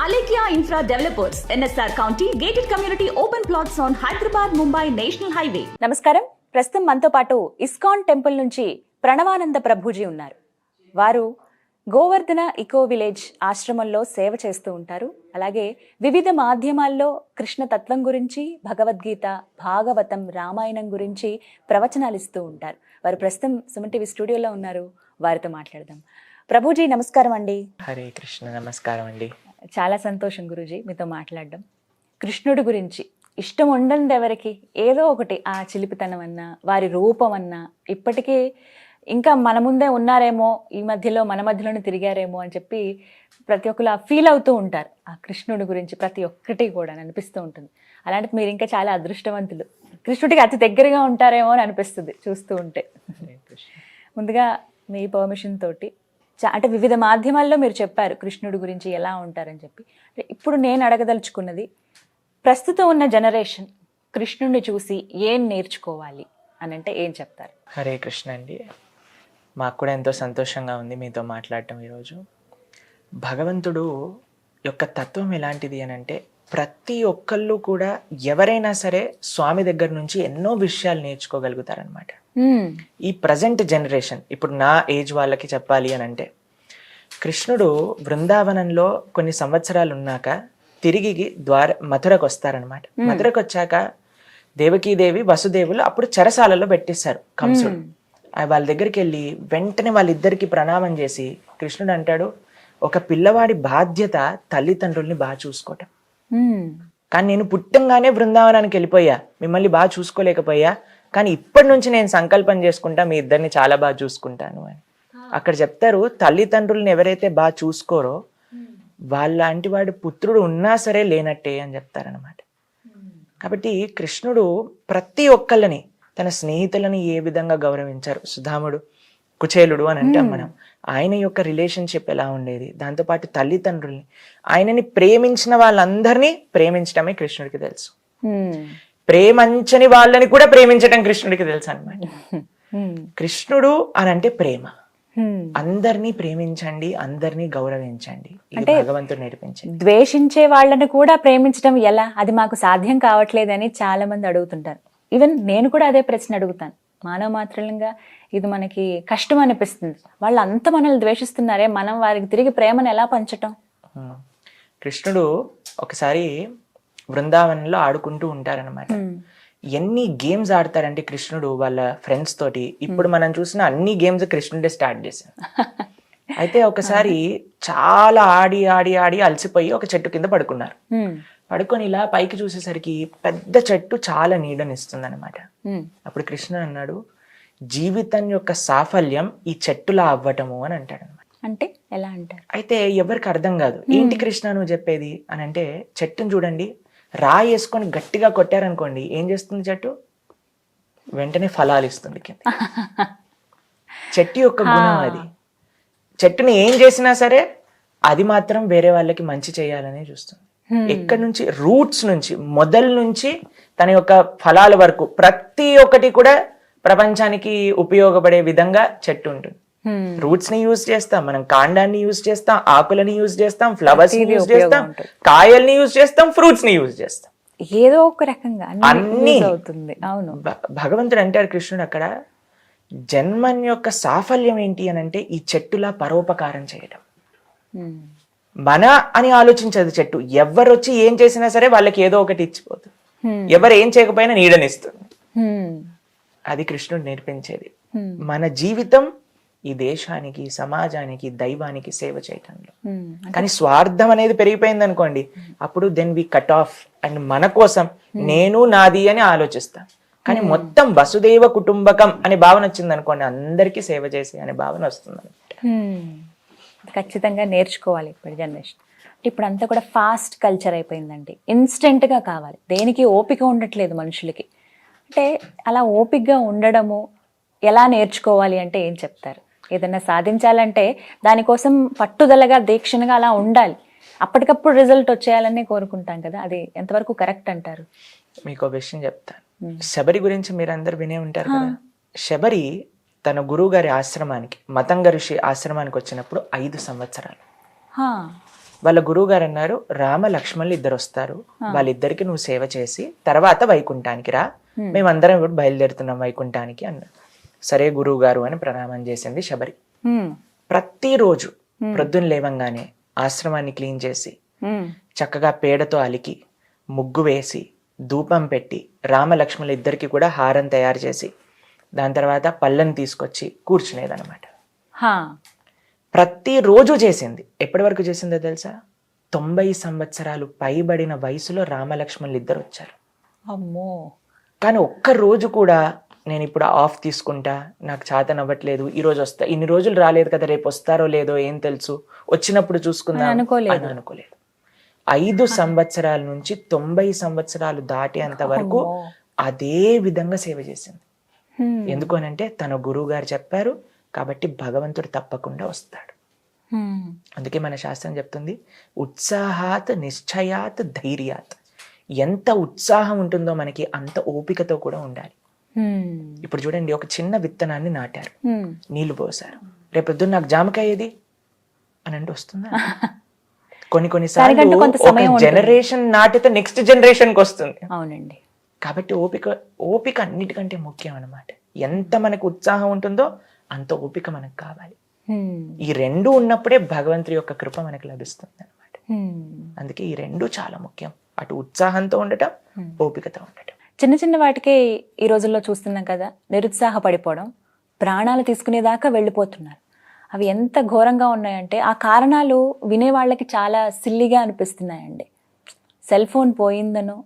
Alekia Infra Developers, NSR County, gated community open plots on Hyderabad, Mumbai National Highway. నమస్కారం. ప్రస్తుతం మనతో పాటు ISKCON temple నుంచి ప్రణవానంద ప్రభుజీ ఉన్నారు. వారు గోవర్ధన ఇకో విలేజ్ ఆశ్రమంలో సేవ చేస్తూ ఉంటారు. అలాగే వివిధ మాధ్యమాల్లో కృష్ణ తత్వం గురించి, భగవద్గీత, భాగవతం, రామాయణం గురించి ప్రవచనాలు ఇస్తూ ఉంటారు. వారు ప్రస్తుతం సుమన్ టీవీ స్టూడియోలో ఉన్నారు. వారితో మాట్లాడదాం. ప్రభుజీ నమస్కారం అండి. హరే కృష్ణ. నమస్కారం అండి. చాలా సంతోషం గురూజీ మీతో మాట్లాడడం. కృష్ణుడి గురించి ఇష్టం ఉండండి ఎవరికి, ఏదో ఒకటి ఆ చిలిపితనం అన్నా, వారి రూపం అన్నా, ఇప్పటికీ ఇంకా మన ముందే ఉన్నారేమో, ఈ మధ్యలో మన మధ్యలోనే తిరిగారేమో అని చెప్పి ప్రతి ఒక్కరు ఫీల్ అవుతూ ఉంటారు. ఆ కృష్ణుడి గురించి ప్రతి ఒక్కటి కూడా అనిపిస్తూ ఉంటుంది. అలాంటి మీరు ఇంకా చాలా అదృష్టవంతులు. కృష్ణుడికి అతి దగ్గరగా ఉంటారేమో అని అనిపిస్తుంది చూస్తూ ఉంటే. ముందుగా మీ పర్మిషన్ తోటి అంటే వివిధ మాధ్యమాల్లో మీరు చెప్పారు కృష్ణుడి గురించి ఎలా ఉంటారని చెప్పి. ఇప్పుడు నేను అడగదలుచుకున్నది, ప్రస్తుతం ఉన్న జనరేషన్ కృష్ణుడిని చూసి ఏం నేర్చుకోవాలి అని అంటే ఏం చెప్తారు? హరే కృష్ణ అండి. మాకు కూడా ఎంతో సంతోషంగా ఉంది మీతో మాట్లాడటం ఈరోజు. భగవంతుడు యొక్క తత్వం ఎలాంటిది అని అంటే, ప్రతి ఒక్కళ్ళు కూడా ఎవరైనా సరే స్వామి దగ్గర నుంచి ఎన్నో విషయాలు నేర్చుకోగలుగుతారనమాట. ఈ ప్రజెంట్ జనరేషన్, ఇప్పుడు నా ఏజ్ వాళ్ళకి చెప్పాలి అని అంటే, కృష్ణుడు బృందావనంలో కొన్ని సంవత్సరాలు ఉన్నాక తిరిగి మథురకు వస్తారనమాట. మథురకు వచ్చాక దేవకీదేవి, వసుదేవులు అప్పుడు చెరసాలలో పెట్టేశారు కంసుడు. వాళ్ళ దగ్గరికి వెళ్ళి వెంటనే వాళ్ళిద్దరికి ప్రణామం చేసి కృష్ణుడు అంటాడు, ఒక పిల్లవాడి బాధ్యత తల్లిదండ్రుల్ని బాగా చూసుకోవటం. కానీ నేను పుట్టంగానే బృందావనానికి వెళ్ళిపోయా, మిమ్మల్ని బాగా చూసుకోలేకపోయా, కానీ ఇప్పటి నుంచి నేను సంకల్పం చేసుకుంటా మీ ఇద్దరిని చాలా బాగా చూసుకుంటాను అని. అక్కడ చెప్తారు, తల్లిదండ్రులను ఎవరైతే బాగా చూసుకోరో వాళ్ళంటి వాడి పుత్రుడు ఉన్నా సరే లేనట్టే అని చెప్తారనమాట. కాబట్టి కృష్ణుడు ప్రతి ఒక్కళ్ళని, తన స్నేహితులని ఏ విధంగా గౌరవించారు. సుధాముడు, కుచేలుడు అని అంటాం మనం. ఆయన యొక్క రిలేషన్షిప్ ఎలా ఉండేది, దాంతోపాటు తల్లిదండ్రుల్ని, ఆయనని ప్రేమించిన వాళ్ళందరినీ ప్రేమించడమే కృష్ణుడికి తెలుసు. ప్రేమించని వాళ్ళని కూడా ప్రేమించడం కృష్ణుడికి తెలుసు అనమాట. కృష్ణుడు అని అంటే ప్రేమ. అందరినీ ప్రేమించండి, అందరినీ గౌరవించండి, అంటే భగవంతుడు నేర్పించండి. ద్వేషించే వాళ్ళని కూడా ప్రేమించడం ఎలా, అది మాకు సాధ్యం కావట్లేదని చాలా మంది అడుగుతుంటారు. ఈవెన్ నేను కూడా అదే ప్రశ్న అడుగుతాను. మానవ మాత్రంగా ఇది మనకి కష్టం అనిపిస్తుంది. వాళ్ళు అంత మనల్ని ద్వేషిస్తున్నారే, మనం వారికి తిరిగి ప్రేమను ఎలా పంచటం? కృష్ణుడు ఒకసారి బృందావనంలో ఆడుకుంటూ ఉంటారనమాట. ఎన్ని గేమ్స్ ఆడతారంటే కృష్ణుడు వాళ్ళ ఫ్రెండ్స్ తోటి. ఇప్పుడు మనం చూసిన అన్ని గేమ్స్ కృష్ణుడే స్టార్ట్ చేశారు. అయితే ఒకసారి చాలా ఆడి ఆడి ఆడి అలసిపోయి ఒక చెట్టు కింద పడుకున్నారు. పడుకొని ఇలా పైకి చూసేసరికి పెద్ద చెట్టు చాలా నీడనిస్తుంది అనమాట. అప్పుడు కృష్ణుడు అన్నాడు, జీవితం యొక్క సాఫల్యం ఈ చెట్టులా అవ్వటము అని అంటాడు అనమాట. అంటే ఎలా అంటారు? అయితే ఎవరికి అర్థం కాదు, ఏంటి కృష్ణ నువ్వు చెప్పేది అని అంటే, చెట్టును చూడండి, రాయి వేసుకొని గట్టిగా కొట్టారనుకోండి ఏం చేస్తుంది చెట్టు? వెంటనే ఫలాలు ఇస్తుంది కింద. చెట్టు యొక్క గుణం అది. చెట్టుని ఏం చేసినా సరే అది మాత్రం వేరే వాళ్ళకి మంచి చేయాలనే చూస్తుంది. ఎక్కడి నుంచి? రూట్స్ నుంచి, మొదల నుంచి తన యొక్క ఫలాల వరకు ప్రతి ఒక్కటి కూడా ప్రపంచానికి ఉపయోగపడే విధంగా చెట్టు ఉంటుంది. రూట్స్ ని యూజ్ చేస్తాం మనం, కాండాన్ని యూజ్ చేస్తాం, ఆకులని యూజ్ చేస్తాం, ఫ్లవర్స్ ని యూజ్ చేస్తాం, కాయల్ని యూజ్ చేస్తాం, ఫ్రూట్స్ ని యూజ్ చేస్తాం. ఏదో ఒక రకంగా అన్ని అవుతుంది. అవును. భగవంతుడు అంటారు కృష్ణుడు అక్కడ, జన్మన్ యొక్క సాఫల్యం ఏంటి అని అంటే ఈ చెట్టులా పరోపకారం చేయడం. మన అని ఆలోచించదు చెట్టు. ఎవరు వచ్చి ఏం చేసినా సరే వాళ్ళకి ఏదో ఒకటి ఇచ్చిపోతుంది. ఎవరు ఏం చేయకపోయినా నీడనిస్తుంది. అది కృష్ణుడు నేర్పించేది. మన జీవితం ఈ దేశానికి, సమాజానికి, దైవానికి సేవ చేయటంలో. కానీ స్వార్థం అనేది పెరిగిపోయింది అనుకోండి, అప్పుడు then we cut off and మన కోసం నేను నాది అని ఆలోచిస్తాం. కానీ మొత్తం వసుదేవ కుటుంబకం అనే భావన వచ్చింది అనుకోండి, అందరికీ సేవ చేసే అనే భావన వస్తుంది అనమాట. ఖచ్చితంగా నేర్చుకోవాలి ఇప్పుడు జనరేషన్. ఇప్పుడు అంతా కూడా ఫాస్ట్ కల్చర్ అయిపోయిందండి. ఇన్స్టెంట్గా కావాలి, దేనికి ఓపిక ఉండట్లేదు మనుషులకి. అంటే అలా ఓపికగా ఉండడము ఎలా నేర్చుకోవాలి అంటే ఏం చెప్తారు? ఏదైనా సాధించాలంటే దానికోసం పట్టుదలగా, దీక్షణగా అలా ఉండాలి. అప్పటికప్పుడు రిజల్ట్ వచ్చేయాలనే కోరుకుంటాం కదా, అది ఎంతవరకు కరెక్ట్ అంటారు? మీకు విషయం చెప్తాను. శబరి గురించి మీరందరూ వినే ఉంటారు కదా. శబరి తన గురువు గారి ఆశ్రమానికి, మతంగ ఋషి ఆశ్రమానికి వచ్చినప్పుడు 5 సంవత్సరాలు వాళ్ళ గురువు గారు అన్నారు, రామ లక్ష్మణులు ఇద్దరు వస్తారు, వాళ్ళిద్దరికి నువ్వు సేవ చేసి తర్వాత వైకుంఠానికి రా, మేమందరం ఇప్పుడు బయలుదేరుతున్నాం వైకుంఠానికి అన్నారు. సరే గురువు గారు అని ప్రణామం చేసింది శబరి. ప్రతిరోజు ప్రొద్దున లేవంగానే ఆశ్రమాన్ని క్లీన్ చేసి చక్కగా పేడతో అలికి ముగ్గు వేసి ధూపం పెట్టి రామలక్ష్మణులు ఇద్దరికి కూడా హారం తయారు చేసి దాని తర్వాత పళ్ళని తీసుకొచ్చి కూర్చునేదన్నమాట. ప్రతిరోజు చేసింది. ఎప్పటి వరకు చేసిందో తెలుసా? 90 సంవత్సరాలు పైబడిన వయసులో రామలక్ష్మణులు ఇద్దరు వచ్చారు. అమ్మో. కానీ ఒక్క రోజు కూడా నేను ఇప్పుడు ఆఫ్ తీసుకుంటా, నాకు చేతనవ్వట్లేదు, ఈ రోజు వస్తా, ఇన్ని రోజులు రాలేదు కదా, రేపు వస్తారో లేదో ఏం తెలుసు, వచ్చినప్పుడు చూసుకుందాం అని అనుకోలేదు. 5 సంవత్సరాల నుంచి 90 సంవత్సరాలు దాటేంత వరకు అదే విధంగా సేవ చేసింది. ఎందుకు అనంటే తన గురువు గారు చెప్పారు కాబట్టి భగవంతుడు తప్పకుండా వస్తాడు. అందుకే మన శాస్త్రం చెప్తుంది, ఉత్సాహాత్ నిశ్చయాత్ ధైర్యాత్. ఎంత ఉత్సాహం ఉంటుందో మనకి అంత ఓపికతో కూడా ఉండాలి. ఇప్పుడు చూడండి, ఒక చిన్న విత్తనాన్ని నాటారు, నీళ్లు పోసారు, రేపు నాకు జామకాయ ఏది అని అంటే వస్తుందా? కొన్నిసార్లు ఒక జనరేషన్ నాటితే నెక్స్ట్ జనరేషన్ కి వస్తుంది. అవునండి. కాబట్టి ఓపిక అన్నిటికంటే ముఖ్యం అన్నమాట. ఎంత మనకు ఉత్సాహం ఉంటుందో అంత ఓపిక మనకు కావాలి. ఈ రెండు ఉన్నప్పుడే భగవంతుడి యొక్క కృప మనకు లభిస్తుంది అనమాట. అందుకే ఈ రెండు చాలా ముఖ్యం, అటు ఉత్సాహంతో ఉండటం, ఓపికతో ఉండటం. చిన్న చిన్న వాటికే ఈ రోజుల్లో చూస్తున్నాం కదా, నిరుత్సాహపడిపోవడం, ప్రాణాలు తీసుకునేదాకా వెళ్ళిపోతున్నారు. అవి ఎంత ఘోరంగా ఉన్నాయంటే ఆ కారణాలు వినే వాళ్ళకి చాలా సిల్లిగా అనిపిస్తున్నాయండి. సెల్ ఫోన్ పోయిందనో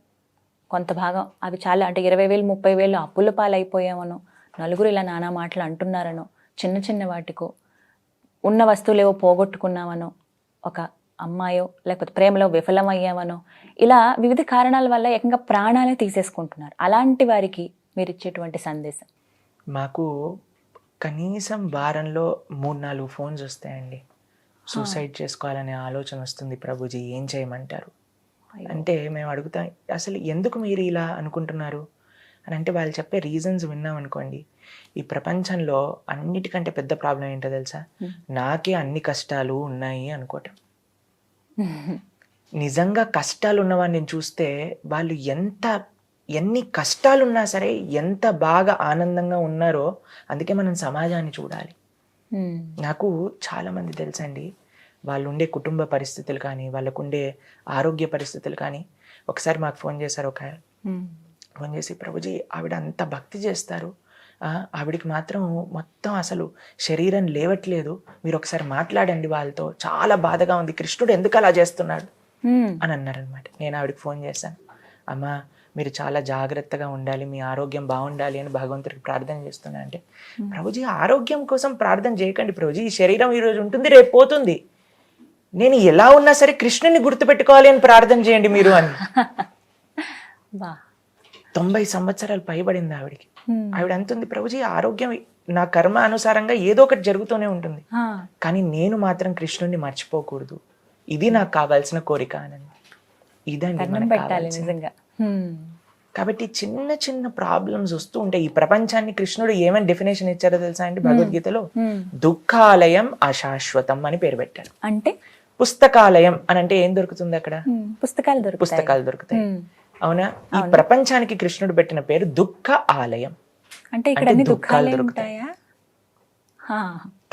కొంత భాగం, అవి చాలా అంటే 20,000 30,000 అప్పుల పాలైపోయామనో, నలుగురు ఇలా నానా మాటలు అంటున్నారనో, చిన్న చిన్న వాటికో, ఉన్న వస్తువులేవో పోగొట్టుకున్నామనో, ఒక అమ్మాయో లేకపోతే ప్రేమలో విఫలమయ్యామనో, ఇలా వివిధ కారణాల వల్ల ఏకంగా ప్రాణాలే తీసేసుకుంటున్నారు. అలాంటి వారికి మీరు ఇచ్చేటువంటి సందేశం? మాకు కనీసం వారంలో 3-4 ఫోన్స్ వస్తాయండి. సూసైడ్ చేసుకోవాలనే ఆలోచన వస్తుంది, ప్రభుజీ ఏం చేయమంటారు అంటే మేము అడుగుతాం, అసలు ఎందుకు మీరు ఇలా అనుకుంటున్నారు అని అంటే వాళ్ళు చెప్పే రీజన్స్ విన్నాం అనుకోండి, ఈ ప్రపంచంలో అన్నిటికంటే పెద్ద ప్రాబ్లం ఏంటో తెలుసా? నాకే అన్ని కష్టాలు ఉన్నాయి అనుకోవటం. నిజంగా కష్టాలు ఉన్నవాడిని చూస్తే వాళ్ళు ఎన్ని కష్టాలున్నా సరే ఎంత బాగా ఆనందంగా ఉన్నారో. అందుకే మనం సమాజాన్ని చూడాలి. నాకు చాలా మంది తెలుసండి, వాళ్ళు ఉండే కుటుంబ పరిస్థితులు కానీ, వాళ్ళకుండే ఆరోగ్య పరిస్థితులు కానీ. ఒకసారి మాకు ఫోన్ చేశారు, ఒక ఫోన్ చేసి, ప్రభుజీ ఆవిడ అంత భక్తి చేస్తారు, ఆవిడికి మాత్రం మొత్తం అసలు శరీరం లేవట్లేదు, మీరు ఒకసారి మాట్లాడండి వాళ్ళతో, చాలా బాధగా ఉంది, కృష్ణుడు ఎందుకు అలా చేస్తున్నాడు అని అన్నారనమాట. నేను ఆవిడకి ఫోన్ చేశాను, అమ్మా మీరు చాలా జాగ్రత్తగా ఉండాలి, మీ ఆరోగ్యం బాగుండాలి అని భగవంతుడికి ప్రార్థన చేస్తున్నా అంటే, ప్రభుజీ ఆరోగ్యం కోసం ప్రార్థన చేయకండి ప్రభుజీ, ఈ శరీరం ఈరోజు ఉంటుంది రేపు పోతుంది, నేను ఎలా ఉన్నా సరే కృష్ణుని గుర్తుపెట్టుకోవాలి అని ప్రార్థన చేయండి మీరు అని. 90 సంవత్సరాలు పైబడింది ఆవిడికి. ఆవిడ అంటుంది, ప్రభుజీ ఆరోగ్యం నా కర్మ అనుసారంగా ఏదో ఒకటి జరుగుతూనే ఉంటుంది, కానీ నేను మాత్రం కృష్ణుని మర్చిపోకూడదు, ఇది నాకు కావాల్సిన కోరిక అని. ఇదండి మనకు కావాల్సింది. కాబట్టి చిన్న చిన్న ప్రాబ్లమ్స్ వస్తూ ఉంటాయి. ఈ ప్రపంచాన్ని కృష్ణుడు ఏమని డెఫినేషన్ ఇచ్చారో తెలుసా అండి? భగవద్గీతలో దుఃఖాలయం అశాశ్వతం అని పేరు పెట్టారు. అంటే పుస్తకాలయం అని అంటే ఏం దొరుకుతుంది అక్కడ? పుస్తకాలు దొరుకుతాయి. అవునా? ఈ ప్రపంచానికి కృష్ణుడు పెట్టిన పేరు దుఃఖ ఆలయం. అంటే ఇక్కడ దుఃఖాలు దొరుకుతాయి.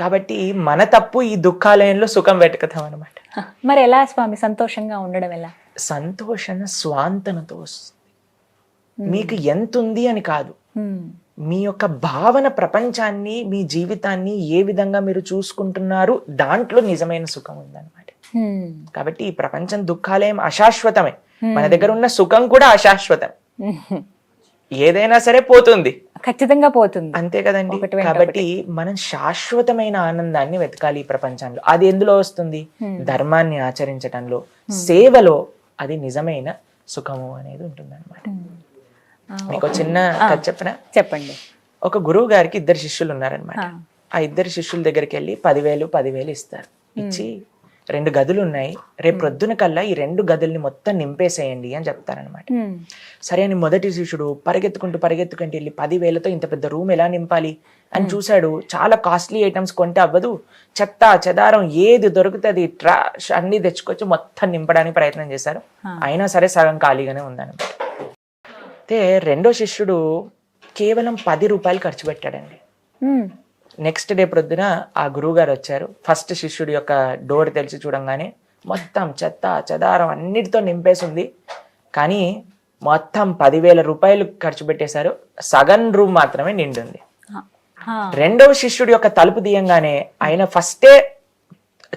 కాబట్టి మన తప్పు ఈ దుఃఖాలయంలో సుఖం వెతుకుతాం అనమాట. మరి ఎలా స్వామి సంతోషంగా ఉండడం ఎలా? సంతోషం స్వాంతనతో వస్తుంది. మీకు ఎంత ఉంది అని కాదు, మీ యొక్క భావన ప్రపంచాన్ని, మీ జీవితాన్ని ఏ విధంగా మీరు చూసుకుంటున్నారు దాంట్లో నిజమైన సుఖం ఉందన్నమాట. కాబట్టి ఈ ప్రపంచం దుఃఖాలయం అశాశ్వతమే, మన దగ్గర ఉన్న సుఖం కూడా అశాశ్వతం. ఏదైనా సరే పోతుంది, ఖచ్చితంగా పోతుంది, అంతే కదండి. కాబట్టి మనం శాశ్వతమైన ఆనందాన్ని వెతకాలి ఈ ప్రపంచంలో. అది ఎందులో వస్తుంది? ధర్మాన్ని ఆచరించటంలో, సేవలో. అది నిజమైన సుఖము అనేది ఉంటుంది అనమాట. మీకు చిన్న కథ చెప్పనా? చెప్పండి. ఒక గురువు గారికి 2 శిష్యులు ఉన్నారనమాట. ఆ 2 శిష్యుల దగ్గరికి వెళ్ళి 10,000 ఇస్తారు. ఇచ్చి 2 గదులు ఉన్నాయి, రేపు ప్రొద్దున కల్లా ఈ 2 గదుల్ని మొత్తం నింపేసేయండి అని చెప్తారనమాట. సరే అని మొదటి శిష్యుడు పరిగెత్తుకుంటూ వెళ్ళి 10,000తో ఇంత పెద్ద రూమ్ ఎలా నింపాలి అని చూశాడు. చాలా కాస్ట్లీ ఐటమ్స్ కొంటే అవ్వదు, చెత్త చెదారం ఏది దొరుకుతుంది ట్రాష్ అన్ని తెచ్చుకొచ్చి మొత్తం నింపడానికి ప్రయత్నం చేశారు. అయినా సరే సగం ఖాళీగానే ఉందన్నమాట. అయితే రెండో శిష్యుడు కేవలం 10 రూపాయలు ఖర్చు పెట్టాడండి. నెక్స్ట్ డే ప్రొద్దున ఆ గురువు గారు వచ్చారు. ఫస్ట్ శిష్యుడి యొక్క డోర్ తెరిచి చూడంగానే మొత్తం చెత్త చెదారం అన్నిటితో నింపేసి ఉంది. కానీ మొత్తం 10,000 రూపాయలు ఖర్చు పెట్టేశారు, సగం రూమ్ మాత్రమే నిండుంది. రెండవ శిష్యుడి యొక్క తలుపు తీయంగానే ఆయన ఫస్టే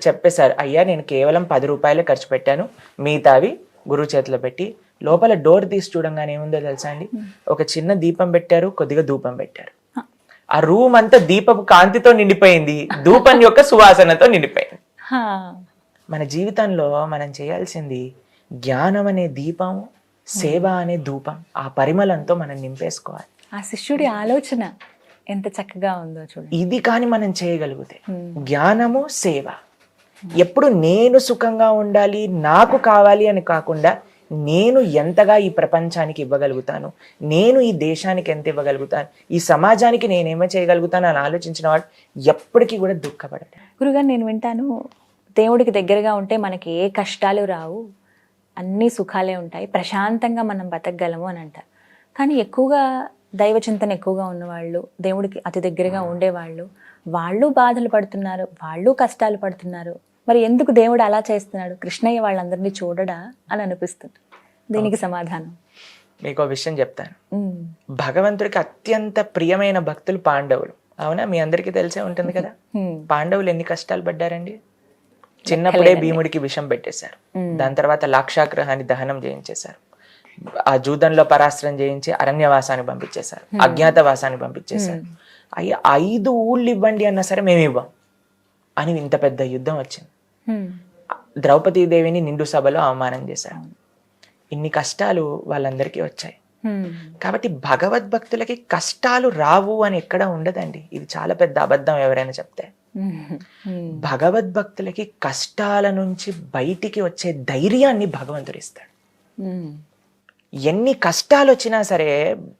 చెప్పేశారు, అయ్యా నేను కేవలం 10 రూపాయలే ఖర్చు పెట్టాను, మిగతావి గురువు చేతిలో పెట్టి. లోపల డోర్ తీసి చూడంగానే ఏముందో తెలుసా అండి, ఒక చిన్న దీపం పెట్టారు, కొద్దిగా ధూపం పెట్టారు. ఆ రూమ్ అంతా దీపపు కాంతితో నిండిపోయింది, ధూపం యొక్క సువాసనతో నిండిపోయింది. మన జీవితంలో మనం చేయాల్సింది జ్ఞానం అనే దీపం, సేవ అనే ధూపం, ఆ పరిమళంతో మనం నింపేసుకోవాలి. ఆ శిష్యుడి ఆలోచన ఎంత చక్కగా ఉందో చూడండి. ఇది కానీ మనం చేయగలిగితే జ్ఞానము సేవ, ఎప్పుడు నేను సుఖంగా ఉండాలి, నాకు కావాలి అని కాకుండా నేను ఎంతగా ఈ ప్రపంచానికి ఇవ్వగలుగుతాను, నేను ఈ దేశానికి ఎంత ఇవ్వగలుగుతాను, ఈ సమాజానికి నేనేమో చేయగలుగుతాను అని ఆలోచించిన వాడు ఎప్పటికీ కూడా దుఃఖపడడు. గురుగారు నేను వింటాను, దేవుడికి దగ్గరగా ఉంటే మనకి ఏ కష్టాలు రావు, అన్ని సుఖాలే ఉంటాయి, ప్రశాంతంగా మనం బతకగలము అని అంటారు. కానీ ఎక్కువగా దైవ చింతన ఎక్కువగా ఉన్నవాళ్ళు, దేవుడికి అతి దగ్గరగా ఉండేవాళ్ళు, వాళ్ళు బాధలు పడుతున్నారు, వాళ్ళు కష్టాలు పడుతున్నారు. మరి ఎందుకు దేవుడు అలా చేస్తున్నాడు, కృష్ణయ్య వాళ్ళందరినీ చూడడా అని అనిపిస్తుంది. దీనికి సమాధానం మీకు ఒక విషయం చెప్తాను. భగవంతుడికి అత్యంత ప్రియమైన భక్తులు పాండవులు. అవునా, మీ అందరికీ తెలిసే ఉంటుంది కదా. పాండవులు ఎన్ని కష్టాలు పడ్డారండి. చిన్నప్పుడే భీముడికి విషం పెట్టేశారు, దాని తర్వాత లాక్షాగ్రహాన్ని దహనం చేయించేశారు, ఆ జూదంలో పరాస్త్రం చేయించి అరణ్యవాసానికి పంపించేశారు, అజ్ఞాతవాసానికి పంపించేశారు. 5 ఊళ్ళు ఇవ్వండి అన్నా సరే మేము ఇవ్వం అని ఇంత పెద్ద యుద్ధం వచ్చింది. ద్రౌపదీదేవిని నిండు సభలో అవమానం చేశారు. ఇన్ని కష్టాలు వాళ్ళందరికీ వచ్చాయి. కాబట్టి భగవద్భక్తులకి కష్టాలు రావు అని ఎక్కడ ఉండదండి. ఇది చాలా పెద్ద అబద్ధం ఎవరైనా చెప్తే. భగవద్భక్తులకి కష్టాల నుంచి బయటికి వచ్చే ధైర్యాన్ని భగవంతుడు ఇస్తాడు. ఎన్ని కష్టాలు వచ్చినా సరే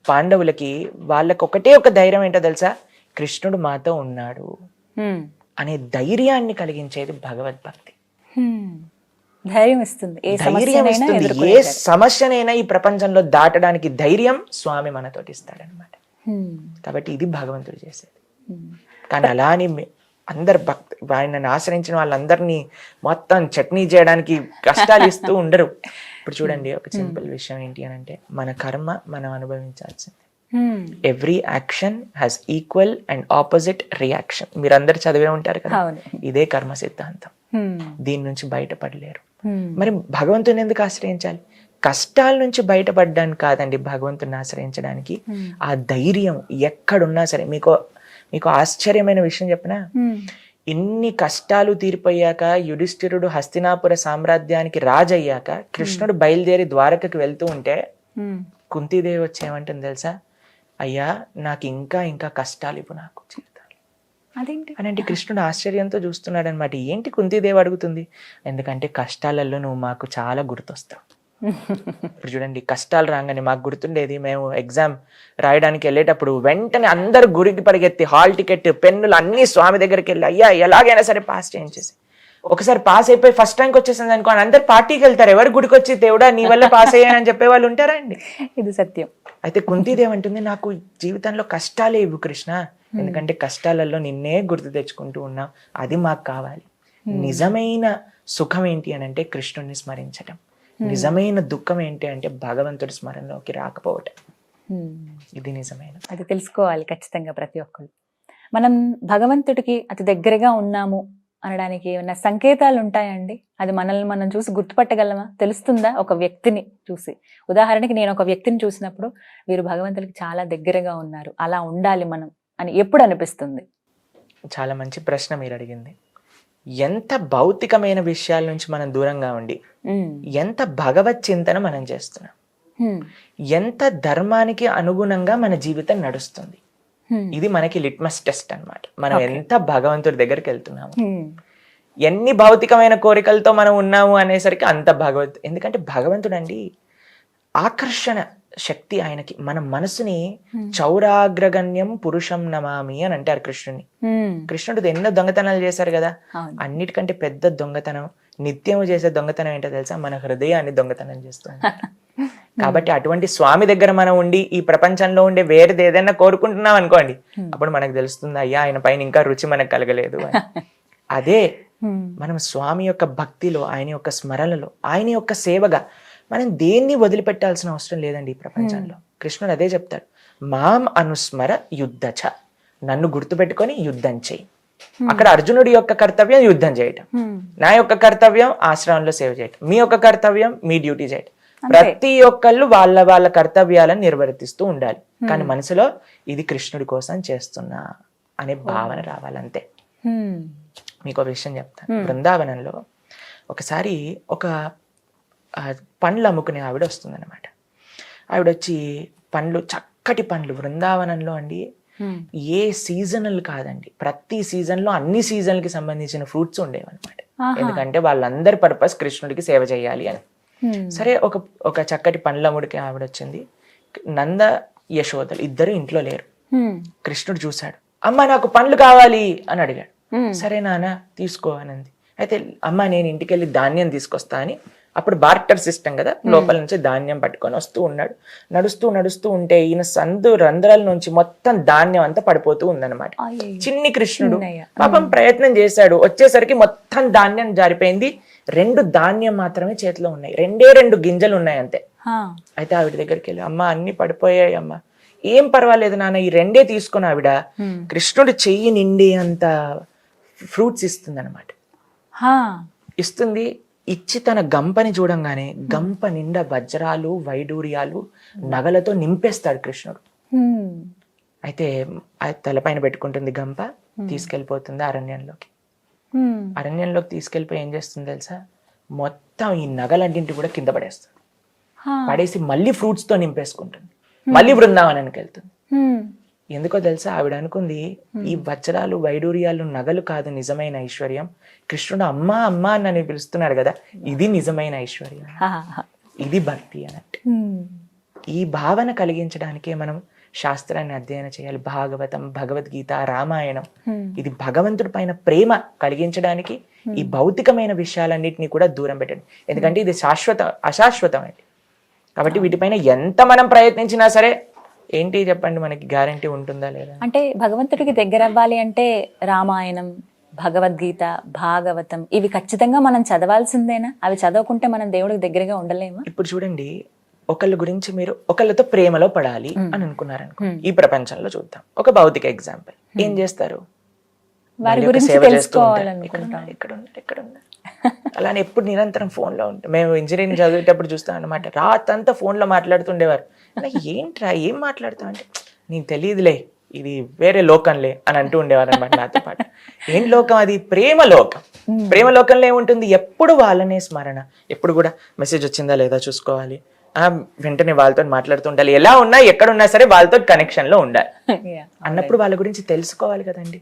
పాండవులకి వాళ్ళకి ఒకటే ఒక ధైర్యం ఏంటో తెలుసా, కృష్ణుడు మాతో ఉన్నాడు అనే ధైర్యాన్ని కలిగించేది భగవద్భక్తి. ధైర్యం ఇస్తుంది, ఏ సమస్యనైనా ఈ ప్రపంచంలో దాటడానికి ధైర్యం స్వామి మనతోటి ఇస్తాడనమాట. కాబట్టి ఇది భగవంతుడు చేసేది. కానీ అలా అని అందరు ఆయనను ఆశ్రయించిన వాళ్ళందరినీ మొత్తం చట్నీ చేయడానికి కష్టాలు ఇస్తూ ఉండరు. ఇప్పుడు చూడండి, ఒక సింపుల్ విషయం ఏంటి అని అంటే, మన కర్మ మనం అనుభవించాల్సింది. Every action has equal and opposite reaction. మీరందరు చదివే ఉంటారు కదా, ఇదే కర్మ సిద్ధాంతం. దీని నుంచి బయటపడలేరు. మరి భగవంతుని ఎందుకు ఆశ్రయించాలి? కష్టాల నుంచి బయటపడడానికి కాదండి భగవంతుని ఆశ్రయించడానికి. ఆ ధైర్యం ఎక్కడున్నా సరే. మీకు ఆశ్చర్యమైన విషయం చెప్పనా, ఇన్ని కష్టాలు తీరిపోయాక యుధిష్ఠిరుడు హస్తినాపుర సామ్రాజ్యానికి రాజయ్యాక కృష్ణుడు బయలుదేరి ద్వారకకి వెళ్తూ ఉంటే కుంతీదేవి వచ్చి ఏమంటుంది తెలుసా, అయ్యా నాకు ఇంకా ఇంకా కష్టాలు ఇవ్వు నాకు జీవితాలు అని అంటే కృష్ణుడు ఆశ్చర్యంతో చూస్తున్నాడు అనమాట. ఏంటి కుంతీదేవి అడుగుతుంది? ఎందుకంటే కష్టాలలో నువ్వు మాకు చాలా గుర్తొస్తావు. ఇప్పుడు చూడండి, కష్టాలు రాగానే మాకు గుర్తుండేది, మేము ఎగ్జామ్ రాయడానికి వెళ్ళేటప్పుడు వెంటనే అందరు గురికి పరిగెత్తి హాల్ టికెట్ పెన్నులు అన్ని స్వామి దగ్గరికి వెళ్ళి అయ్యా ఎలాగైనా సరే పాస్ చేయించేసి, ఒకసారి పాస్ అయిపోయి ఫస్ట్ ర్యాంక్ వచ్చేసింది అనుకో అందరు పార్టీకి వెళ్తారు. ఎవరు గుడికి వచ్చి దేవుడా నీ వల్ల పాస్ అయ్యానని చెప్పే వాళ్ళు ఉంటారా అండి? ఇది సత్యం. అయితే కుంతీదేవి అంటుంది, నాకు జీవితంలో కష్టాలే ఇవ్వు కృష్ణ, ఎందుకంటే కష్టాలలో నిన్నే గుర్తు తెచ్చుకుంటూ ఉన్నావు, అది మాకు కావాలి. నిజమైన సుఖం ఏంటి అని అంటే కృష్ణుడిని స్మరించటం. నిజమైన దుఃఖం ఏంటి అంటే భగవంతుడి స్మరణలోకి రాకపోవటం. ఇది నిజమైన, అది తెలుసుకోవాలి ఖచ్చితంగా ప్రతి ఒక్కరు. మనం భగవంతుడికి అతి దగ్గరగా ఉన్నాము అనడానికి ఏమన్నా సంకేతాలు ఉంటాయండి? అది మనల్ని మనం చూసి గుర్తుపట్టగలమా? తెలుస్తుందా ఒక వ్యక్తిని చూసి? ఉదాహరణకి నేను ఒక వ్యక్తిని చూసినప్పుడు వీరు భగవంతుడికి చాలా దగ్గరగా ఉన్నారు, అలా ఉండాలి మనం అని ఎప్పుడు అనిపిస్తుంది? చాలా మంచి ప్రశ్న మీరు అడిగింది. ఎంత భౌతికమైన విషయాల నుంచి మనం దూరంగా ఉండి ఎంత భగవత్ చింతన మనం చేస్తున్నాం, ఎంత ధర్మానికి అనుగుణంగా మన జీవితం నడుస్తుంది, ఇది మనకి లిట్మస్ టెస్ట్ అన్నమాట. మనం ఎంత భగవంతుడి దగ్గరికి వెళ్తున్నాము, ఎన్ని భౌతికమైన కోరికలతో మనం ఉన్నాము అనేసరికి అంత ఎందుకంటే భగవంతుడు అండి ఆకర్షణ శక్తి ఆయనకి. మన మనసుని చౌరాగ్రగణ్యం పురుషం నమామి అని అంటారు కృష్ణుని. కృష్ణుడు ఎన్నో దొంగతనాలు చేశారు కదా, అన్నిటికంటే పెద్ద దొంగతనం, నిత్యం చేసే దొంగతనం ఏంటో తెలుసా? మన హృదయాన్ని దొంగతనం చేస్తుంది. కాబట్టి అటువంటి స్వామి దగ్గర మనం ఉండి ఈ ప్రపంచంలో ఉండే వేరేది ఏదైనా కోరుకుంటున్నాం అనుకోండి, అప్పుడు మనకు తెలుస్తుంది అయ్యా ఆయన పైన ఇంకా రుచి మనకు కలగలేదు అని. అదే మనం స్వామి యొక్క భక్తిలో, ఆయన యొక్క స్మరణలో, ఆయన యొక్క సేవగా మనం దేన్ని వదిలిపెట్టాల్సిన అవసరం లేదండి ఈ ప్రపంచంలో. కృష్ణుడు అదే చెప్తాడు, మాం అనుస్మర యుద్ధచ, నన్ను గుర్తుపెట్టుకొని యుద్ధం చేయి. అక్కడ అర్జునుడి యొక్క కర్తవ్యం యుద్ధం చేయటం, నా యొక్క కర్తవ్యం ఆశ్రమంలో సేవ చేయటం, మీ యొక్క కర్తవ్యం మీ డ్యూటీ చేయటం. ప్రతి ఒక్కళ్ళు వాళ్ళ వాళ్ళ కర్తవ్యాలను నిర్వర్తిస్తూ ఉండాలి. కానీ మనసులో ఇది కృష్ణుడి కోసం చేస్తున్నా అనే భావన రావాలంతే. మీకు ఒక విషయం చెప్తాను. బృందావనంలో ఒకసారి ఒక పండ్లు అమ్ముకునే ఆవిడ వస్తుందన్నమాట. ఆవిడ వచ్చి పండ్లు, చక్కటి పండ్లు, బృందావనంలో అండి ఏ సీజనల్ కాదండి, ప్రతి సీజన్ లో అన్ని సీజన్లకి సంబంధించిన ఫ్రూట్స్ ఉండేవి అనమాట. ఎందుకంటే వాళ్ళందరి పర్పస్ కృష్ణుడికి సేవ చేయాలి అని. సరే ఒక చక్కటి పండ్లముడికి ఆవిడ వచ్చింది. నంద యశోదలు ఇద్దరు ఇంట్లో లేరు. కృష్ణుడు చూశాడు, అమ్మ నాకు పండ్లు కావాలి అని అడిగాడు. సరే నాన్న తీసుకో అనంది. అయితే అమ్మ నేను ఇంటికి వెళ్ళి ధాన్యం తీసుకొస్తా అని, అప్పుడు బార్టర్ సిస్టమ్ కదా, లోపల నుంచి ధాన్యం పట్టుకొని వస్తూ ఉన్నాడు. నడుస్తూ ఉంటే ఈయన సందు రంధ్రాల నుంచి మొత్తం ధాన్యం అంతా పడిపోతూ ఉందన్నమాట. చిన్ని కృష్ణుడు పాపం ప్రయత్నం చేశాడు, వచ్చేసరికి మొత్తం ధాన్యం జారిపోయింది. 2 ధాన్యం మాత్రమే చేతిలో ఉన్నాయి, 2 గింజలు ఉన్నాయి అంతే. అయితే ఆవిడ దగ్గరికి వెళ్ళి, అమ్మ అన్ని పడిపోయాయి అమ్మ. ఏం పర్వాలేదు నాన్న, ఈ 2 తీసుకుని ఆవిడ కృష్ణుడు చెయ్యి నిండి అంత ఫ్రూట్స్ ఇస్తుంది అనమాట. ఇస్తుంది. ఇచ్చి తన గంపని చూడంగానే గంప నిండా వజ్రాలు, వైడూర్యాలు, నగలతో నింపేస్తాడు కృష్ణుడు. అయితే తలపైన పెట్టుకుంటుంది గంప, తీసుకెళ్ళిపోతుంది అరణ్యంలోకి. అరణ్యంలోకి తీసుకెళ్ళిపోయి ఏం చేస్తుంది తెలుసా? మొత్తం ఈ నగలన్నింటి కూడా కింద పడేస్తుంది. పడేసి మళ్ళీ ఫ్రూట్స్ తో నింపేసుకుంటుంది. మళ్ళీ బృందావనానికి వెళ్తుంది. ఎందుకో తెలుసా? ఆవిడ అనుకుంది, ఈ వజ్రాలు, వైడూర్యాలు, నగలు కాదు నిజమైన ఐశ్వర్యం, కృష్ణుడు అమ్మా అమ్మా అని నన్ను పిలుస్తున్నాడు కదా, ఇది నిజమైన ఐశ్వర్యం, ఇది భక్తి అన్నట్టు. ఈ భావన కలిగించడానికే మనం శాస్త్రాన్ని అధ్యయనం చేయాలి. భాగవతం, భగవద్గీత, రామాయణం, ఇది భగవంతుడి పైన ప్రేమ కలిగించడానికి ఈ భౌతికమైన విషయాలన్నింటినీ కూడా దూరం పెట్టండి. ఎందుకంటే ఇది అశాశ్వతం అండి. కాబట్టి వీటిపైన ఎంత మనం ప్రయత్నించినా సరే ఏంటి చెప్పండి, మనకి గ్యారంటీ ఉంటుందా లేదా? అంటే భగవంతుడికి దగ్గర అవ్వాలి అంటే రామాయణం, భగవద్గీత, భాగవతం ఇవి ఖచ్చితంగా మనం చదవాల్సిందేనా? అవి చదవకుంటే మనం దేవుడికి దగ్గరగా ఉండలేమా? ఇప్పుడు చూడండి, ఒకళ్ళ గురించి మీరు ఒకళ్ళతో ప్రేమలో పడాలి అని అనుకున్నారనుకో, ఈ ప్రపంచంలో చూద్దాం ఒక భౌతిక ఎగ్జాంపుల్. ఏం చేస్తారు? వారి గురించి తెలుసుకోవాలనుకుంటాం. ఎక్కడ ఉన్నారు అలానే ఎప్పుడు నిరంతరం ఫోన్ లో ఉంటాం. మేము ఇంజనీరింగ్ చదివేటప్పుడు చూస్తాం అనమాట, రాతంతా ఫోన్ లో మాట్లాడుతుండేవారు. ఏంట్రా ఏం మాట్లాడతావు అంటే, నీకు తెలియదులే ఇది వేరే లోకంలే అని అంటూ ఉండేవారు అనమాట నాతో పాటు. ఏం లోకం అది? ప్రేమ లోకం. ప్రేమ లోకంలో ఏముంటుంది? ఎప్పుడు వాళ్ళనే స్మరణ, ఎప్పుడు కూడా మెసేజ్ వచ్చిందా లేదా చూసుకోవాలి, వెంటనే వాళ్ళతో మాట్లాడుతూ ఉండాలి, ఎలా ఉన్నా ఎక్కడున్నా సరే వాళ్ళతో కనెక్షన్ లో ఉండాలి అన్నప్పుడు వాళ్ళ గురించి తెలుసుకోవాలి కదండి.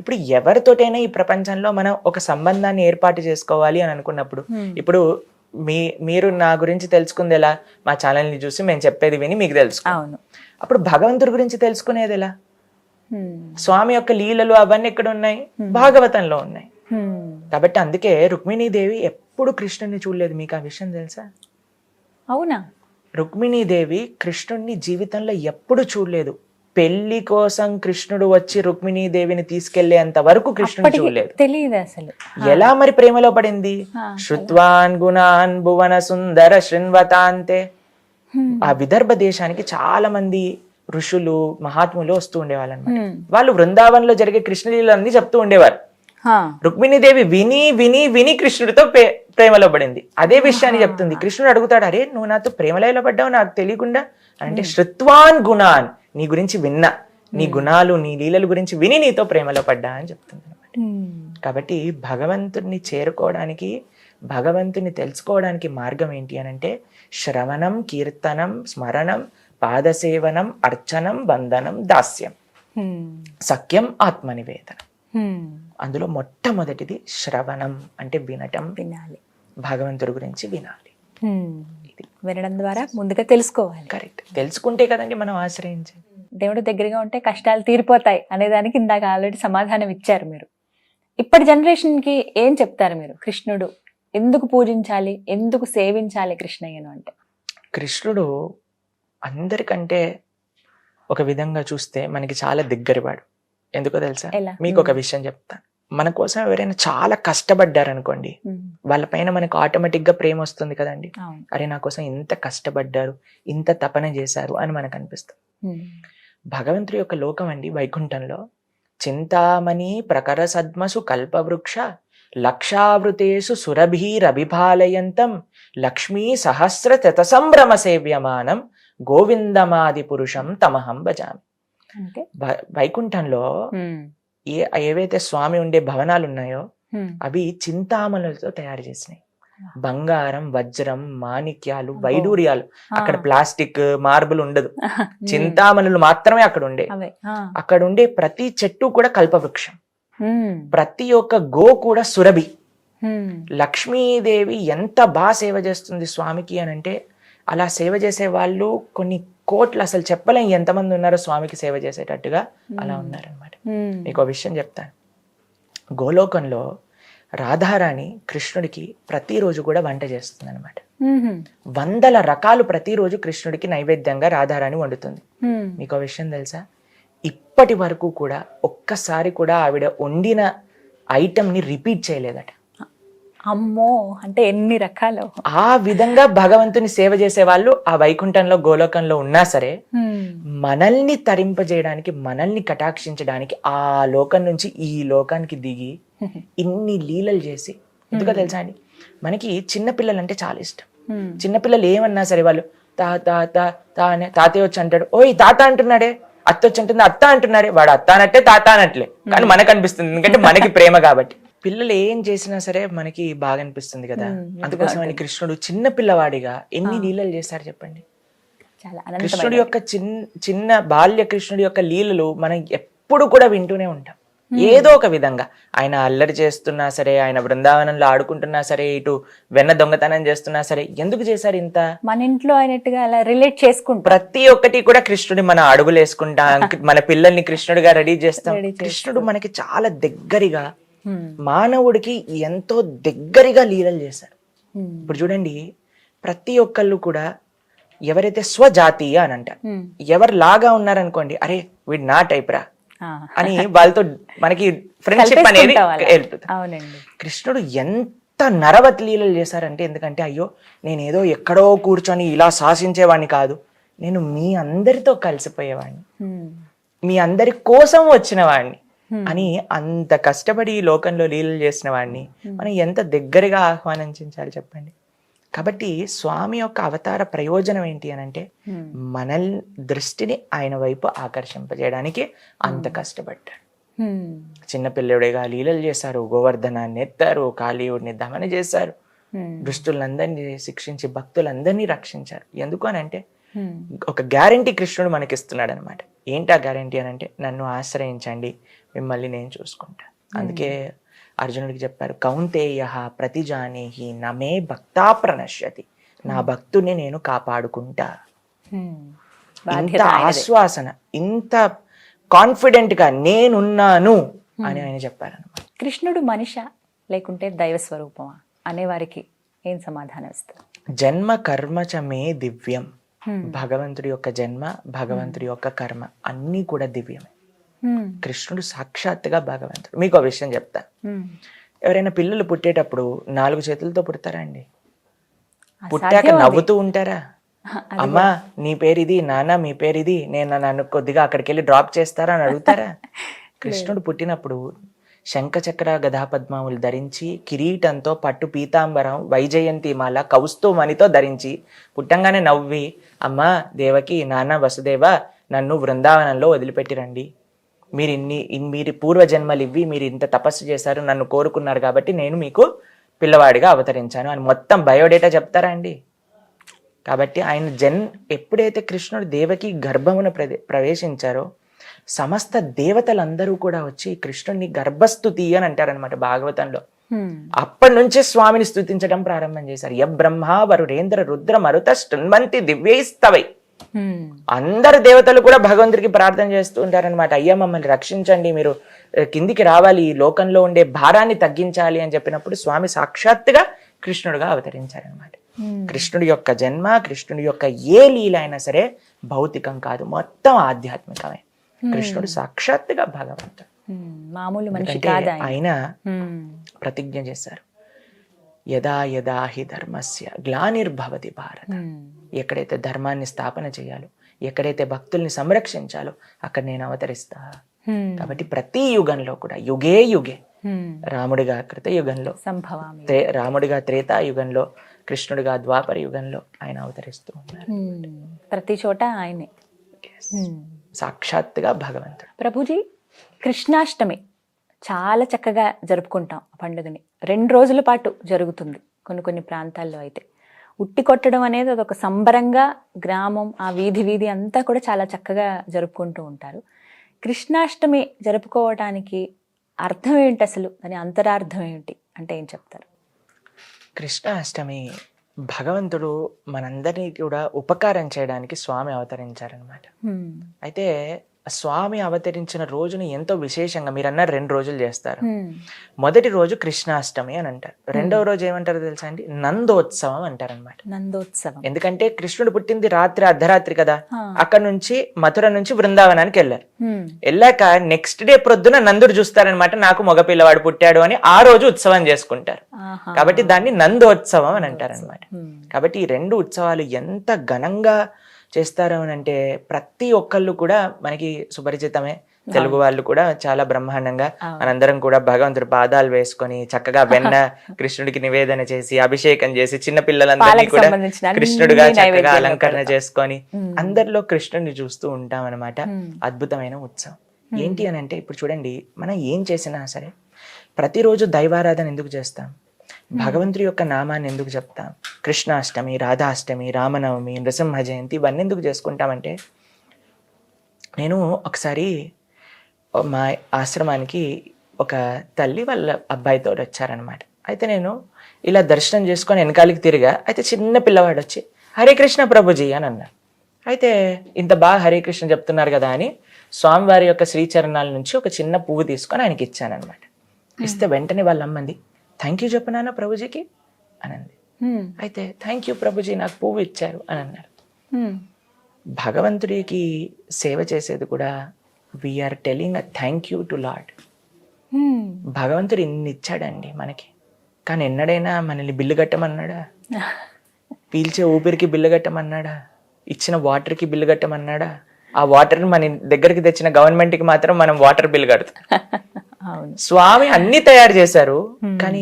ఇప్పుడు ఎవరితోటైనా ఈ ప్రపంచంలో మనం ఒక సంబంధాన్ని ఏర్పాటు చేసుకోవాలి అని అనుకున్నప్పుడు, ఇప్పుడు మీరు నా గురించి తెలుసుకుంది ఎలా? మా ఛానల్ని చూసి మేము చెప్పేది విని మీకు తెలుసు. అప్పుడు భగవంతుడి గురించి తెలుసుకునేది ఎలా? స్వామి యొక్క లీలలు అవన్నీ ఎక్కడ ఉన్నాయి? భాగవతంలో ఉన్నాయి. కాబట్టి అందుకే రుక్మిణీదేవి ఎప్పుడు కృష్ణుడిని చూడలేదు. మీకు ఆ విషయం తెలుసా? అవునా? రుక్మిణీదేవి కృష్ణుడిని జీవితంలో ఎప్పుడు చూడలేదు. పెళ్లి కోసం కృష్ణుడు వచ్చి రుక్మిణీదేవిని తీసుకెళ్లేంత వరకు కృష్ణుడు చూడలేదు. తెలియదు అసలు. ఎలా మరి ప్రేమలో పడింది? శృత్వాన్ గుణాన్ భువన సుందర శృణ్వతాంతే. ఆ విదర్భ దేశానికి చాలా మంది ఋషులు, మహాత్ములు వస్తూ ఉండేవాళ్ళు అన్నమాట. వాళ్ళు బృందావనంలో జరిగే కృష్ణలీలన్నీ చెప్తూ ఉండేవారు. రుక్మిణీదేవి విని విని విని కృష్ణుడితో ప్రేమలో పడింది. అదే విషయాన్ని చెప్తుంది. కృష్ణుడు అడుగుతాడు, అరే నువ్వు నాతో ప్రేమలో పడ్డావు నాకు తెలియకుండా అంటే, శృత్వాన్ గుణాన్, నీ గురించి విన్నా, నీ గుణాలు నీ లీలల గురించి విని నీతో ప్రేమలో పడ్డా అని చెప్తుంది అనమాట. కాబట్టి భగవంతుడిని చేరుకోవడానికి, భగవంతుని తెలుసుకోవడానికి మార్గం ఏంటి అని అంటే శ్రవణం, కీర్తనం, స్మరణం, పాదసేవనం, అర్చనం, వందనం, దాస్యం, సఖ్యం, ఆత్మనివేదనం. అందులో మొట్టమొదటిది శ్రవణం అంటే వినటం, వినాలి, భగవంతుడి గురించి వినాలి. శక్తి వినడం ద్వారా ముందుగా తెలుసుకోవాలి. కరెక్ట్, తెలుసుకుంటే కదండి మనం ఆశ్రయించేది. దేవుడి దగ్గరగా ఉంటే కష్టాలు తీరిపోతాయి అనేదానికి ఇందాక ఆల్రెడీ సమాధానం ఇచ్చారు మీరు. ఇప్పటి జనరేషన్కి ఏం చెప్తారు మీరు? కృష్ణుడు ఎందుకు పూజించాలి, ఎందుకు సేవించాలి కృష్ణయ్యను అంటే? కృష్ణుడు అందరికంటే ఒక విధంగా చూస్తే మనకి చాలా దగ్గరవాడు. ఎందుకో తెలుసా? ఎలా? మీకు ఒక విషయం చెప్తాను. మన కోసం ఎవరైనా చాలా కష్టపడ్డారు అనుకోండి, వాళ్ళపైన మనకు ఆటోమేటిక్ గా ప్రేమ వస్తుంది కదండి. అవును. అరే నా కోసం ఇంత కష్టపడ్డారు, ఇంత తపన చేశారు అని మనకు అనిపిస్తుంది. భగవంతుడి యొక్క లోకం అండి వైకుంఠంలో చింతామణి ప్రకర సద్మసు కల్పవృక్ష లక్షావృతేషు సురభీరభిపాలయంతం లక్ష్మీ సహస్ర శత సంభ్రమ సేవ్యమానం గోవిందమాది పురుషం తమహం భజామి. అంటే వైకుంఠంలో ఏవైతే స్వామి ఉండే భవనాలు ఉన్నాయో అవి చింతామణులతో తయారు చేసినాయి. బంగారం, వజ్రం, మాణిక్యాలు, వైడూర్యాలు. అక్కడ ప్లాస్టిక్, మార్బుల్ ఉండదు, చింతామణులు మాత్రమే అక్కడ ఉండే. అక్కడ ఉండే ప్రతి చెట్టు కూడా కల్పవృక్షం, ప్రతి ఒక్క గో కూడా సురభి. లక్ష్మీదేవి ఎంత బాగా సేవ చేస్తుంది స్వామికి అని అంటే, అలా సేవ చేసే వాళ్ళు కొన్ని కోట్లు, అసలు చెప్పలేం ఎంతమంది ఉన్నారో స్వామికి సేవ చేసేటట్టుగా అలా ఉన్నారనమాట. మీకు విషయం చెప్తాను. గోలోకంలో రాధారాణి కృష్ణుడికి ప్రతిరోజు కూడా వంట చేస్తుంది అనమాట. 100 రకాలు ప్రతిరోజు కృష్ణుడికి నైవేద్యంగా రాధారాణి వండుతుంది. మీకు విషయం తెలుసా? ఇప్పటి వరకు కూడా ఒక్కసారి కూడా ఆవిడ వండిన ఐటమ్ ని రిపీట్ చేయలేదట. అమ్మో, అంటే ఎన్ని రకాలు! ఆ విధంగా భగవంతుని సేవ చేసే వాళ్ళు ఆ వైకుంఠంలో గోలోకంలో ఉన్నా సరే, మనల్ని తరింపజేయడానికి, మనల్ని కటాక్షించడానికి ఆ లోకం నుంచి ఈ లోకానికి దిగి ఇన్ని లీలలు చేసి, ఎందుకో తెలుసా అండి, మనకి చిన్నపిల్లలు అంటే చాలా ఇష్టం. చిన్నపిల్లలు ఏమన్నా సరే వాళ్ళు తా తా తా తా అనే, తాతయ్య వచ్చి అంటాడు, ఓయ్ తాత అంటున్నాడే, అత్త వచ్చి అంటుంది అత్త అంటున్నారే, వాడు అత్త అనట్లే తాత అనట్లే, కానీ మనకు అనిపిస్తుంది ఎందుకంటే మనకి ప్రేమ కాబట్టి. పిల్లలు ఏం చేసినా సరే మనకి బాగా అనిపిస్తుంది కదా. అందుకోసం అని కృష్ణుడు చిన్న పిల్లవాడిగా ఎన్ని లీలలు చేశారు చెప్పండి. కృష్ణుడి యొక్క చిన్న బాల్య కృష్ణుడి యొక్క లీలలు మనం ఎప్పుడు కూడా వింటూనే ఉంటాం. ఏదో ఒక విధంగా ఆయన అల్లరి చేస్తున్నా సరే, ఆయన బృందావనంలో ఆడుకుంటున్నా సరే, ఇటు వెన్న దొంగతనం చేస్తున్నా సరే, ఎందుకు చేశారు ఇంత? మన ఇంట్లో అయినట్టుగా అలా రిలేట్ చేసుకుంటాం. ప్రతి ఒక్కటి కూడా కృష్ణుడి మన అడుగులు వేసుకుంటాం, మన పిల్లల్ని కృష్ణుడిగా రెడీ చేస్తాం. కృష్ణుడు మనకి చాలా దగ్గరగా, మానవుడికి ఎంతో దగ్గరగా లీలలు చేశారు. ఇప్పుడు చూడండి, ప్రతి ఒక్కళ్ళు కూడా ఎవరైతే స్వజాతీయ అని అంటారు, ఎవరు లాగా ఉన్నారనుకోండి, అరే వీడు నా టైప్ రా అని వాళ్ళతో మనకి ఫ్రెండ్షిప్ అనేది వెళ్తుంది. కృష్ణుడు ఎంత నరవత్ లీలలు చేశారంటే, ఎందుకంటే అయ్యో నేను ఏదో ఎక్కడో కూర్చొని ఇలా శాసించేవాడిని కాదు, నేను మీ అందరితో కలిసిపోయేవాడిని, మీ అందరి కోసం వచ్చిన వాడిని అని అంత కష్టపడి ఈ లోకంలో లీలలు చేసిన వాడిని మనం ఎంత దగ్గరగా ఆహ్వానించాలి చెప్పండి. కాబట్టి స్వామి యొక్క అవతార ప్రయోజనం ఏంటి అని అంటే, మన దృష్టిని ఆయన వైపు ఆకర్షింపజేయడానికి అంత కష్టపడ్డాడు. చిన్నపిల్లడిగా లీలలు చేశారు, గోవర్ధనాన్ని ఎత్తారు, కాళీయుడిని దమన చేశారు, దుష్టులందరినీ శిక్షించి భక్తులందరినీ రక్షించారు. ఎందుకు అని అంటే, ఒక గ్యారంటీ కృష్ణుడు మనకిస్తున్నాడు అనమాట. ఏంటి ఆ గ్యారంటీ అని అంటే, నన్ను ఆశ్రయించండి, మిమ్మల్ని నేను చూసుకుంటా. అందుకే అర్జునుడికి చెప్పారు, కౌంతేయ ప్రతిజానేహి నమే భక్తా ప్రణశ్యతి, నా భక్తుని నేను కాపాడుకుంటా. ఇంత ఆశ్వాసన, ఇంత కాన్ఫిడెంట్ గా నేనున్నాను అని ఆయన చెప్పారనమాట. కృష్ణుడు మనిషా లేకుంటే దైవ స్వరూపమా అనేవారికి ఏం సమాధానం ఇస్తారు? జన్మ కర్మ చ మే దివ్యం. భగవంతుడి యొక్క జన్మ, భగవంతుడి యొక్క కర్మ అన్నీ కూడా దివ్యమే. కృష్ణుడు సాక్షాత్తుగా భగవంతుడు. మీకు ఒక విషయం చెప్తా. ఎవరైనా పిల్లలు పుట్టేటప్పుడు 4 చేతులతో పుడతారా అండి? పుట్టాక నవ్వుతూ ఉంటారా? అమ్మా నీ పేరు ఇది, నాన్న మీ పేరు ఇది, నన్ను కొద్దిగా అక్కడికి వెళ్ళి డ్రాప్ చేస్తారా అని అడుగుతారా? కృష్ణుడు పుట్టినప్పుడు శంఖచక్ర గదాపద్మములు ధరించి, కిరీటంతో, పట్టు పీతాంబరం, వైజయంతి మాల, కౌస్తుమణితో ధరించి, పుట్టంగానే నవ్వి, అమ్మా దేవకి, నాన్న వసుదేవ, నన్ను బృందావనంలో వదిలిపెట్టిరండి, మీరు పూర్వజన్మలు ఇవ్వి, మీరు ఇంత తపస్సు చేశారు, నన్ను కోరుకున్నారు కాబట్టి నేను మీకు పిల్లవాడిగా అవతరించాను అని మొత్తం బయోడేటా చెప్తారా అండి? కాబట్టి ఆయన ఎప్పుడైతే కృష్ణుడు దేవకి గర్భమున ప్రవేశించారో, సమస్త దేవతలందరూ కూడా వచ్చి కృష్ణుడిని గర్భస్తుతి అని అంటారనమాట భాగవతంలో. అప్పటి నుంచే స్వామిని స్తుతించడం ప్రారంభం చేశారు. బ్రహ్మ వరుణేంద్ర రుద్ర మరుత స్తున్వంతి దివ్యైస్తవై. అందరు దేవతలు కూడా భగవంతుడికి ప్రార్థన చేస్తూ ఉంటారనమాట. అయ్యా మమ్మల్ని రక్షించండి, మీరు కిందికి రావాలి, ఈ లోకంలో ఉండే భారాన్ని తగ్గించాలి అని చెప్పినప్పుడు స్వామి సాక్షాత్తుగా కృష్ణుడుగా అవతరించారనమాట. కృష్ణుడి యొక్క జన్మ, కృష్ణుడి యొక్క ఏ లీల అయినా సరే భౌతికం కాదు, మొత్తం ఆధ్యాత్మికమే. కృష్ణుడు సాక్షాత్తుగా భగవంతుడు, మామూలు మనిషి కాదు. ఆయన ప్రతిజ్ఞ చేశారు, యదా యదా హి ధర్మస్య గ్లానిర్భవతి భారత. ఎక్కడైతే ధర్మాన్ని స్థాపన చేయాలో, ఎక్కడైతే భక్తుల్ని సంరక్షించాలో అక్కడ నేను అవతరిస్తా. కాబట్టి ప్రతి యుగంలో కూడా యుగే యుగే, రాముడిగా కృతయుగంలో, రాముడిగా త్రేతాయుగంలో, కృష్ణుడిగా ద్వాపర యుగంలో ఆయన అవతరిస్తూ ఉన్నారు. ప్రతి చోట ఆయనే సాక్షాత్తుగా భగవంతుడు. ప్రభుజీ, కృష్ణాష్టమి చాలా చక్కగా జరుపుకుంటాం ఆ పండుగని. 2 రోజుల పాటు జరుగుతుంది కొన్ని ప్రాంతాల్లో. అయితే ఉట్టి కొట్టడం అనేది అదొక సంబరంగా గ్రామం, ఆ వీధి అంతా కూడా చాలా చక్కగా జరుపుకుంటూ ఉంటారు. కృష్ణాష్టమి జరుపుకోవడానికి అర్థం ఏంటి అసలు? దాని అంతరార్థం ఏంటి అంటే ఏం చెప్తారు? కృష్ణాష్టమి భగవంతుడు మనందరినీ కూడా ఉపకారం చేయడానికి స్వామి అవతరించారనమాట. అయితే స్వామి అవతరించిన రోజుని ఎంతో విశేషంగా, మీరు అన్నారు 2 రోజులు చేస్తారు. మొదటి రోజు కృష్ణాష్టమి అని అంటారు. రెండవ రోజు ఏమంటారో తెలుసా అండి? నందోత్సవం అంటారనమాట. నందోత్సవం ఎందుకంటే కృష్ణుడు పుట్టింది రాత్రి అర్ధరాత్రి కదా. అక్కడ నుంచి మథుర నుంచి బృందావనానికి వెళ్ళారు. వెళ్ళాక నెక్స్ట్ డే ప్రొద్దున నందుడు చూస్తారనమాట, నాకు మగ పిల్లవాడు పుట్టాడు అని. ఆ రోజు ఉత్సవం చేసుకుంటారు. కాబట్టి దాన్ని నందోత్సవం అని అంటారనమాట. కాబట్టి ఈ 2 ఉత్సవాలు ఎంత ఘనంగా చేస్తారు అని అంటే ప్రతి ఒక్కళ్ళు కూడా మనకి సుపరిచితమే. తెలుగు వాళ్ళు కూడా చాలా బ్రహ్మాండంగా మనందరం కూడా భగవంతుడి పాదాలు వేసుకొని చక్కగా వెన్న కృష్ణుడికి నివేదన చేసి అభిషేకం చేసి చిన్న పిల్లలందరినీ కూడా కృష్ణుడిగా చక్కగా అలంకరణ చేసుకొని అందరిలో కృష్ణుడిని చూస్తూ ఉంటాం అనమాట. అద్భుతమైన ఉత్సవం. ఏంటి అని అంటే ఇప్పుడు చూడండి, మనం ఏం చేసినా సరే ప్రతిరోజు దైవారాధన ఎందుకు చేస్తాం? భగవంతుడి యొక్క నామాన్ని ఎందుకు చెప్తాం? కృష్ణాష్టమి, రాధాష్టమి, రామనవమి, నృసింహ జయంతి ఇవన్నీ ఎందుకు చేసుకుంటామంటే, నేను ఒకసారి మా ఆశ్రమానికి ఒక తల్లి వాళ్ళ అబ్బాయితో వచ్చారనమాట. అయితే నేను ఇలా దర్శనం చేసుకొని వెనకాలకి తిరిగా. అయితే చిన్న పిల్లవాడు వచ్చి హరే కృష్ణ ప్రభుజీ అని అన్నారు. అయితే ఇంత బాగా హరే కృష్ణ చెప్తున్నారు కదా అని స్వామివారి యొక్క శ్రీచరణాల నుంచి ఒక చిన్న పువ్వు తీసుకొని ఆయనకి ఇచ్చానమాట. ఇస్తే వెంటనే వాళ్ళ అమ్మంది, థ్యాంక్ యూ చెప్పనానా ప్రభుజీకి అని అంది. అయితే థ్యాంక్ యూ ప్రభుజీ, నాకు పువ్వు ఇచ్చారు అని అన్నారు. భగవంతుడికి సేవ చేసేది కూడా we are telling a thank you to lord. భగవంతుడు ఇన్ని ఇచ్చాడండి మనకి, కానీ ఎన్నడైనా మనల్ని బిల్లు కట్టమన్నాడా? పీల్చే ఊపిరికి బిల్లు కట్టమన్నాడా? ఇచ్చిన వాటర్కి బిల్లు కట్టమన్నాడా? ఆ వాటర్ని మన దగ్గరికి తెచ్చిన గవర్నమెంట్కి మాత్రం మనం వాటర్ బిల్ కడతాం. స్వామి అన్ని తయారు చేశారు, కానీ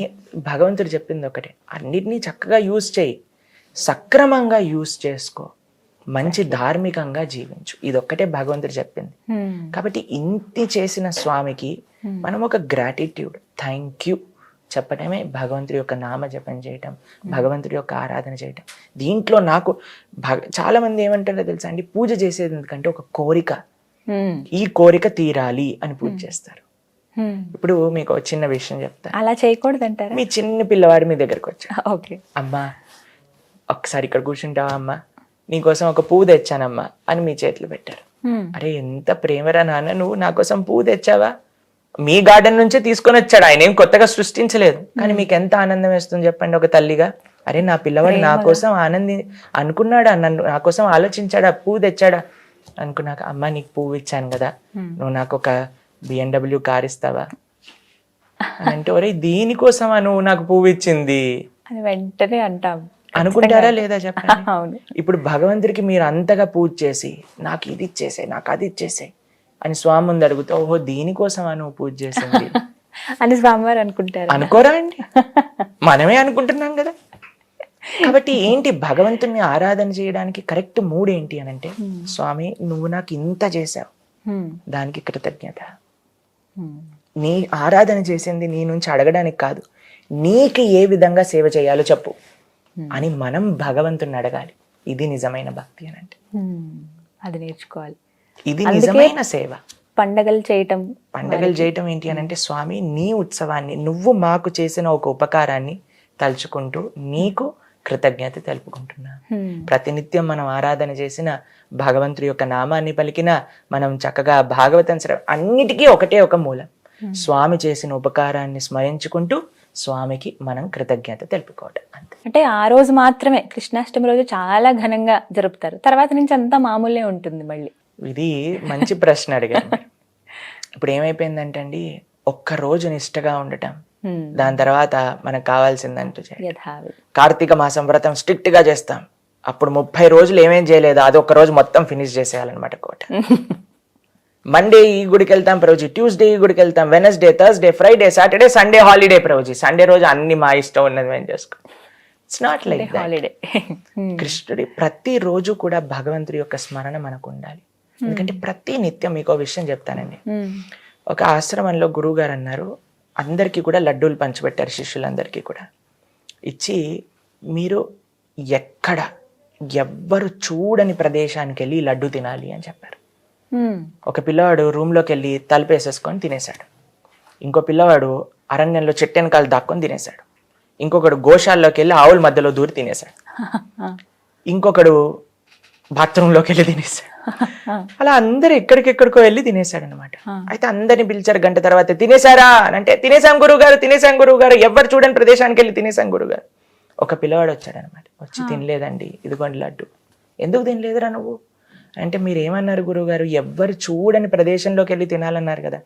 భగవంతుడు చెప్పింది ఒకటే, అన్నిటినీ చక్కగా యూజ్ చేయి, సక్రమంగా యూజ్ చేసుకో, మంచి ధార్మికంగా జీవించు. ఇదొక్కటే భగవంతుడు చెప్పింది. కాబట్టి ఇంటి చేసిన స్వామికి మనం ఒక గ్రాటిట్యూడ్, థ్యాంక్ యూ చెప్పటమే భగవంతుడి యొక్క నామ జపం చేయటం, భగవంతుడి యొక్క ఆరాధన చేయటం. దీంట్లో నాకు చాలా మంది ఏమంటారో తెలుసా అండి, పూజ చేసేది ఎందుకంటే ఒక కోరిక, ఈ కోరిక తీరాలి అని పూజ చేస్తారు. ఇప్పుడు మీకు ఒక చిన్న విషయం చెప్తాను. అలా చేయకూడదు అంటారా? మీ చిన్న పిల్లవాడు మీ దగ్గరకు వచ్చా, ఓకే అమ్మా ఒక్కసారి ఇక్కడ కూర్చుంటావా అమ్మా, నీకోసం ఒక పువ్వు తెచ్చానమ్మా అని మీ చేతులు పెట్టారు. అరే ఎంత ప్రేమరా నాన్న, నువ్వు నా కోసం పువ్వు తెచ్చావా? మీ గార్డెన్ నుంచే తీసుకొని వచ్చాడు ఆయన, ఏం కొత్తగా సృష్టించలేదు. కానీ మీకు ఎంత ఆనందం వేస్తుంది చెప్పండి ఒక తల్లిగా. అరే నా పిల్లవాడు నా కోసం అనుకున్నాడా, నన్ను నా కోసం ఆలోచించాడా, పువ్వు తెచ్చాడా అనుకున్నాక, అమ్మ నీకు పువ్వు ఇచ్చాను కదా, నువ్వు నాకు ఒక BMW కార్ ఇస్తావా అని అంటే, ఒరే దీనికోసమా నువ్వు నాకు పువ్వు ఇచ్చింది అని వెంటనే అంటాం అనుకుంటారా లేదా చెప్పండి. ఇప్పుడు భగవంతుడికి మీరు అంతగా పూజ చేసి నాకు ఇది ఇచ్చేసే, నాకు అది ఇచ్చేసే అని స్వామి ముందు అడుగుతా, ఓహో దీనికోసమా నువ్వు పూజ చేసింది అని స్వామివారు అనుకుంటారు. అనుకోరా అండి, మనమే అనుకుంటున్నాం కదా. కాబట్టి ఏంటి, భగవంతుని ఆరాధన చేయడానికి కరెక్ట్ మూడ్ ఏంటి అని అంటే, స్వామి నువ్వు నాకు ఇంత చేసావు, దానికి కృతజ్ఞత. నీ ఆరాధన చేసింది నీ నుంచి అడగడానికి కాదు, నీకు ఏ విధంగా సేవ చేయాలో చెప్పు అని మనం భగవంతుని అడగాలి. ఇది నిజమైన భక్తి అని అంటే, అది నేర్చుకోవాలి. ఇది నిజమైన సేవ. పండగలు చేయటం ఏంటి అని అంటే, స్వామి నీ ఉత్సవాన్ని, నువ్వు మాకు చేసిన ఒక ఉపకారాన్ని తలుచుకుంటూ నీకు కృతజ్ఞత తెలుపుకుంటున్నా. ప్రతినిత్యం మనం ఆరాధన చేసిన, భగవంతుడి యొక్క నామాన్ని పలికిన, మనం చక్కగా భాగవతం అన్నిటికీ ఒకటే ఒక మూలం, స్వామి చేసిన ఉపకారాన్ని స్మరించుకుంటూ స్వామికి మనం కృతజ్ఞత తెలుపుకోవడం అంతే. అంటే ఆ రోజు మాత్రమే, కృష్ణాష్టమి రోజు చాలా ఘనంగా జరుపుతారు, తర్వాత నుంచి అంతా మామూలే ఉంటుంది మళ్ళీ? ఇది మంచి ప్రశ్న అడిగారు. ఇప్పుడు ఏమైపోయిందంటే అండి, ఒక్క రోజు నిష్టగా ఉండటం, దాని తర్వాత మనకు కావాల్సిందంటూ కార్తీక మాసం వ్రతం స్ట్రిక్ట్ గా చేస్తాం, అప్పుడు 30 రోజులు ఏమేం చేయలేదు, అది ఒక్క రోజు మొత్తం ఫినిష్ చేసేయాలన్నమాట కోట. మండే ఈ గుడికి వెళ్తాం ప్రభుజీ, ట్యూస్డే ఈ గుడికి వెళ్తాం, Wednesday, Thursday, Friday, Saturday, Sunday holiday Prabhuji, Sunday రోజు అన్ని మా ఇష్టం ఉన్నది మేము చేసుకో. It's not like holiday. కృష్ణుడి ప్రతి రోజు కూడా భగవంతుడి యొక్క స్మరణ మనకు ఉండాలి. ఎందుకంటే ప్రతి నిత్యం మీకు విషయం చెప్తానండి. ఒక ఆశ్రమంలో గురువు గారు అన్నారు, అందరికీ కూడా లడ్డూలు పంచిపెట్టారు శిష్యులందరికీ కూడా ఇచ్చి, మీరు ఎవ్వరు చూడని ప్రదేశానికి వెళ్ళి లడ్డు తినాలి అని చెప్పారు. ఒక పిల్లవాడు రూమ్లోకి వెళ్ళి తలుపేసేసుకొని తినేశాడు, ఇంకో పిల్లవాడు అరణ్యంలో చెట్టు వెనకాల దాక్కొని తినేశాడు, ఇంకొకడు గోశాల్లోకి వెళ్ళి ఆవుల మధ్యలో దూరి తినేశాడు, ఇంకొకడు బాత్రూంలోకి వెళ్ళి తినేశాడు. అలా అందరు ఎక్కడికెక్కడికో వెళ్ళి తినేశాడు అనమాట. అయితే అందరిని పిలిచారు గంట తర్వాత, తినేశారా అని అంటే, తినేశాం గురువు గారు, ఎవరు చూడని ప్రదేశానికి వెళ్ళి తినేశాం గురువుగారు. ఒక పిల్లవాడు వచ్చాడు అనమాట, వచ్చి తినలేదండి, ఇదిగోండి లడ్డు. ఎందుకు తినలేదురా నువ్వు అంటే, మీరు ఏమన్నారు గురువుగారు, ఎవ్వరు చూడని ప్రదేశంలోకి వెళ్ళి తినాలన్నారు కదా,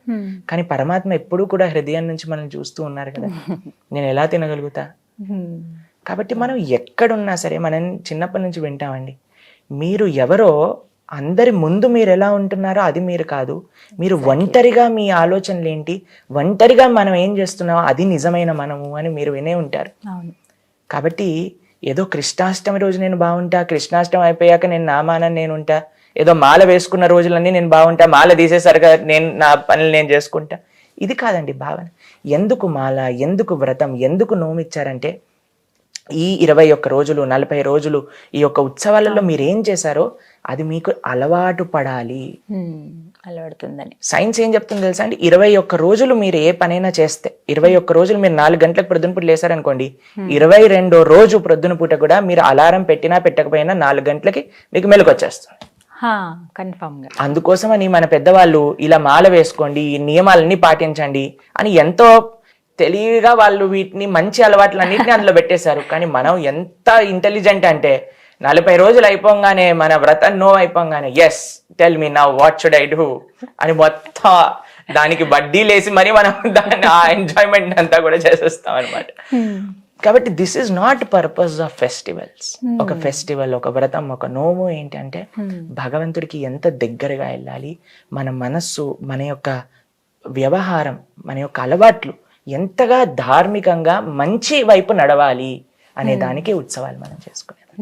కానీ పరమాత్మ ఎప్పుడూ కూడా హృదయం నుంచి మనం చూస్తూ ఉన్నారు కదా, నేను ఎలా తినగలుగుతా? కాబట్టి మనం ఎక్కడున్నా సరే, మనం చిన్నప్పటి నుంచి వింటామండి, మీరు ఎవరో అందరి ముందు మీరు ఎలా ఉంటున్నారో అది మీరు కాదు, మీరు ఒంటరిగా మీ ఆలోచనలు ఏంటి, ఒంటరిగా మనం ఏం చేస్తున్నామో అది నిజమైన మనము అని మీరు వినే ఉంటారు. కాబట్టి ఏదో కృష్ణాష్టమి రోజు నేను బాగుంటా, కృష్ణాష్టమి అయిపోయాక నేను నామానని నేను ఉంటా, ఏదో మాల వేసుకున్న రోజులన్నీ నేను బాగుంటా, మాల తీసేసరిగా నేను నా పనులు నేను చేసుకుంటా, ఇది కాదండి భావన. ఎందుకు మాల, ఎందుకు వ్రతం, ఎందుకు నోమిచ్చారంటే, ఈ 21 రోజులు 40 రోజులు ఈ యొక్క ఉత్సవాలలో మీరు ఏం చేశారో అది మీకు అలవాటు పడాలి, అలవాడుతుందని. సైన్స్ ఏం చెప్తుంది తెలుసా అండి, 21 రోజులు మీరు ఏ పనైనా చేస్తే, 21 రోజులు మీరు 4 గంటలకు ప్రొద్దున పూట లేసారనుకోండి, 22వ రోజు ప్రొద్దున పూట కూడా మీరు అలారం పెట్టినా పెట్టకపోయినా 4 గంటలకి మీకు మెలకు వచ్చేస్తుంది. అందుకోసమని మన పెద్దవాళ్ళు ఇలా మాల వేసుకోండి, ఈ నియమాలన్నీ పాటించండి అని ఎంతో తెలివిగా వాళ్ళు వీటిని మంచి అలవాట్లన్నింటినీ అందులో పెట్టేశారు. కానీ మనం ఎంత ఇంటెలిజెంట్ అంటే, 40 రోజులు అయిపోగానే మన వ్రతం నో అయిపోగానే, yes tell me now what should I do అని మొత్తం దానికి వడ్డీ లేసి మరి మనం దాన్ని ఆ ఎంజాయ్మెంట్ అంతా కూడా చేసేస్తాం అనమాట. కాబట్టి this is not purpose of festivals. ఒక ఫెస్టివల్, ఒక వ్రతం, ఒక నోము ఏంటంటే భగవంతుడికి ఎంత దగ్గరగా వెళ్ళాలి, మన మనస్సు, మన యొక్క వ్యవహారం, మన యొక్క అలవాట్లు ఎంతగా ధార్మికంగా మంచి వైపు నడవాలి అనే దానికి ఉత్సవాలు మనం చేసుకునేది.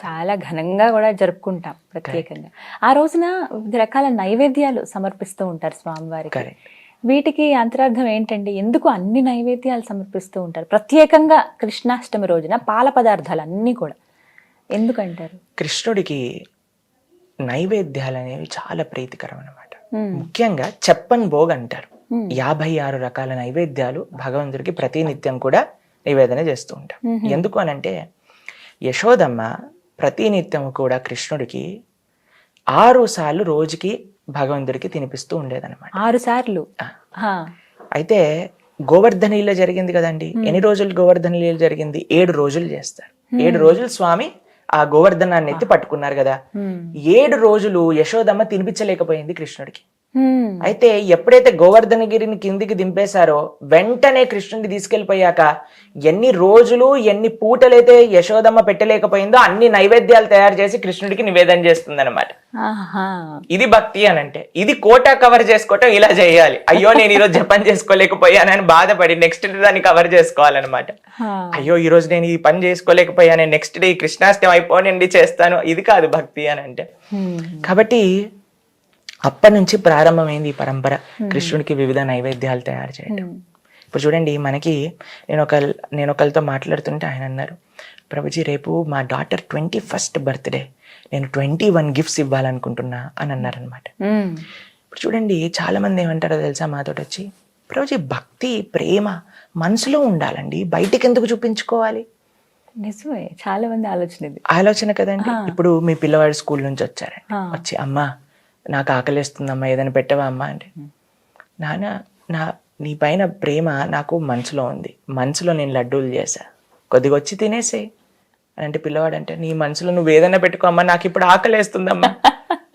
చాలా ఘనంగా కూడా జరుపుకుంటాం ప్రత్యేకంగా. ఆ రోజున వివిధ రకాల నైవేద్యాలు సమర్పిస్తూ ఉంటారు స్వామివారికి. వీటికి అంతరార్థం ఏంటండి? ఎందుకు అన్ని నైవేద్యాలు సమర్పిస్తూ ఉంటారు ప్రత్యేకంగా కృష్ణాష్టమి రోజున? పాల పదార్థాలు అన్నీ కూడా ఎందుకంటారు? కృష్ణుడికి నైవేద్యాలు అనేవి చాలా ప్రీతికరం అన్నమాట. ముఖ్యంగా చెప్పన్ భోగ్ అంటారు. 56 రకాల నైవేద్యాలు భగవంతుడికి ప్రతినిత్యం కూడా నివేదన చేస్తూ ఉంటాం. ఎందుకు అనంటే, యశోదమ్మ ప్రతినిత్యం కూడా కృష్ణుడికి 6 సార్లు రోజుకి భగవంతుడికి తినిపిస్తూ ఉండేదన్నమాట. 6 సార్లు. అయితే గోవర్ధన లీల జరిగింది కదండి. ఎన్ని రోజులు గోవర్ధన లీల జరిగింది? 7 రోజులు చేస్తారు. 7 రోజులు స్వామి ఆ గోవర్ధనాన్ని ఎత్తి పట్టుకున్నారు కదా. 7 రోజులు యశోదమ్మ తినిపించలేకపోయింది కృష్ణుడికి. అయితే ఎప్పుడైతే గోవర్ధనగిరిని కిందికి దింపేశారో వెంటనే కృష్ణుడిని తీసుకెళ్లిపోయాక ఎన్ని రోజులు ఎన్ని పూటలైతే యశోదమ్మ పెట్టలేకపోయిందో అన్ని నైవేద్యాలు తయారు చేసి కృష్ణుడికి నివేదన చేస్తుంది అనమాట. ఇది భక్తి అని అంటే. ఇది కోటా కవర్ చేసుకోవటం ఇలా చేయాలి. అయ్యో నేను ఈరోజు జపం చేసుకోలేకపోయానని బాధపడి నెక్స్ట్ డే దాన్ని కవర్ చేసుకోవాలన్నమాట. అయ్యో ఈ రోజు నేను ఈ పని చేసుకోలేకపోయాను, నెక్స్ట్ డే కృష్ణాష్టమి అయిపోనండి చేస్తాను. ఇది కాదు భక్తి అని అంటే. కాబట్టి అప్పటి నుంచి ప్రారంభమైంది ఈ పరంపర, కృష్ణుడికి వివిధ నైవేద్యాలు తయారు చేయడం. ఇప్పుడు చూడండి, మనకి నేను ఒకరితో మాట్లాడుతుంటే ఆయన అన్నారు, ప్రభుజీ రేపు మా డాటర్ 21st బర్త్డే, నేను 21 గిఫ్ట్స్ ఇవ్వాలనుకుంటున్నా అని అన్నారనమాట. ఇప్పుడు ఇప్పుడు చూడండి చాలా మంది ఏమంటారో తెలుసా మాతోటి వచ్చి, ప్రభుజీ భక్తి ప్రేమ మనసులో ఉండాలండి, బయటికి ఎందుకు చూపించుకోవాలి? నిజమే, చాలా మంది ఆలోచన ఇది. ఆలోచన కదండి. ఇప్పుడు మీ పిల్లవాడు స్కూల్ నుంచి వచ్చారండి, వచ్చి అమ్మా నాకు ఆకలిస్తుందమ్మా ఏదైనా పెట్టవా అమ్మా అంటే, నాన్న నీ పైన ప్రేమ నాకు మనసులో ఉంది, మనసులో నేను లడ్డూలు చేశా, కొద్దిగా వచ్చి తినేసే అని అంటే, పిల్లవాడు అంటే నీ మనసులో నువ్వు ఏదైనా పెట్టుకో అమ్మా నాకు ఇప్పుడు ఆకలిస్తుందమ్మా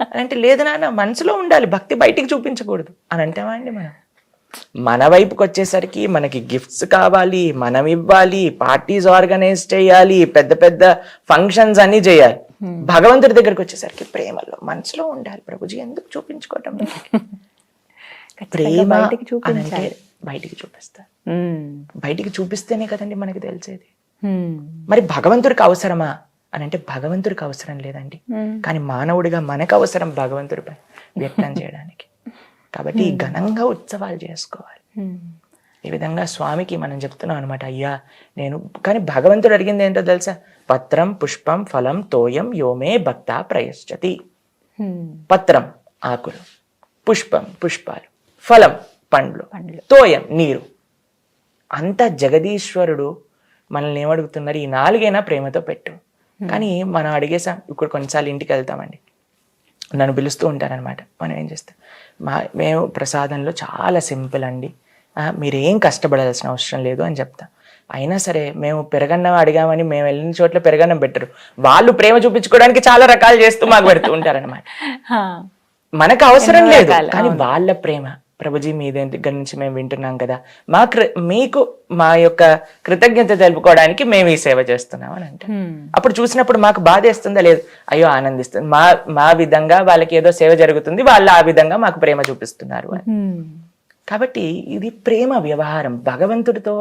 అని అంటే, లేదు నాన్న మనసులో ఉండాలి, భక్తి బయటికి చూపించకూడదు అని అంటామా అండి మనం? మన వైపుకి వచ్చేసరికి మనకి గిఫ్ట్స్ కావాలి, మనం ఇవ్వాలి, పార్టీస్ ఆర్గనైజ్ చేయాలి, పెద్ద పెద్ద ఫంక్షన్స్ అన్ని చేయాలి. భగవంతుడి దగ్గరికి వచ్చేసరికి ప్రేమలో మనసులో ఉండాలి. ప్రభుజీ ఎందుకు చూపించుకోవటం? ప్రేమ అనంటే బయటికి చూపిస్తారు. బయటికి చూపిస్తేనే కదండి మనకి తెలిసేది. మరి భగవంతుడికి అవసరమా అని అంటే భగవంతుడికి అవసరం లేదండి, కానీ మానవుడిగా మనకు అవసరం భగవంతుడిపై వ్యక్తం చేయడానికి. కాబట్టి ఘనంగా ఉత్సవాలు చేసుకోవాలి. ఈ విధంగా స్వామికి మనం చెప్తున్నాం అనమాట, అయ్యా నేను, కానీ భగవంతుడు అడిగింది ఏంటో తెలుసా? పత్రం పుష్పం ఫలం తోయం యోమే భక్త ప్రయశ్చతి. పత్రం ఆకులు, పుష్పం పుష్పాలు, ఫలం పండ్లు, తోయం నీరు. అంత జగదీశ్వరుడు మనల్ని ఏమడుగుతున్నారు? ఈ నాలుగైనా ప్రేమతో పెట్టు. కానీ మనం అడిగేసాం. ఇప్పుడు కొన్నిసార్లు ఇంటికి వెళ్తామండి, నన్ను పిలుస్తూ ఉంటారనమాట, మనం ఏం చేస్తాం, మేము ప్రసాదంలో చాలా సింపుల్ అండి, మీరేం కష్టపడాల్సిన అవసరం లేదు అని చెప్తాం. అయినా సరే మేము పెరగన్నం అడిగామని మేము వెళ్ళిన చోట్ల పెరగన్నం పెట్టరు, వాళ్ళు ప్రేమ చూపించుకోవడానికి చాలా రకాలు చేస్తూ మాకు పెడుతూ ఉంటారనమాట. మనకు అవసరం లేదు, కానీ వాళ్ళ ప్రేమ, ప్రభుజీ మీ దగ్గర నుంచి మేము వింటున్నాం కదా, మీకు మా యొక్క కృతజ్ఞత తెలుపుకోవడానికి మేము ఈ సేవ చేస్తున్నాం అని అంటే, అప్పుడు చూసినప్పుడు మాకు బాధేస్తుందా? లేదు, అయ్యో ఆనందిస్తుంది, మా విధంగా వాళ్ళకి ఏదో సేవ జరుగుతుంది, వాళ్ళు ఆ విధంగా మాకు ప్రేమ చూపిస్తున్నారు అని. కాబట్టి ఇది ప్రేమ వ్యవహారం, భగవంతుడితో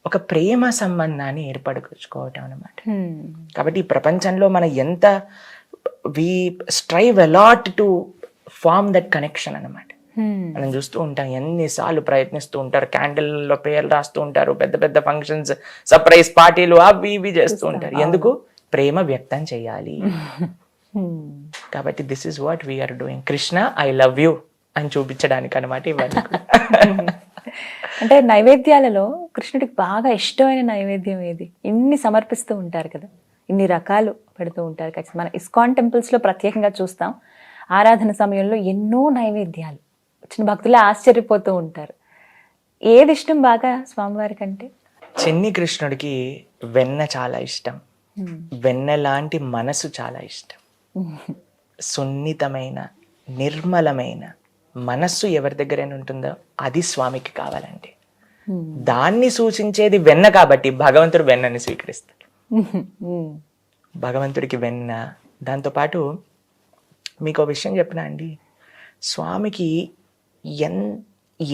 ఒక ప్రేమ సంబంధాన్ని ఏర్పరచుకోవటం అన్నమాట. కాబట్టి ఈ ప్రపంచంలో మనం ఎంత we strive a lot to form that connection అన్నమాట. మనం చూస్తూ ఉంటాం, ఎన్నిసార్లు ప్రయత్నిస్తూ ఉంటారు, క్యాండిల్లో పేర్లు రాస్తూ ఉంటారు, పెద్ద పెద్ద ఫంక్షన్స్, సర్ప్రైజ్ పార్టీలు అవి ఇవి చేస్తూ ఉంటారు. ఎందుకు? ప్రేమ వ్యక్తం చేయాలి. కాబట్టి this is what we are doing. Krishna I love you అని చూపించడానికి అనమాట ఇవన్నీ. అంటే నైవేద్యాలలో కృష్ణుడికి బాగా ఇష్టమైన నైవేద్యం ఏది? ఇన్ని సమర్పిస్తూ ఉంటారు కదా, ఇన్ని రకాలు పెడుతూ ఉంటారు. ఖచ్చితంగా మన ఇస్కాన్ టెంపుల్స్లో ప్రత్యేకంగా చూస్తాం, ఆరాధన సమయంలో ఎన్నో నైవేద్యాలు, చిన్న భక్తులే ఆశ్చర్యపోతూ ఉంటారు. ఏది ఇష్టం బాగా స్వామివారి కంటే? చిన్ని కృష్ణుడికి వెన్న చాలా ఇష్టం, వెన్న లాంటి మనసు చాలా ఇష్టం. సున్నితమైన నిర్మలమైన మనస్సు ఎవరి దగ్గరైనా ఉంటుందో అది స్వామికి కావాలండి. దాన్ని సూచించేది వెన్న, కాబట్టి భగవంతుడు వెన్నని స్వీకరిస్తాడు. భగవంతుడికి వెన్న. దాంతోపాటు మీకు ఒక విషయం చెప్పినా అండి, స్వామికి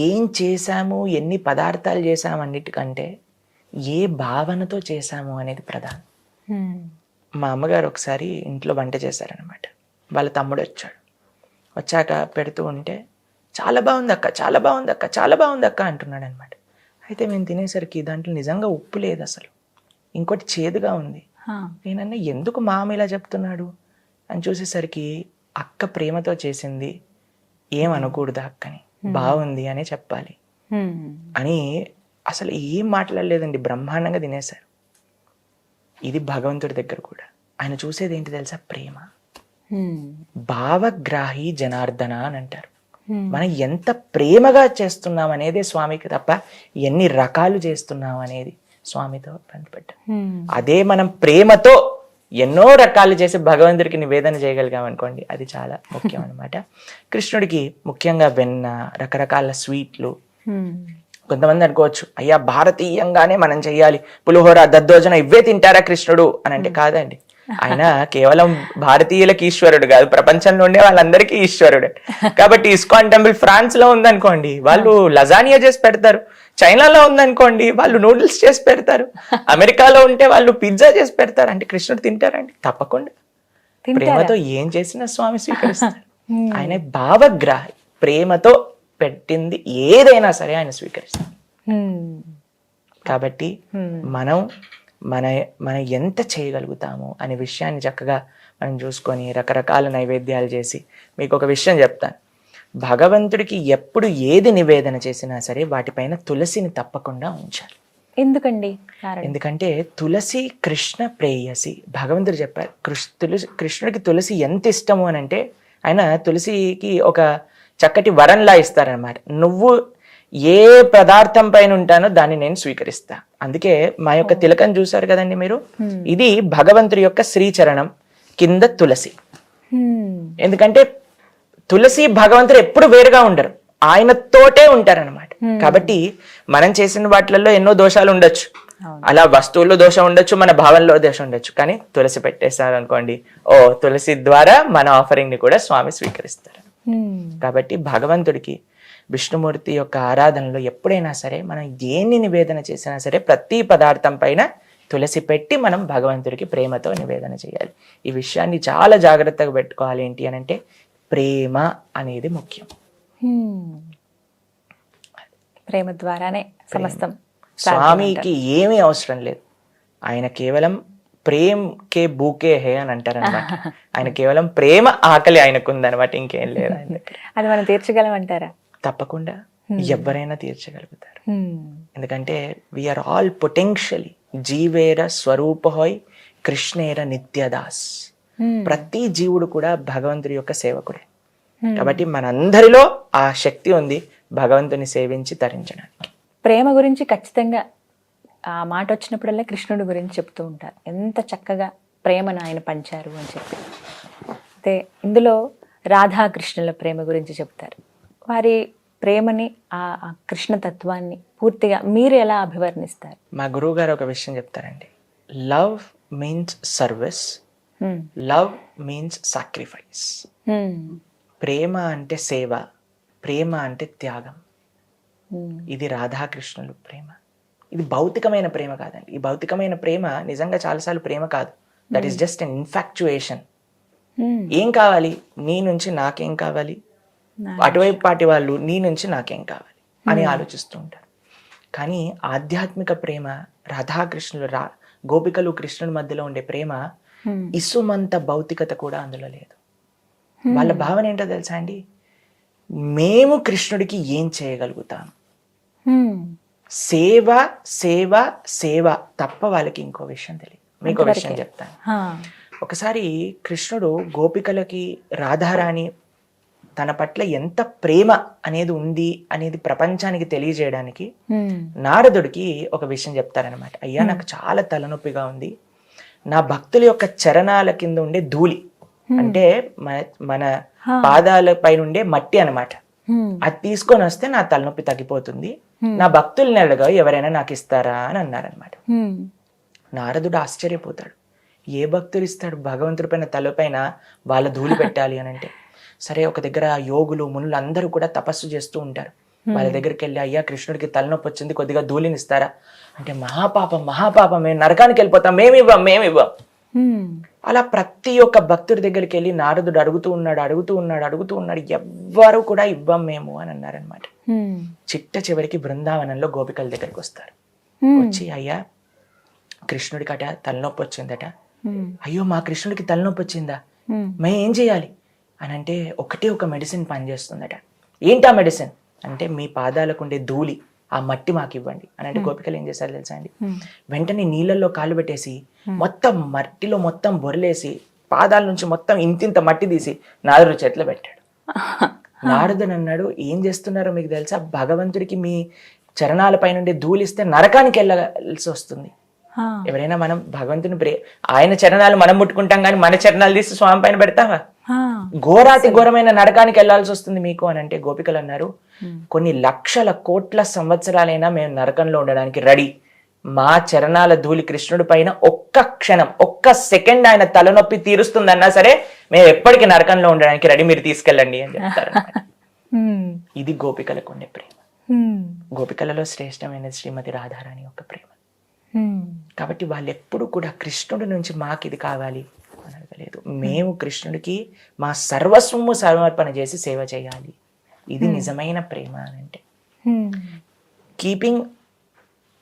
ఏం చేశాము, ఎన్ని పదార్థాలు చేశాము అన్నిటికంటే ఏ భావనతో చేశాము అనేది ప్రధానం. మా అమ్మగారు ఒకసారి ఇంట్లో వంట చేశారనమాట. వాళ్ళ తమ్ముడు వచ్చాక పెడుతూ ఉంటే, చాలా బాగుంది అక్క, చాలా బాగుంది అక్క, చాలా బాగుంది అక్క అంటున్నాడు అనమాట. అయితే మేము తినేసరికి దాంట్లో నిజంగా ఉప్పు లేదు అసలు, ఇంకోటి చేదుగా ఉంది. నేనన్నా ఎందుకు మామ ఇలా చెప్తున్నాడు అని చూసేసరికి, అక్క ప్రేమతో చేసింది, ఏం అనకూడదు అక్కని, బాగుంది అనే చెప్పాలి అని అసలు ఏం మాట్లాడలేదండి, బ్రహ్మాండంగా తినేశారు. ఇది భగవంతుడి దగ్గర కూడా ఆయన చూసేది ఏంటి తెలుసా? ప్రేమ. భావగ్రాహి జనార్దన అని అంటారు. మనం ఎంత ప్రేమగా చేస్తున్నాం అనేది స్వామికి తప్ప ఎన్ని రకాలు చేస్తున్నాం అనేది స్వామితో పంచిపెట్టాం. అదే మనం ప్రేమతో ఎన్నో రకాలు చేసి భగవంతుడికి నివేదన చేయగలిగాం అనుకోండి, అది చాలా ముఖ్యం అనమాట. కృష్ణుడికి ముఖ్యంగా వెన్న, రకరకాల స్వీట్లు. కొంతమంది అనుకోవచ్చు, అయ్యా భారతీయంగానే మనం చెయ్యాలి, పులిహోర దద్దోజన ఇవే తింటారా కృష్ణుడు అని అంటే, కాదండి. ఆయన కేవలం భారతీయులకి ఈశ్వరుడు కాదు, ప్రపంచంలో ఉండే వాళ్ళందరికీ ఈశ్వరుడే. కాబట్టి ఇస్కాన్ టెంపుల్ ఫ్రాన్స్ లో ఉందనుకోండి, వాళ్ళు లజానియా చేసి పెడతారు. చైనాలో ఉందనుకోండి, వాళ్ళు నూడిల్స్ చేసి పెడతారు. అమెరికాలో ఉంటే వాళ్ళు పిజ్జా చేసి పెడతారు. అంటే కృష్ణుడు తింటారండి? తప్పకుండా. ప్రేమతో ఏం చేసినా స్వామి స్వీకరిస్తారు. ఆయన భావగ్రాహి, ప్రేమతో పెట్టింది ఏదైనా సరే ఆయన స్వీకరిస్తారు. కాబట్టి మనం ఎంత చేయగలుగుతాము అనే విషయాన్ని చక్కగా మనం చూసుకొని రకరకాల నైవేద్యాలు చేసి, మీకు ఒక విషయం చెప్తాను. భగవంతుడికి ఎప్పుడు ఏది నివేదన చేసినా సరే వాటిపైన తులసిని తప్పకుండా ఉంచాలి. ఎందుకండి కారణం? ఎందుకంటే తులసి కృష్ణ ప్రేయసి. భగవంతుడు చెప్పారు కృష్ణుడికి తులసి ఎంత ఇష్టము అని అంటే ఆయన తులసికి ఒక చక్కటి వరంలా ఇస్తారనమాట. నువ్వు ఏ పదార్థం పైన ఉంటానో దాన్ని నేను స్వీకరిస్తా. అందుకే మా యొక్క తిలకం చూసారు కదండి మీరు, ఇది భగవంతుడి యొక్క శ్రీచరణం కింద తులసి. ఎందుకంటే తులసి భగవంతుడు ఎప్పుడు వేరుగా ఉండరు, ఆయనతోటే ఉంటారనమాట. కాబట్టి మనం చేసిన వాటిలలో ఎన్నో దోషాలు ఉండొచ్చు, అలా వస్తువుల్లో దోషం ఉండొచ్చు, మన భావనలో దోషం ఉండొచ్చు. కానీ తులసి పెట్టేస్తారు అనుకోండి, ఓ తులసి ద్వారా మన ఆఫరింగ్ ని కూడా స్వామి స్వీకరిస్తారు. కాబట్టి భగవంతుడికి విష్ణుమూర్తి యొక్క ఆరాధనలో ఎప్పుడైనా సరే మనం దేన్ని నివేదన చేసినా సరే ప్రతి పదార్థం పైన తులసి పెట్టి మనం భగవంతుడికి ప్రేమతో నివేదన చేయాలి. ఈ విషయాన్ని చాలా జాగ్రత్తగా పెట్టుకోవాలి. ఏంటి అని అంటే ప్రేమ అనేది ముఖ్యం. ప్రేమ ద్వారానే సమస్తం. స్వామికి ఏమీ అవసరం లేదు, ఆయన కేవలం ప్రేమ్ కే బూకే హే అని అంటారు అనమాట. ఆయన కేవలం ప్రేమ ఆకలి ఆయనకు ఉందనమాట, ఇంకేం లేదు ఆయన దగ్గర. అది మనం తీర్చగలం అంటారా? తప్పకుండా ఎవరైనా తీర్చగలుగుతారు. ఎందుకంటే వీఆర్ ఆల్ పొటెన్షియలీ జీవేర స్వరూపహోయ్ కృష్ణేర నిత్యదాస్. ప్రతి జీవుడు కూడా భగవంతుడి యొక్క సేవకుడే. కాబట్టి మనందరిలో ఆ శక్తి ఉంది భగవంతుని సేవించి తరించడానికి. ప్రేమ గురించి ఖచ్చితంగా ఆ మాట వచ్చినప్పుడల్లా కృష్ణుడి గురించి చెప్తూ ఉంటారు, ఎంత చక్కగా ప్రేమను ఆయన పంచారు అని చెప్పి. అయితే ఇందులో రాధాకృష్ణుల ప్రేమ గురించి చెప్తారు. వారి ప్రేమని, ఆ కృష్ణతత్వాన్ని పూర్తిగా మీరు ఎలా అభివర్ణిస్తారు? మా గురువు గారు ఒక విషయం చెప్తారండి, love means service, love means sacrifice. ప్రేమ అంటే సేవ, ప్రేమ అంటే త్యాగం. ఇది రాధాకృష్ణులు ప్రేమ. ఇది భౌతికమైన ప్రేమ కాదండి. ఈ భౌతికమైన ప్రేమ నిజంగా చాలాసార్లు ప్రేమ కాదు, that is just an infatuation. ఏం కావాలి, నీ నుంచి నాకేం కావాలి, అటువైపు పాటి వాళ్ళు నీ నుంచి నాకేం కావాలి అని ఆలోచిస్తూ ఉంటారు. కానీ ఆధ్యాత్మిక ప్రేమ, రాధాకృష్ణులు గోపికలు కృష్ణుడి మధ్యలో ఉండే ప్రేమ, ఇసుమంత భౌతికత కూడా అందులో లేదు. వాళ్ళ భావన ఏంటో తెలుసా అండి, మేము కృష్ణుడికి ఏం చేయగలుగుతాం, సేవ సేవ సేవ తప్ప వాళ్ళకి ఇంకో విషయం తెలియదు. మీకు విషయం చెప్తాను. ఒకసారి కృష్ణుడు గోపికలకి రాధారాణి తన పట్ల ఎంత ప్రేమ అనేది ఉంది అనేది ప్రపంచానికి తెలియజేయడానికి నారదుడికి ఒక విషయం చెప్తారనమాట. అయ్యా, నాకు చాలా తలనొప్పిగా ఉంది, నా భక్తుల యొక్క చరణాల కింద ఉండే ధూళి అంటే మన పాదాల పైన ఉండే మట్టి అనమాట, అది తీసుకొని వస్తే నా తలనొప్పి తగ్గిపోతుంది, నా భక్తుల్ని అడగా ఎవరైనా నాకు ఇస్తారా అని అన్నారనమాట. నారదుడు ఆశ్చర్యపోతాడు, ఏ భక్తులు ఇస్తాడు భగవంతుడి పైన తలపైన వాళ్ళ ధూళి పెట్టాలి అని అంటే. సరే, ఒక దగ్గర యోగులు మునులు అందరూ కూడా తపస్సు చేస్తూ ఉంటారు. వాళ్ళ దగ్గరికి వెళ్ళి, అయ్యా కృష్ణుడికి తలనొప్పి వచ్చింది, కొద్దిగా ధూళిని ఇస్తారా అంటే, మహాపాపం మహాపాపం, మేము నరకానికి వెళ్ళిపోతాం, మేమివ్వం. అలా ప్రతి ఒక్క భక్తుడి దగ్గరికి వెళ్ళి నారదుడు అడుగుతూ ఉన్నాడు, ఎవ్వరు కూడా ఇవ్వం మేము అని అన్నారనమాట. చిట్ట చివరికి బృందావనంలో గోపికల దగ్గరికి వస్తారు. వచ్చి, అయ్యా కృష్ణుడికట తలనొప్పి వచ్చిందట. అయ్యో, మా కృష్ణుడికి తలనొప్పి వచ్చిందా, మేము ఏం చేయాలి అని అంటే, ఒక మెడిసిన్ పనిచేస్తుందట. ఏంటా మెడిసిన్ అంటే, మీ పాదాలకు ఉండే ధూళి, ఆ మట్టి మాకు ఇవ్వండి అని అంటే, గోపికలు ఏం చేశారు తెలుసా అండి, వెంటనే నీళ్ళల్లో కాళ్ళు పెట్టేసి మొత్తం మట్టిలో మొత్తం బొరలేసి పాదాల నుంచి మొత్తం ఇంతింత మట్టి తీసి నారదుడి చేతిలో పెట్టాడు. నారదుడు అన్నాడు, ఏం చేస్తున్నారో మీకు తెలుసా, భగవంతుడికి మీ చరణాల పైన ఉండే ధూళిస్తే నరకానికి వెళ్ళాల్సి వస్తుంది. ఎవరైనా మనం భగవంతుని ఆయన చరణాలు మనం ముట్టుకుంటాం కానీ మన చరణాలు తీసి స్వామి పైన పెడతావా, ఘోరాతి ఘోరమైన నరకానికి వెళ్లాల్సి వస్తుంది మీకు అని అంటే, గోపికలు అన్నారు, కొన్ని లక్షల కోట్ల సంవత్సరాలైనా మేము నరకంలో ఉండడానికి రెడీ, మా చరణాల ధూళి కృష్ణుడి పైన ఒక్క క్షణం, ఒక్క సెకండ్ ఆయన తలనొప్పి తీరుస్తుందన్నా సరే మేము ఎప్పటికీ నరకంలో ఉండడానికి రెడీ, మీరు తీసుకెళ్ళండి అని చెప్తారు. ఇది గోపికలకు ఉండే ప్రేమ. గోపికలలో శ్రేష్టమైన శ్రీమతి రాధారాణి యొక్క ప్రేమ. కాబట్టి వాళ్ళు ఎప్పుడు కూడా కృష్ణుడి నుంచి మాకు ఇది కావాలి అని అడగలేదు, మేము కృష్ణుడికి మా సర్వస్వము సమర్పణ చేసి సేవ చేయాలి. ఇది నిజమైన ప్రేమ అని అంటే. Keeping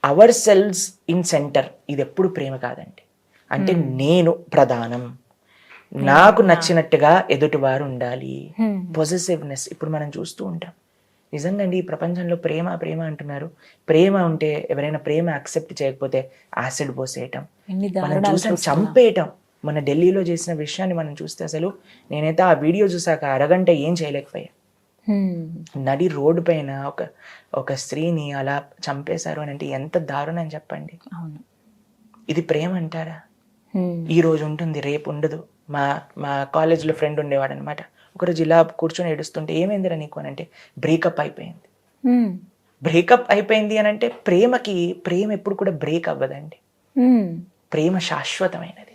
hour cells in centre, ఇది ఎప్పుడు ప్రేమ కాదండి. అంటే నేను ప్రధానం, నాకు నచ్చినట్టుగా ఎదుటివారు ఉండాలి. పొజెసివ్నెస్ ఇప్పుడు మనం చూస్తూ ఉంటాం. నిజంగా అండి, ఈ ప్రపంచంలో ప్రేమ ప్రేమ అంటున్నారు. ప్రేమ ఉంటే ఎవరైనా ప్రేమ యాక్సెప్ట్ చేయకపోతే యాసిడ్ పోసేయటం, మనం చూసాం చంపేయటం. మన ఢిల్లీలో చేసిన విషయాన్ని మనం చూస్తే అసలు నేనైతే ఆ వీడియో చూసాక అరగంట ఏం చేయలేకపోయా. నడి రోడ్డు పైన ఒక స్త్రీని అలా చంపేశారు అని అంటే ఎంత దారుణం చెప్పండి. ఇది ప్రేమ అంటారా? ఈ రోజు ఉంటుంది, రేపు ఉండదు. మా కాలేజ్లో ఫ్రెండ్ ఉండేవాడు అనమాట. ఒకరోజు ఇలా కూర్చొని ఏడుస్తుంటే ఏమైందిరా నీకు అని అంటే బ్రేకప్ అయిపోయింది. బ్రేకప్ అయిపోయింది అని అంటే ప్రేమ ఎప్పుడు కూడా బ్రేక్ అవ్వదండి. ప్రేమ శాశ్వతమైనది.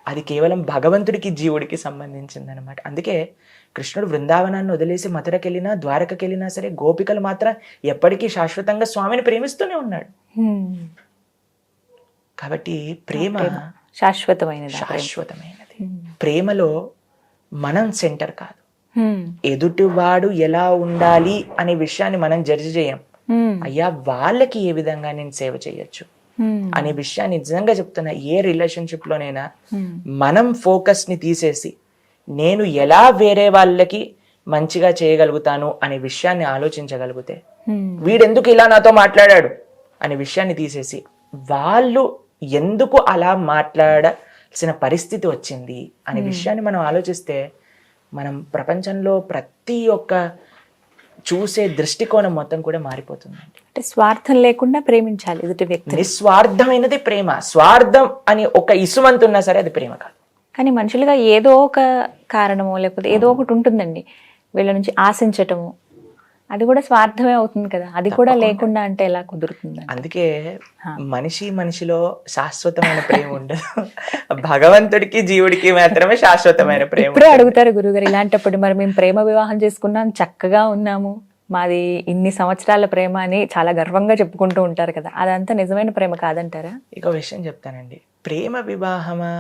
అది కేవలం భగవంతుడికి జీవుడికి సంబంధించింది అనమాట. అందుకే కృష్ణుడు బృందావనాన్ని వదిలేసి మథురకెళ్ళినా ద్వారకకెళ్ళినా సరే గోపికలు మాత్రం ఎప్పటికీ శాశ్వతంగా స్వామిని ప్రేమిస్తూనే ఉన్నాడు. కాబట్టి ప్రేమ శాశ్వతమైనది. ప్రేమలో మనం సెంటర్ కాదు. ఎదుటివాడు ఎలా ఉండాలి అనే విషయాన్ని మనం జడ్జి చేయం. అయ్యా వాళ్ళకి ఏ విధంగా నేను సేవ చేయొచ్చు అనే విషయాన్ని నిజంగా చెప్తున్నా. ఏ రిలేషన్షిప్ లోనైనా మనం ఫోకస్ ని తీసేసి నేను ఎలా వేరే వాళ్ళకి మంచిగా చేయగలుగుతాను అనే విషయాన్ని ఆలోచించగలిగితే, వీడెందుకు ఇలా నాతో మాట్లాడాడు అనే విషయాన్ని తీసేసి వాళ్ళు ఎందుకు అలా మాట్లాడాల్సిన పరిస్థితి వచ్చింది అనే విషయాన్ని మనం ఆలోచిస్తే మనం ప్రపంచంలో ప్రతి ఒక్క చూసే దృష్టికోణం మొత్తం కూడా మారిపోతుందండి. అంటే స్వార్థం లేకుండా ప్రేమించాలి ఎదుటి వ్యక్తి. నిస్వార్థమైనది ప్రేమ. స్వార్థం అని ఒక ఇసుమంత ఉన్నా సరే అది ప్రేమ కాదు. కానీ మనుషులుగా ఏదో ఒక కారణమో లేకపోతే ఏదో ఒకటి ఉంటుందండి వీళ్ళ నుంచి ఆశించటము, అది కూడా స్వార్థమే అవుతుంది కదా. అది కూడా లేకుండా అంటే ఎలా కుదురుతుంది? అందుకే మనిషిలో శాశ్వతమైన ప్రేమ ఉండదు. భగవంతుడికి జీవుడికి మాత్రమే శాశ్వతమైన ప్రేమ. ఇప్పుడే అడుగుతారు గురుగారు, ఇలాంటప్పుడు మరి మేము ప్రేమ వివాహం చేసుకున్నాం, చక్కగా ఉన్నాము, మాది ఇన్ని సంవత్సరాల ప్రేమ అని చాలా గర్వంగా చెప్పుకుంటూ ఉంటారు కదా, అదంతా నిజమైన ప్రేమ కాదంటారా? ఇక విషయం చెప్తానండి. ప్రేమ వివాహమా,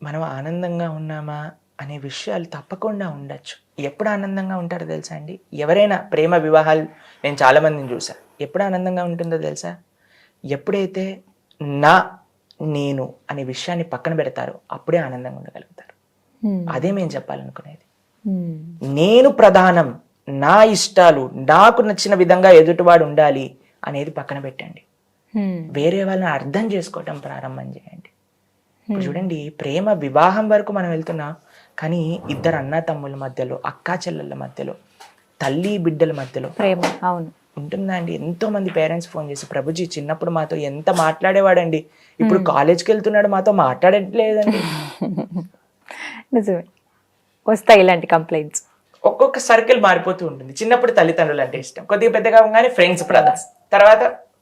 మనం ఆనందంగా ఉన్నామా అనే విషయాలు తప్పకుండా ఉండొచ్చు. ఎప్పుడు ఆనందంగా ఉంటారో తెలుసా అండి? ఎవరైనా ప్రేమ వివాహాలు నేను చాలా మందిని చూసా. ఎప్పుడు ఆనందంగా ఉంటుందో తెలుసా? ఎప్పుడైతే నేను అనే విషయాన్ని పక్కన పెడతారో అప్పుడే ఆనందంగా ఉండగలుగుతారు. అదే మేము చెప్పాలనుకునేది. నేను ప్రధానం, నా ఇష్టాలు, నాకు నచ్చిన విధంగా ఎదుటివాడు ఉండాలి అనేది పక్కన పెట్టండి. వేరే వాళ్ళని అర్థం చేసుకోవటం ప్రారంభం చేయండి. ఇప్పుడు చూడండి, ప్రేమ వివాహం వరకు మనం వెళ్తున్నాం, కానీ ఇద్దరు అన్న తమ్ముల మధ్యలో, అక్కా చెల్లెళ్ళ మధ్యలో, తల్లి బిడ్డల మధ్యలో ప్రేమ అవును ఉంటుందా అండి? ఎంతో మంది పేరెంట్స్ ఫోన్ చేసి, ప్రభుజీ చిన్నప్పుడు మాతో ఎంత మాట్లాడేవాడండి, ఇప్పుడు కాలేజ్కి వెళ్తున్నాడు మాతో మాట్లాడట్లేదండి. నిజమే, వస్తాయి ఇలాంటి కంప్లైంట్స్. ఒక్కొక్క సర్కిల్ మారిపోతూ ఉంటుంది. చిన్నప్పుడు తల్లిదండ్రులు అంటే ఇష్టం, కొద్దిగా పెద్దగా అవగానే ఫ్రెండ్స్ ప్రధాన, తర్వాత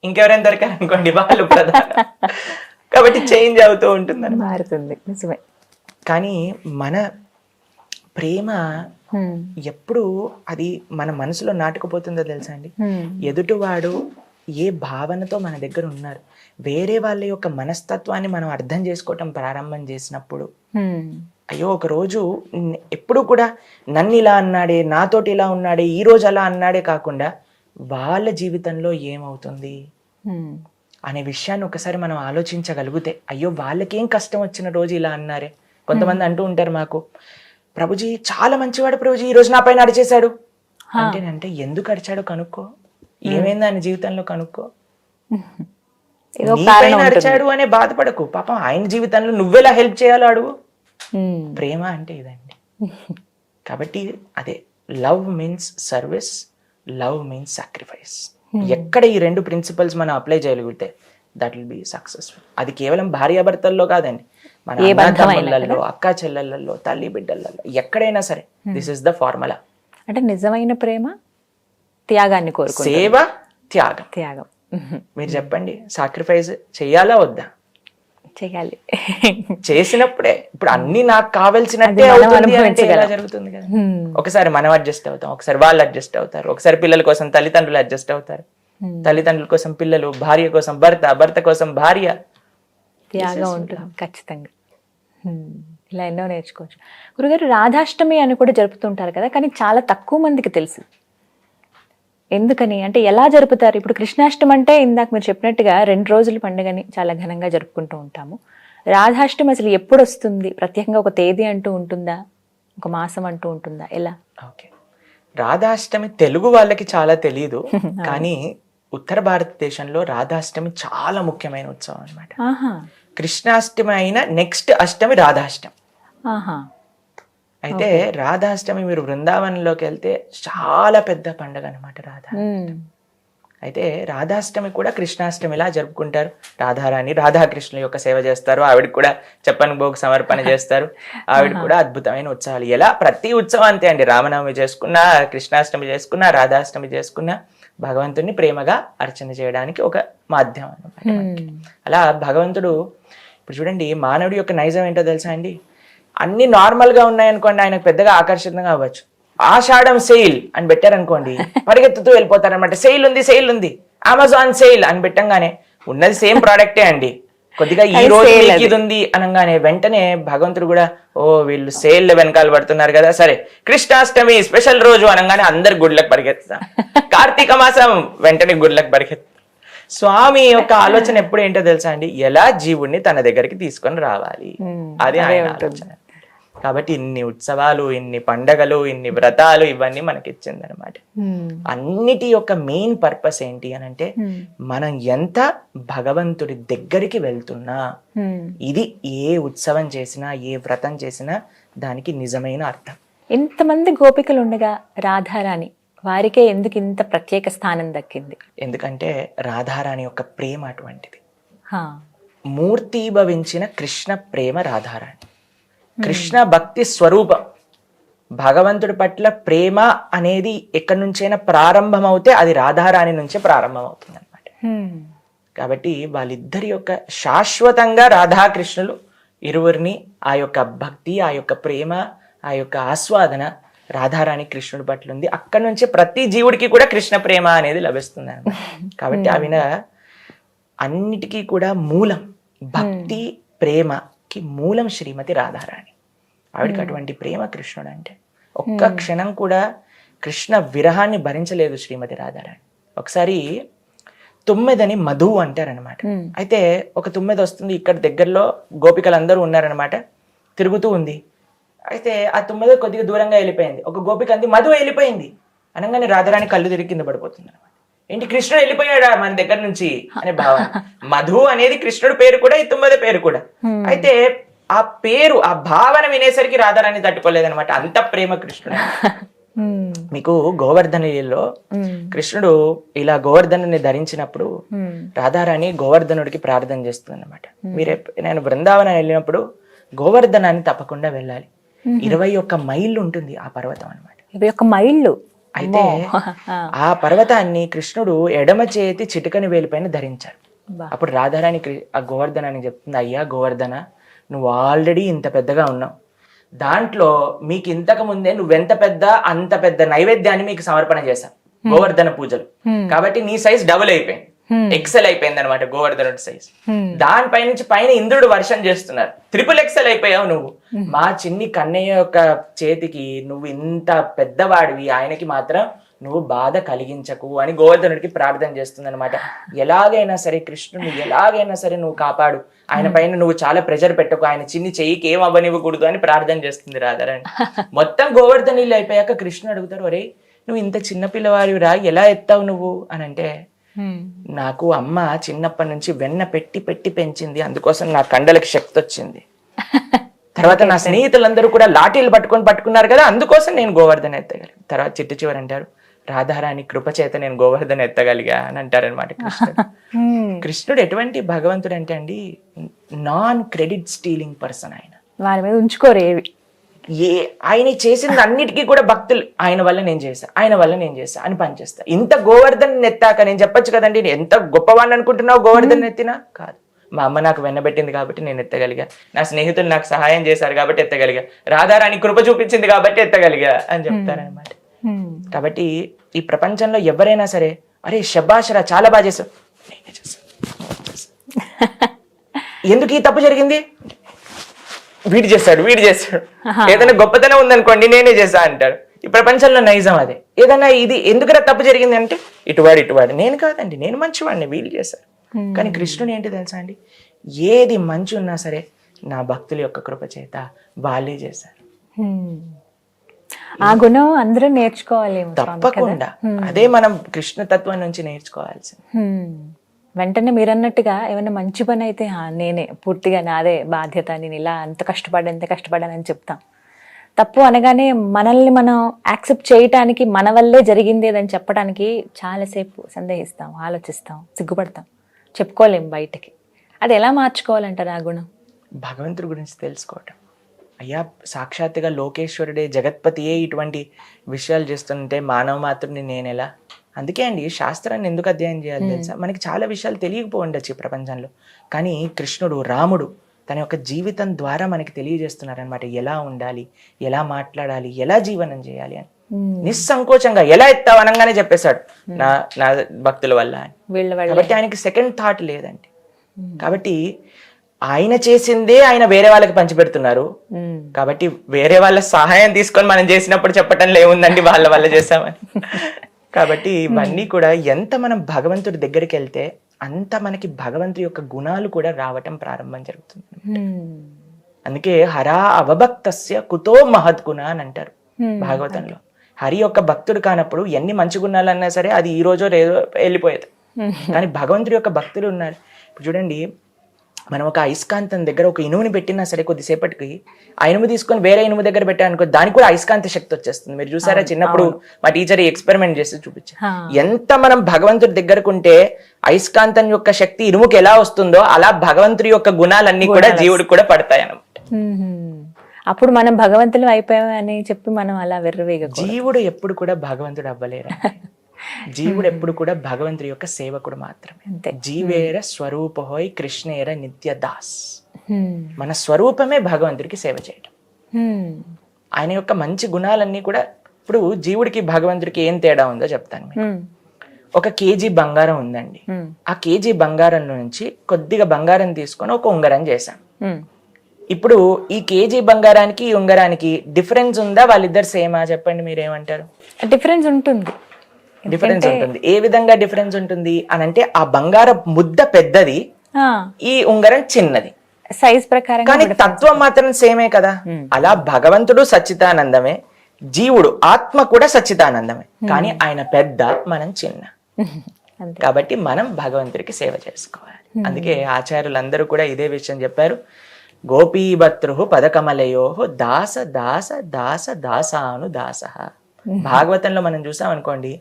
ఇంకెవరైనా దొరికారనుకోండి వాళ్ళు ప్రధాన. కాబట్టి చేంజ్ అవుతూ ఉంటుంది, మారుతుంది. నిజమే. కానీ మన ప్రేమ ఎప్పుడు అది మన మనసులో నాటుకుపోతుందో తెలుసా అండి? ఎదుటివాడు ఏ భావనతో మన దగ్గర ఉన్నారు, వేరే వాళ్ళ యొక్క మనస్తత్వాన్ని మనం అర్థం చేసుకోవటం ప్రారంభం చేసినప్పుడు, అయ్యో ఒక రోజు ఎప్పుడు కూడా నన్ను ఇలా అన్నాడే, నాతోటి ఇలా ఉన్నాడే, ఈ రోజు అలా అన్నాడే కాకుండా వాళ్ళ జీవితంలో ఏమవుతుంది అనే విషయాన్ని ఒకసారి మనం ఆలోచించగలిగితే, అయ్యో వాళ్ళకేం కష్టం వచ్చిన రోజు ఇలా అన్నారే. కొంతమంది అంటూ ఉంటారు మాకు, ప్రభుజీ చాలా మంచివాడు ప్రభుజీ, ఈ రోజు నా పైన అడిచేశాడు అంటే ఎందుకు అడిచాడో కనుక్కో, ఏమైంది ఆయన జీవితంలో కనుక్కో. నీ పైన అడిచాడు అనే బాధపడకు, పాపం ఆయన జీవితంలో నువ్వెలా హెల్ప్ చేయాలో అడుగు. ప్రేమ అంటే ఇదండి. కాబట్టి అదే, love means service, love means sacrifice. ఎక్కడ ఈ రెండు ప్రిన్సిపల్స్ మనం అప్లై చేయగలిగితే దట్ విల్ బి సక్సెస్ఫుల్. అది కేవలం భార్యాభర్తల్లో కాదండి, మన అన్నదమ్ములలో, అక్కా చెల్లెళ్ళలో, తల్లి బిడ్డలలో, ఎక్కడైనా సరే దిస్ ఇస్ ద ఫార్ములా. అంటే నిజమైన ప్రేమ త్యాగాన్ని కోరుకుంటుంది. సేవ, త్యాగం. మీరు చెప్పండి, సాక్రిఫైస్ చెయ్యాలా వద్దా? చేయాలి. చేసినప్పుడే ఇప్పుడు అన్ని నాకు కావాల్సినట్టే అవుతుంది అంటే ఎలా జరుగుతుంది కదా. ఒకసారి మనం అడ్జస్ట్ అవుతాం, ఒకసారి వాళ్ళు అడ్జస్ట్ అవుతారు, ఒకసారి పిల్లల కోసం తల్లిదండ్రులు అడ్జస్ట్ అవుతారు, తల్లిదండ్రుల కోసం పిల్లలు, భార్య కోసం భర్త, భర్త కోసం భార్య. త్యాగం ఉంటుంది ఖచ్చితంగా. ఇలా ఎన్నో నేర్చుకోవచ్చు. గురుగారు, రాధాష్టమి అని కూడా జరుపుతుంటారు కదా, కానీ చాలా తక్కువ మందికి తెలుసు. ఎందుకని అంటే ఎలా జరుపుతారు? ఇప్పుడు కృష్ణాష్టమి అంటే ఇందాక మీరు చెప్పినట్టుగా 2 రోజుల పండుగని చాలా ఘనంగా జరుపుకుంటూ ఉంటాము. రాధాష్టమి అసలు ఎప్పుడు వస్తుంది? ప్రత్యేకంగా ఒక తేదీ అంటూ ఉంటుందా, ఒక మాసం అంటూ ఉంటుందా, ఎలా? ఓకే, రాధాష్టమి తెలుగు వాళ్ళకి చాలా తెలియదు, కానీ ఉత్తర భారతదేశంలో రాధాష్టమి చాలా ముఖ్యమైన ఉత్సవం అన్నమాట. ఆహా, కృష్ణాష్టమి అయిన నెక్స్ట్ అష్టమి రాధాష్టమి. ఆహా, అయితే రాధాష్టమి మీరు బృందావనంలోకి వెళ్తే చాలా పెద్ద పండుగ అనమాట రాధా. అయితే రాధాష్టమి కూడా కృష్ణాష్టమిలా జరుపుకుంటారు. రాధారాణి రాధాకృష్ణుల యొక్క సేవ చేస్తారు, ఆవిడ కూడా చెప్పని భోగ సమర్పణ చేస్తారు. ఆవిడ కూడా అద్భుతమైన ఉత్సవాలు. ఎలా ప్రతి ఉత్సవం అంతే అండి, రామనవమి చేసుకున్నా, కృష్ణాష్టమి చేసుకున్నా, రాధాష్టమి చేసుకున్నా భగవంతుడిని ప్రేమగా అర్చన చేయడానికి ఒక మాధ్యమం అన్నమాట. అలా భగవంతుడు ఇప్పుడు చూడండి, మానవుడి యొక్క నైజం ఏంటో తెలుసా అండి, అన్ని నార్మల్ గా ఉన్నాయనుకోండి ఆయనకు పెద్దగా ఆకర్షితంగా అవ్వచ్చు. ఆషాఢం సెయిల్ అని పెట్టారనుకోండి పరిగెత్తుతూ వెళ్ళిపోతారనమాట. సెయిల్ ఉంది అమెజాన్ సెయిల్ అని పెట్టంగానే ఉన్నది సేమ్ ప్రోడక్టే అండి, కొద్దిగా ఈ రోజు ఇది ఉంది అనగానే వెంటనే భగవంతుడు కూడా ఓ వీళ్ళు సేల్ వెనకాల పడుతున్నారు కదా, సరే కృష్ణాష్టమి స్పెషల్ రోజు అనగానే అందరు గుడ్లకు పరిగెత్తుతాం. కార్తీక మాసం వెంటనే గుడ్లకు పరిగెత్తుతాం. స్వామి యొక్క ఆలోచన ఎప్పుడు ఏంటో తెలుసా అండి, ఎలా జీవుణ్ణి తన దగ్గరికి తీసుకొని రావాలి, అది ఆయన ఆలోచన. కాబట్టి ఇన్ని ఉత్సవాలు, ఇన్ని పండగలు, ఇన్ని వ్రతాలు ఇవన్నీ మనకి ఇచ్చిందనమాట. అన్నిటి యొక్క మెయిన్ పర్పస్ ఏంటి అని అంటే, మనం ఎంత భగవంతుడి దగ్గరికి వెళ్తున్నా, ఇది ఏ ఉత్సవం చేసినా ఏ వ్రతం చేసినా దానికి నిజమైన అర్థం. ఇంతమంది గోపికలు ఉండగా రాధారాణి వారికే ఎందుకు ఇంత ప్రత్యేక స్థానం దక్కింది? ఎందుకంటే రాధారాణి యొక్క ప్రేమ అటువంటిది. మూర్తీభవించిన కృష్ణ ప్రేమ రాధారాణి, కృష్ణ భక్తి స్వరూపం. భగవంతుడి పట్ల ప్రేమ అనేది ఎక్కడి నుంచైనా ప్రారంభం అవుతే అది రాధారాణి నుంచే ప్రారంభం అవుతుంది అనమాట. కాబట్టి వాళ్ళిద్దరి యొక్క శాశ్వతంగా రాధాకృష్ణులు ఇరువురిని ఆ యొక్క భక్తి, ఆ యొక్క ప్రేమ, ఆ యొక్క ఆస్వాదన రాధారాణి కృష్ణుడి పట్ల ఉంది. అక్కడి నుంచి ప్రతి జీవుడికి కూడా కృష్ణ ప్రేమ అనేది లభిస్తుంది అనమాట. కాబట్టి ఆవిన అన్నిటికీ కూడా మూలం, భక్తి ప్రేమకి మూలం శ్రీమతి రాధారాణి. ఆవిడకి అటువంటి ప్రేమ కృష్ణుడు అంటే. ఒక్క క్షణం కూడా కృష్ణ విరహాన్ని భరించలేదు శ్రీమతి రాధారాణి. ఒకసారి తుమ్మెదని మధు అంటారనమాట. అయితే ఒక తుమ్మెద వస్తుంది, ఇక్కడ దగ్గరలో గోపికలందరూ ఉన్నారనమాట, తిరుగుతూ ఉంది. అయితే ఆ తుమ్మెద కొద్దిగా దూరంగా వెళ్ళిపోయింది. ఒక గోపిక అంది మధు వెళ్ళిపోయింది అనగానే రాధారాణి కళ్ళు తిరిగి కింద పడిపోతుంది అనమాట. ఏంటి కృష్ణుడు వెళ్ళిపోయాడా మన దగ్గర నుంచి అనే భావన. మధు అనేది కృష్ణుడు పేరు కూడా, ఈ తుమ్మెద పేరు కూడా. అయితే ఆ పేరు, ఆ భావన వినేసరికి రాధారాణి తట్టుకోలేదనమాట, అంత ప్రేమ కృష్ణుడు. మీకు గోవర్ధనలో కృష్ణుడు ఇలా గోవర్ధనుని ధరించినప్పుడు రాధారాణి గోవర్ధనుడికి ప్రార్థన చేస్తుంది అనమాట. నేను బృందావనం వెళ్ళినప్పుడు గోవర్ధనాన్ని తప్పకుండా వెళ్ళాలి. 21 మైళ్ళు ఉంటుంది ఆ పర్వతం అనమాట. 21 మైళ్ళు. అయితే ఆ పర్వతాన్ని కృష్ణుడు ఎడమ చేతి చిటికని వేలిపైన ధరించారు. అప్పుడు రాధారాణి ఆ గోవర్ధనాన్ని చెప్తుంది, అయ్యా గోవర్ధన, నువ్వు ఆల్రెడీ ఇంత పెద్దగా ఉన్నావు, దాంట్లో మీకు ఇంతకు ముందే నువ్వెంత పెద్ద అంత పెద్ద నైవేద్యాన్ని మీకు సమర్పణ చేశాం గోవర్ధన పూజలు. కాబట్టి నీ సైజ్ డబుల్ అయిపోయింది, ఎక్సెల్ అయిపోయింది అనమాట గోవర్ధనుడి సైజ్. దానిపై నుంచి పైన ఇంద్రుడు వర్షం చేస్తున్నారు, ట్రిపుల్ ఎక్సెల్ అయిపోయావు నువ్వు. మా చిన్ని కన్నయ్య యొక్క చేతికి నువ్వు ఇంత పెద్దవాడివి, ఆయనకి మాత్రం నువ్వు బాధ కలిగించకు అని గోవర్ధనుడికి ప్రార్థన చేస్తుంది అనమాట. ఎలాగైనా సరే కృష్ణుని ఎలాగైనా సరే నువ్వు కాపాడు, ఆయన పైన నువ్వు చాలా ప్రెషర్ పెట్టకు, ఆయన చిన్ని చెయ్యికి ఏం అవ్వనివ్వకూడదు అని ప్రార్థన చేస్తుంది రాధారాణి. మొత్తం గోవర్ధనీళ్ళు అయిపోయాక కృష్ణుడు అడుగుతారు, ఒరే నువ్వు ఇంత చిన్న పిల్లవాడివిరా, ఎలా ఎత్తావు నువ్వు అని అంటే, నాకు అమ్మ చిన్నప్పటి నుంచి వెన్న పెట్టి పెట్టి పెంచింది, అందుకోసం నా కండలకి శక్తి వచ్చింది. తర్వాత నా స్నేహితులందరూ కూడా లాఠీలు పట్టుకున్నారు కదా, అందుకోసం నేను గోవర్ధన ఎత్తగలిగా. తర్వాత చిట్టు చివరి అంటారు, రాధారాణి కృపచేత నేను గోవర్ధన ఎత్తగలిగా అని అంటారనమాట కృష్ణుడు. కృష్ణుడు ఎటువంటి భగవంతుడు అంటే అండి, నాన్ క్రెడిట్ స్టీలింగ్ పర్సన్. ఆయన వారి మీద ఉంచుకోరు ఏవి. ఆయన చేసింది అన్నిటికీ కూడా భక్తులు ఆయన వల్ల నేను చేశా అని పనిచేస్తా. ఇంత గోవర్ధన్ ఎత్తాక నేను చెప్పొచ్చు కదండి, ఎంత గొప్పవాడిని అనుకుంటున్నావు గోవర్ధన్ ఎత్తినా? కాదు, మా అమ్మ నాకు వెన్నబెట్టింది కాబట్టి నేను ఎత్తగలిగా, నా స్నేహితులు నాకు సహాయం చేశారు కాబట్టి ఎత్తగలిగా, రాధారాణి కృప చూపించింది కాబట్టి ఎత్తగలిగా అని చెప్తారనమాట. కాబట్టి ఈ ప్రపంచంలో ఎవరైనా సరే, అరే శబాషరా చాలా బాగా చేశావు, ఎందుకు ఈ తప్పు జరిగింది, వీడు చేస్తాడు ఏదైనా గొప్పతనం ఉందనుకోండి నేనే చేశా అంటారు. ఈ ప్రపంచంలో నైజం అదే. ఏదైనా ఇది ఎందుకురా తప్పు జరిగింది అంటే, ఇటువాడు నేను కాదండి, నేను మంచివాడిని, వీళ్ళు చేశారు. కానీ కృష్ణుడు ఏంటి తెలుసా అండి, ఏది మంచి ఉన్నా సరే నా భక్తుల యొక్క కృప చేత వాళ్ళే చేశారు. ఆ గుణం అందరూ నేర్చుకోవాలేమో స్వామి కదా. తప్పకుండా అదే మనం కృష్ణ తత్వం నుంచి నేర్చుకోవాల్సింది. వెంటనే మీరు అన్నట్టుగా ఏమైనా మంచి పని అయితే నేనే పూర్తిగా నాదే బాధ్యత, నేను ఇలా ఎంత కష్టపడానని చెప్తాం. తప్పు అనగానే మనల్ని మనం యాక్సెప్ట్ చేయటానికి, మన వల్లే జరిగింది అని చెప్పడానికి చాలాసేపు సందేహిస్తాం, ఆలోచిస్తాం, సిగ్గుపడతాం, చెప్పుకోలేం బయటికి. అది ఎలా మార్చుకోవాలంటారు ఆ గుణం? భగవంతుడి గురించి తెలుసుకోవటం. అయ్యా సాక్షాత్తుగా లోకేశ్వరుడే జగత్పతియే ఇటువంటి విషయాలు చేస్తుంటే మానవ మాత్రుని నేను ఎలా? అందుకే అండి శాస్త్రాన్ని ఎందుకు అధ్యయనం చేయాలి తెలుసా? మనకి చాలా విషయాలు తెలియకపోవచ్చు ఈ ప్రపంచంలో, కానీ కృష్ణుడు, రాముడు తన యొక్క జీవితం ద్వారా మనకి తెలియజేస్తున్నారనమాట. ఎలా ఉండాలి, ఎలా మాట్లాడాలి, ఎలా జీవనం చేయాలి అని నిస్సంకోచంగా ఎలా ఎత్తావు అనగానే చెప్పేశాడు నా భక్తుల వల్ల అని. కాబట్టి ఆయనకి సెకండ్ థాట్ లేదండి. కాబట్టి ఆయన చేసిందే ఆయన వేరే వాళ్ళకి పంచిపెడుతున్నారు. కాబట్టి వేరే వాళ్ళ సహాయం తీసుకొని మనం చేసినప్పుడు చెప్పటంలో ఏముందండి, వాళ్ళ వల్ల చేసామని. కాబట్టి ఇవన్నీ కూడా ఎంత మనం భగవంతుడి దగ్గరికి వెళ్తే అంత మనకి భగవంతుడి యొక్క గుణాలు కూడా రావటం ప్రారంభం జరుగుతుంది. అందుకే హరా అవభక్తస్య కుతో మహద్గుణ అని అంటారు భాగవతంలో. హరి యొక్క భక్తుడు కానప్పుడు ఎన్ని మంచి గుణాలు అన్నా సరే అది ఈ రోజో రేదో వెళ్ళిపోయేది. కానీ భగవంతుడి యొక్క భక్తులు ఉన్నారు. ఇప్పుడు చూడండి, మనం ఒక అయస్కాంతం దగ్గర ఒక ఇనుముని పెట్టినా సరే కొద్దిసేపటికి ఆ ఇనుము తీసుకొని వేరే ఇనుము దగ్గర పెట్టానుకో దానికి కూడా అయస్కాంత శక్తి వచ్చేస్తుంది. మీరు చూసారా, చిన్నప్పుడు మా టీచర్ ఎక్స్పెరిమెంట్ చేసి చూపించారు. ఎంత మనం భగవంతుడి దగ్గరకు ఉంటే అయస్కాంతం యొక్క శక్తి ఇనుముకి ఎలా వస్తుందో అలా భగవంతుడి యొక్క గుణాలన్నీ కూడా జీవుడికి కూడా పడతాయి అన్నమాట. అప్పుడు మనం భగవంతులు అయిపోయామని చెప్పి మనం అలా వెర్రవేగ. జీవుడు ఎప్పుడు కూడా భగవంతుడు అవ్వలేరు. జీవుడు ఎప్పుడు కూడా భగవంతుడి యొక్క సేవకుడు మాత్రమే. జీవేర స్వరూపహోయ్ కృష్ణేర నిత్య దాస్. మన స్వరూపమే భగవంతుడికి సేవ చేయటం. ఆయన యొక్క మంచి గుణాలన్నీ కూడా. ఇప్పుడు జీవుడికి భగవంతుడికి ఏం తేడా ఉందో చెప్తాను మీకు. 1 కేజీ బంగారం ఉందండి. ఆ కేజీ బంగారం నుంచి కొద్దిగా బంగారం తీసుకొని ఒక ఉంగరం చేశాం. ఇప్పుడు ఈ కేజీ బంగారానికి ఈ ఉంగరానికి డిఫరెన్స్ ఉందా? వాళ్ళిద్దరు సేమా? చెప్పండి, మీరేమంటారు? డిఫరెన్స్ ఉంటుంది. డిఫరెన్స్ ఉంటుంది. ఏ విధంగా డిఫరెన్స్ ఉంటుంది అని అంటే ఆ బంగారం ముద్ద పెద్దది, ఈ ఉంగరం చిన్నది సైజ్ ప్రకారం, కానీ తత్వం మాత్రం సేమే కదా. అలా భగవంతుడు సచ్చిదానందమే, జీవుడు ఆత్మ కూడా సచ్చిదానందమే, కానీ ఆయన పెద్ద, మనం చిన్న. కాబట్టి మనం భగవంతుడికి సేవ చేసుకోవాలి. అందుకే ఆచార్యులందరూ కూడా ఇదే విషయం చెప్పారు. గోపీభద్రు పదకమలయో దాస దాస దాస దాసాను దాస. భాగవతంలో మనం చూసాం అనుకోండి,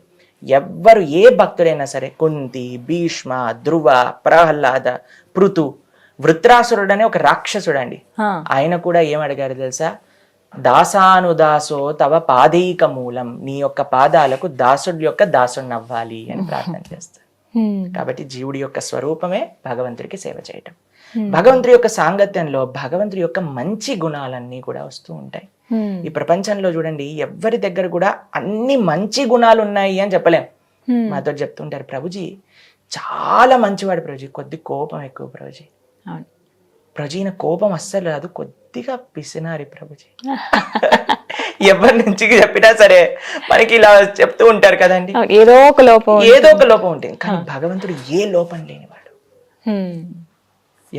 ఎవ్వరు ఏ భక్తుడైనా సరే, కుంతి, భీష్మ, ధ్రువ, ప్రహ్లాద, పృథు, వృత్రాసురుడు అనే ఒక రాక్షసుడు అండి, ఆయన కూడా ఏమడిగారు తెలుసా? దాసానుదాసో తవ పాదైక మూలం. నీ యొక్క పాదాలకు దాసుడి యొక్క దాసుడిని అవ్వాలి అని ప్రార్థన చేస్తారు. కాబట్టి జీవుడి యొక్క స్వరూపమే భగవంతుడికి సేవ చేయటం. భగవంతుడి యొక్క సాంగత్యంలో భగవంతుడి యొక్క మంచి గుణాలన్నీ కూడా వస్తూ ఉంటాయి. ఈ ప్రపంచంలో చూడండి, ఎవరి దగ్గర కూడా అన్ని మంచి గుణాలు ఉన్నాయి అని చెప్పలేం. మాతో చెప్తుంటారు, ప్రభుజీ చాలా మంచివాడు ప్రభుజీ, కొద్ది కోపం ఎక్కువ ప్రభుజీ. ప్రభుజీ ఈయన కోపం అస్సలు రాదు, కొద్దిగా పిసినారి ప్రభుజీ. ఎవరి నుంచి చెప్పినా సరే మనకి ఇలా చెప్తూ ఉంటారు కదండి, ఏదో ఒక లోపం ఉంటుంది. కానీ భగవంతుడు ఏ లోపం లేనివాడు.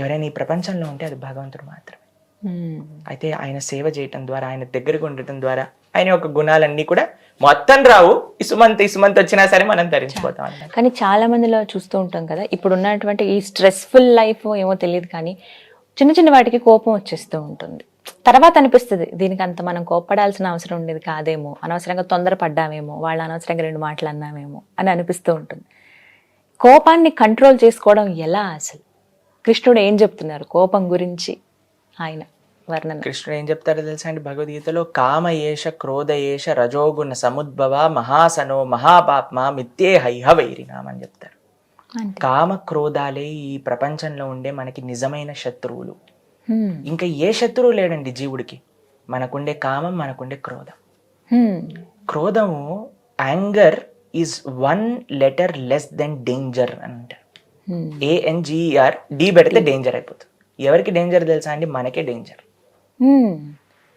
ఎవరైనా ఈ ప్రపంచంలో ఉంటే అది భగవంతుడు మాత్రమే. అయితే ఆయన సేవ చేయటం ద్వారా, ఆయన దగ్గరకు ఉండటం ద్వారా ఆయన యొక్క గుణాలన్నీ కూడా మొత్తం రావు, ఇసుమంత వచ్చినా సరే మనం ధరించిపోతాం. కానీ చాలా మందిలో చూస్తూ ఉంటాం కదా, ఇప్పుడు ఉన్నటువంటి ఈ స్ట్రెస్ఫుల్ లైఫ్ ఏమో తెలియదు కానీ చిన్న చిన్న వాటికి కోపం వచ్చేస్తూ ఉంటుంది. తర్వాత అనిపిస్తుంది దీనికి అంత మనం కోప్పడాల్సిన అవసరం ఉండేది కాదేమో, అనవసరంగా తొందరపడ్డామేమో, వాళ్ళు అనవసరంగా 2 మాటలు అన్నామేమో అని అనిపిస్తూ ఉంటుంది. కోపాన్ని కంట్రోల్ చేసుకోవడం ఎలా? అసలు కృష్ణుడు ఏం చెప్తున్నారు కోపం గురించి? ఆయన వర్ణన కృష్ణుడు ఏం చెప్తారో తెలుసా అండి భగవద్గీతలో? కామ ఏష క్రోధ ఏష రజోగుణ సముద్భవ మహాసనో మహాపాప్మ మిత్యే హైహ వైరినాం అని చెప్తారు. కామ క్రోధాలే ఈ ప్రపంచంలో ఉండే మనకి నిజమైన శత్రువులు. ఇంకా ఏ శత్రువు లేడండి జీవుడికి. మనకుండే కామం, మనకుండే క్రోధం. క్రోధము, anger is 1 letter less than danger అని అంటారు. ANGER, D పెడితే డేంజర్ అయిపోతుంది. ఎవరికి డేంజర్ తెలుసా అండి? మనకే డేంజర్.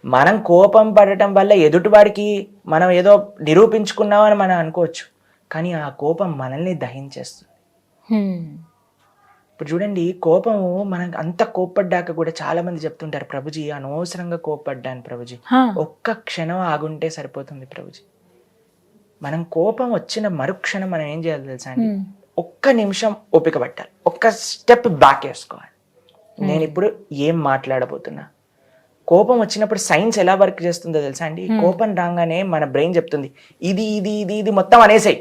మనం కోపం పడటం వల్ల ఎదుటివాడికి మనం ఏదో నిరూపించుకున్నామని మనం అనుకోవచ్చు, కానీ ఆ కోపం మనల్ని దహించేస్తుంది. ఇప్పుడు చూడండి, కోపము మనకు అంత కోప్పడ్డాక కూడా చాలా మంది చెప్తుంటారు, ప్రభుజీ అనవసరంగా కోప్పడ్డాను ప్రభుజీ, హా. ఒక్క క్షణం ఆగుంటే సరిపోతుంది ప్రభుజీ. మనం కోపం వచ్చిన మరుక్షణం మనం ఏం చేయాలి తెలుసా అండి, ఒక్క నిమిషం ఓపిక పట్టాలి, ఒక్క స్టెప్ బ్యాక్ వేసుకోవాలి. నేను ఇప్పుడు ఏం మాట్లాడబోతున్నా, కోపం వచ్చినప్పుడు సైన్స్ ఎలా వర్క్ చేస్తుందో తెలుసా అండి. కోపం రాగానే మన బ్రెయిన్ చెప్తుంది, ఇది ఇది ఇది ఇది మొత్తం అనేసేయి,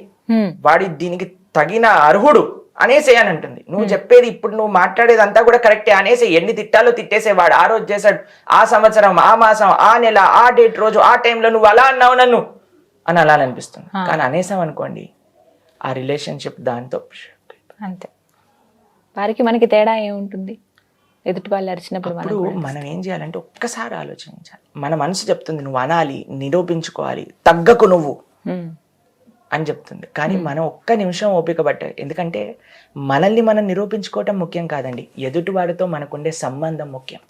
వాడి దీనికి తగిన అర్హుడు అనేసేయి అని అంటుంది. నువ్వు చెప్పేది ఇప్పుడు నువ్వు మాట్లాడేది అంతా కూడా కరెక్టే, అనేసేయి, ఎన్ని తిట్టాలో తిట్టేసేవాడు, ఆ రోజు చేశాడు, ఆ సంవత్సరం, ఆ మాసం, ఆ నెల, ఆ డేట్ రోజు, ఆ టైంలో నువ్వు అలా అన్నావు నన్ను అని అలా అనిపిస్తుంది. కానీ అనేసాం అనుకోండి, ఆ రిలేషన్షిప్ దాంతో అంతే. వారికి మనకి తేడా ఏముంటుంది? ఎదుటి వాళ్ళు అరిచినప్పుడు ఇప్పుడు మనం ఏం చేయాలంటే ఒక్కసారి ఆలోచించాలి. మన మనసు చెప్తుంది నువ్వు అనాలి, నిరూపించుకోవాలి, తగ్గకు నువ్వు అని చెప్తుంది. కానీ మనం ఒక్క నిమిషం ఓపిక పట్టాలి. ఎందుకంటే మనల్ని మనం నిరూపించుకోవటం ముఖ్యం కాదండి, ఎదుటివాడితో మనకుండే సంబంధం ముఖ్యం.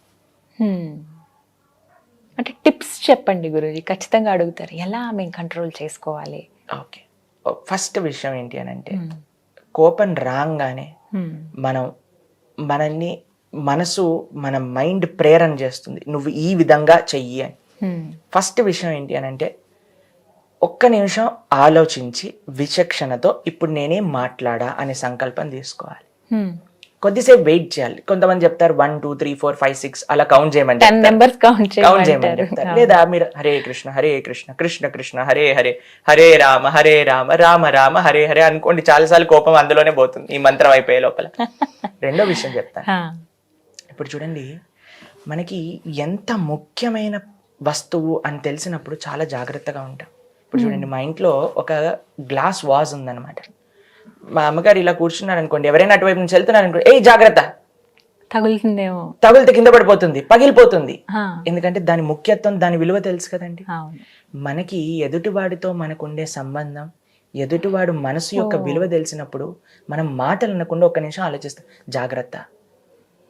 అంటే టిప్స్ చెప్పండి గురూజీ, ఖచ్చితంగా అడుగుతారు, ఎలా మేము కంట్రోల్ చేసుకోవాలి? ఓకే, ఫస్ట్ విషయం ఏంటి అని అంటే, కోపం రాగానే మనం మనల్ని మనసు మన మైండ్ ప్రేరణ చేస్తుంది, నువ్వు ఈ విధంగా చెయ్యి అని. ఫస్ట్ విషయం ఏంటి అని అంటే, ఒక్క నిమిషం ఆలోచించి విచక్షణతో ఇప్పుడు నేనేం మాట్లాడా అనే సంకల్పం తీసుకోవాలి. కొద్దిసేపు వెయిట్ చేయాలి. కొంతమంది చెప్తారు 1 2 3 4 5 6 అలా కౌంట్ చేయమని చెప్తారు. లేదా మీరు హరే కృష్ణ హరే కృష్ణ కృష్ణ కృష్ణ హరే హరే హరే రామ రామ రామ హరే హరే అనుకోండి, చాలాసార్లు కోపం అందులోనే పోతుంది ఈ మంత్రం అయిపోయే లోపల. రెండో విషయం చెప్తాను. ఇప్పుడు చూడండి, మనకి ఎంత ముఖ్యమైన వస్తువు అని తెలిసినప్పుడు చాలా జాగ్రత్తగా ఉంటాం. ఇప్పుడు చూడండి, మా ఇంట్లో ఒక గ్లాస్ వాజ్ ఉందన్నమాట. మా అమ్మగారు ఇలా కూర్చున్నారు అనుకోండి, ఎవరైనా అటువైపు నుంచి వెళ్తున్నారు అనుకోండి, ఏ జాగ్రత్త, తగులుతుందేమో, తగిలితే కింద పడిపోతుంది, పగిలిపోతుంది. ఎందుకంటే దాని ముఖ్యత్వం, దాని విలువ తెలుసు కదండి. మనకి ఎదుటివాడితో మనకు ఉండే సంబంధం, ఎదుటివాడు మనసు యొక్క విలువ తెలిసినప్పుడు మనం మాటలు అనకుండా ఒక్క నిమిషం ఆలోచిస్తాం, జాగ్రత్త,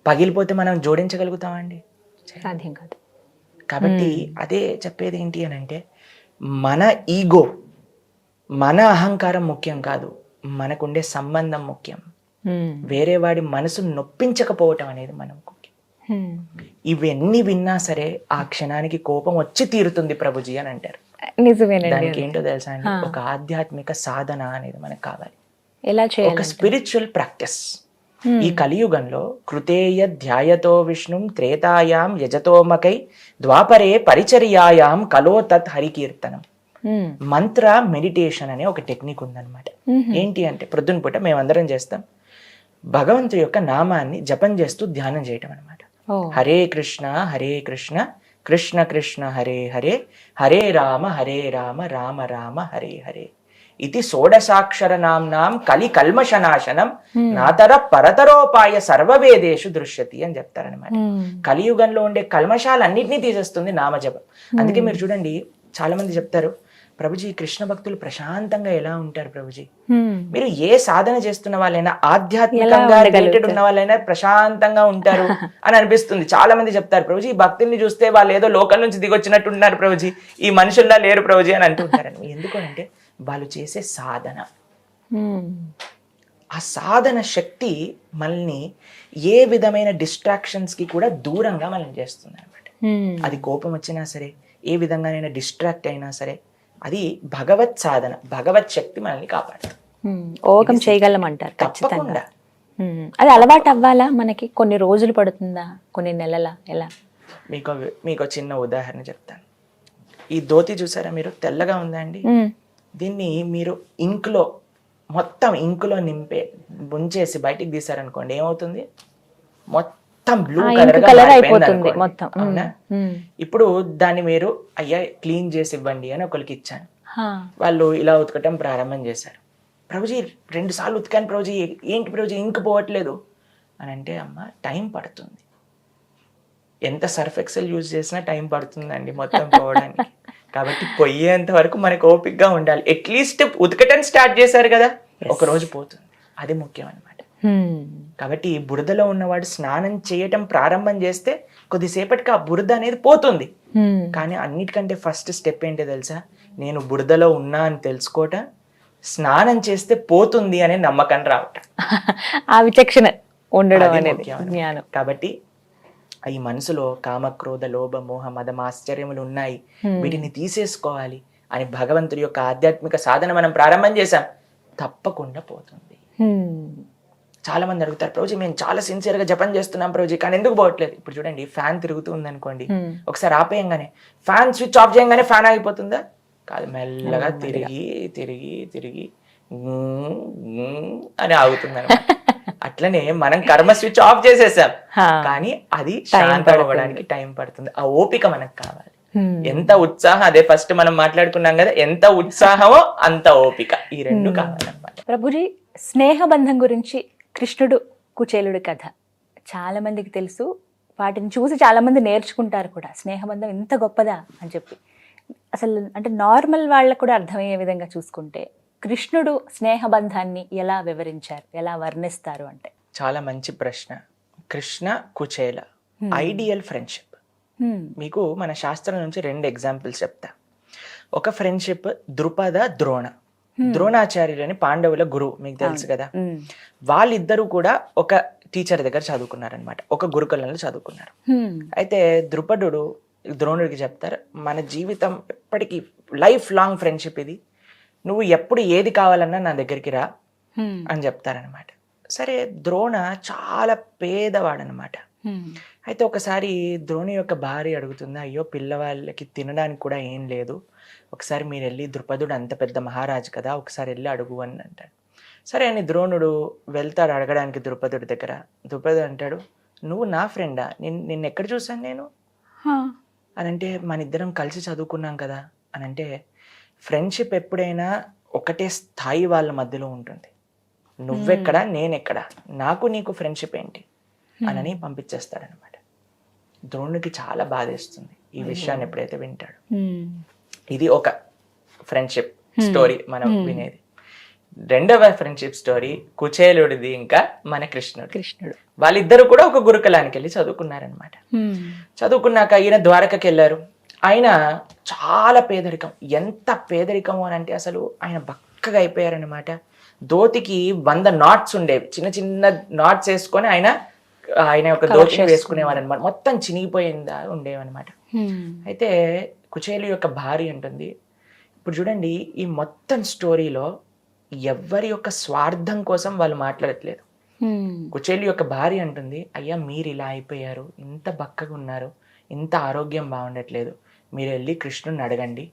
పగిలిపోతే మనం జోడించగలుగుతామండి? సాధ్యం కాదు. కాబట్టి అదే చెప్పేది ఏంటి అని అంటే, మన ఈగో, మన అహంకారం ముఖ్యం కాదు, మనకుండే సంబంధం ముఖ్యం. వేరే వాడి మనసు నొప్పించకపోవటం అనేది మనం ముఖ్యం. ఇవన్నీ విన్నా సరే ఆ క్షణానికి కోపం వచ్చి తీరుతుంది ప్రభుజీ అని అంటారు. నిజమేనండి. దానికి ఏంటో తెలుసా అండి, ఒక ఆధ్యాత్మిక సాధన అనేది మనకు కావాలి. ఎలా చేయాలి? ఒక స్పిరిచువల్ ప్రాక్టీస్. ఈ కలియుగంలో కృతేయ ధ్యాయతో విష్ణుం త్రేతాయాం యజతోమకై ద్వాపరే పరిచర్యాయాం కలో తత్ హరికీర్తనం. మంత్ర మెడిటేషన్ అనే ఒక టెక్నిక్ ఉందన్నమాట. ఏంటి అంటే, ప్రొద్దున పూట మేమందరం చేస్తాం, భగవంతుడి యొక్క నామాన్ని జపం చేస్తూ ధ్యానం చేయటం అనమాట. హరే కృష్ణ కృష్ణ కృష్ణ హరే హరే హరే రామ రామ రామ హరే హరే ఇది షోడశాక్షర నామ్నాం కలి కల్మషనాశనం నాతర పరతరోపాయ సర్వవేదేషు దృశ్యతి అని చెప్తారనమాట. కలియుగంలో ఉండే కల్మషాలన్నింటినీ తీసేస్తుంది నామజపం. అందుకే మీరు చూడండి, చాలా మంది చెప్తారు, ప్రభుజీ కృష్ణ భక్తులు ప్రశాంతంగా ఎలా ఉంటారు ప్రభుజీ? మీరు ఏ సాధన చేస్తున్న వాళ్ళైనా, ఆధ్యాత్మికంగా రిలేటెడ్ ఉన్న వాళ్ళైనా ప్రశాంతంగా ఉంటారు అని అనిపిస్తుంది. చాలా మంది చెప్తారు, ప్రభుజీ భక్తుల్ని చూస్తే వాళ్ళు ఏదో లోకం నుంచి దిగొచ్చినట్టు ఉన్నారు ప్రభుజీ, ఈ మనుషుల్లా లేరు ప్రభుజీ అని అంటుంటారు. ఎందుకంటే వాళ్ళు చేసే సాధన, ఆ సాధన శక్తి మనల్ని ఏ విధమైన డిస్ట్రాక్షన్స్ కి కూడా దూరంగా మనం చేస్తుంది అనమాట. అది కోపం వచ్చినా సరే, ఏ విధంగానైనా డిస్ట్రాక్ట్ అయినా సరే, అది భగవత్ సాధన, భగవత్ శక్తి మనల్ని కాపాడుతుంది. ఓవర్కమ్ చేయగలమంటారు ఖచ్చితంగా. అది అలవాటు అవ్వాలా మనకి? కొన్ని రోజులు పడుతుందా, కొన్ని నెలల? ఎలా? మీకు చిన్న ఉదాహరణ చెప్తాను. ఈ ధోతి చూసారా మీరు, తెల్లగా ఉందా అండి? దీన్ని మీరు ఇంకులో, మొత్తం ఇంకులో ముంచేసి బయటికి తీసారనుకోండి, ఏమవుతుంది? మొత్తం బ్లూ కలర్ అయిపోతుంది మొత్తం. అవునా? ఇప్పుడు దాన్ని మీరు అయ్యా క్లీన్ చేసి ఇవ్వండి అని ఒకరికి ఇచ్చాను. వాళ్ళు ఇలా ఉతకటం ప్రారంభం చేశారు. ప్రభుజీ 2 సార్లు ఉతికాను ప్రభుజీ, ఏంటి ప్రభుజీ ఇంకు పోవట్లేదు అని అంటే, అమ్మ టైం పడుతుంది, ఎంత సర్ఫ్ ఎక్సెల్ యూజ్ చేసినా టైం పడుతుందండి మొత్తం పోవడానికి. కాబట్టి పోయేంత వరకు మనకు ఓపికగా ఉండాలి. అట్లీస్ట్ ఉతకటం స్టార్ట్ చేశారు కదా, ఒక రోజు పోతుంది. అది ముఖ్యం అన్నమాట. కాబట్టి బురదలో ఉన్నవాడు స్నానం చేయటం ప్రారంభం చేస్తే కొద్దిసేపటికి ఆ బురద అనేది పోతుంది. కానీ అన్నిటికంటే ఫస్ట్ స్టెప్ ఏంటో తెలుసా? నేను బురదలో ఉన్నా అని తెలుసుకోవటం, స్నానం చేస్తే పోతుంది అనే నమ్మకం రావటం. ఆ విచక్షణ ఉండడం అది అనేది ముఖ్యం అన్నమాట. జ్ఞానం. కాబట్టి ఈ మనసులో కామ క్రోధ లోభ మోహ మదం ఆశ్చర్యములు ఉన్నాయి, వీటిని తీసేసుకోవాలి అని భగవంతుడి యొక్క ఆధ్యాత్మిక సాధన మనం ప్రారంభం చేశాం, తప్పకుండా పోతుంది. చాలా మంది అడుగుతారు, ప్రభుజీ మేము చాలా సిన్సియర్ గా జపం చేస్తున్నాం ప్రభుజీ, కానీ ఎందుకు పోవట్లేదు? ఇప్పుడు చూడండి, ఫ్యాన్ తిరుగుతుంది అనుకోండి, ఒకసారి ఆపేయంగానే ఫ్యాన్ స్విచ్ ఆఫ్ చేయగానే ఫ్యాన్ ఆగిపోతుందా? కాదు, మెల్లగా తిరిగి తిరిగి తిరిగి అని ఆగుతుంది అనమాట. అట్లనే మనం కర్మ స్విచ్ ఆఫ్ చేసేసాం, కానీ అది శాంతం అవ్వడానికి టైం పడుతుంది. ఆ ఓపిక మనకు కావాలి. ఎంత ఉత్సాహం, అదే ఫస్ట్ మనం మాట్లాడుకున్నాం కదా, ఎంత ఉత్సాహమో అంత ఓపిక, ఈ రెండు కావాలన్నమాట. ప్రభుజీ, స్నేహబంధం గురించి కృష్ణుడు కుచేలుడి కథ చాలా మందికి తెలుసు, వాటిని చూసి చాలా మంది నేర్చుకుంటారు కూడా. స్నేహబంధం ఇంత గొప్పదా అని చెప్పి అసలు అంటే నార్మల్ వాళ్ళకు కూడా అర్థమయ్యే విధంగా చూసుకుంటే కృష్ణుడు స్నేహబంధాన్ని ఎలా వివరించారు, ఎలా వర్ణిస్తారు అంటే? చాలా మంచి ప్రశ్న. Krishna Kuchela ideal friendship. మీకు మన శాస్త్రం నుంచి 2 ఎగ్జాంపుల్స్ చెప్తా. ఒక ఫ్రెండ్షిప్ ద్రుపద ద్రోణ. ద్రోణాచార్యులు అని పాండవుల గురువు, మీకు తెలుసు కదా. వాళ్ళిద్దరూ కూడా ఒక టీచర్ దగ్గర చదువుకున్నారనమాట, ఒక గురుకులంలో చదువుకున్నారు. అయితే ద్రుపదుడు ద్రోణుడికి చెప్తారు, మన జీవితం ఎప్పటికీ లైఫ్ లాంగ్ ఫ్రెండ్షిప్ ఇది, నువ్వు ఎప్పుడు ఏది కావాలన్నా నా దగ్గరికి రా అని చెప్తారనమాట. సరే, ద్రోణ చాలా పేదవాడనమాట. అయితే ఒకసారి ద్రోణి యొక్క భార్య అడుగుతుంది, అయ్యో పిల్లవాళ్ళకి తినడానికి కూడా ఏం లేదు, ఒకసారి మీరు వెళ్ళి, ద్రుపదుడు అంత పెద్ద మహారాజు కదా, ఒకసారి వెళ్ళి అడుగు అని అంటాడు. సరే అని ద్రోణుడు వెళ్తాడు అడగడానికి ద్రుపదుడి దగ్గర. ద్రుపదుడు అంటాడు, నువ్వు నా ఫ్రెండా? నిన్ను ఎక్కడ చూసాను నేను అని అంటే, మన ఇద్దరం కలిసి చదువుకున్నాం కదా అని అంటే, ఫ్రెండ్షిప్ ఎప్పుడైనా ఒకటే స్థాయి వాళ్ళ మధ్యలో ఉంటుంది. నువ్వెక్కడా నేనెక్కడా, నాకు నీకు ఫ్రెండ్షిప్ ఏంటి అని పంపించేస్తాడనమాట. ద్రోణుడికి చాలా బాధేస్తుంది ఈ విషయాన్ని ఎప్పుడైతే వింటాడు. ఇది ఒక ఫ్రెండ్షిప్ స్టోరీ మనం వినేది. రెండవ ఫ్రెండ్షిప్ స్టోరీ కుచేలుడిది, ఇంకా మన కృష్ణుడు. వాళ్ళిద్దరు కూడా ఒక గురుకులానికి వెళ్ళి చదువుకున్నారనమాట. చదువుకున్నాక ఈయన ద్వారకకి వెళ్ళారు. ఆయన చాలా పేదరికం, ఎంత పేదరికము అని అంటే అసలు ఆయన బక్కగా అయిపోయారనమాట. ధోతికి 100 నాట్స్ ఉండేవి, చిన్న చిన్న నాట్స్ వేసుకొని ఆయన యొక్క ధోతిని వేసుకునేవాడు అనమాట. మొత్తం చినిగిపోయిందా ఉండేవన్నమాట. అయితే కుచేలు యొక్క భార్య ఉంటుంది. ఇప్పుడు చూడండి, ఈ మొత్తం స్టోరీలో ఎవ్వరి యొక్క స్వార్థం కోసం వాళ్ళు మాట్లాడట్లేదు. కుచేలు యొక్క భార్య అంటుంది, అయ్యా మీరు ఇలా అయిపోయారు, ఇంత బక్కగా ఉన్నారు, ఇంత ఆరోగ్యం బాగుండట్లేదు, మీరు వెళ్ళి కృష్ణుడిని అడగండి,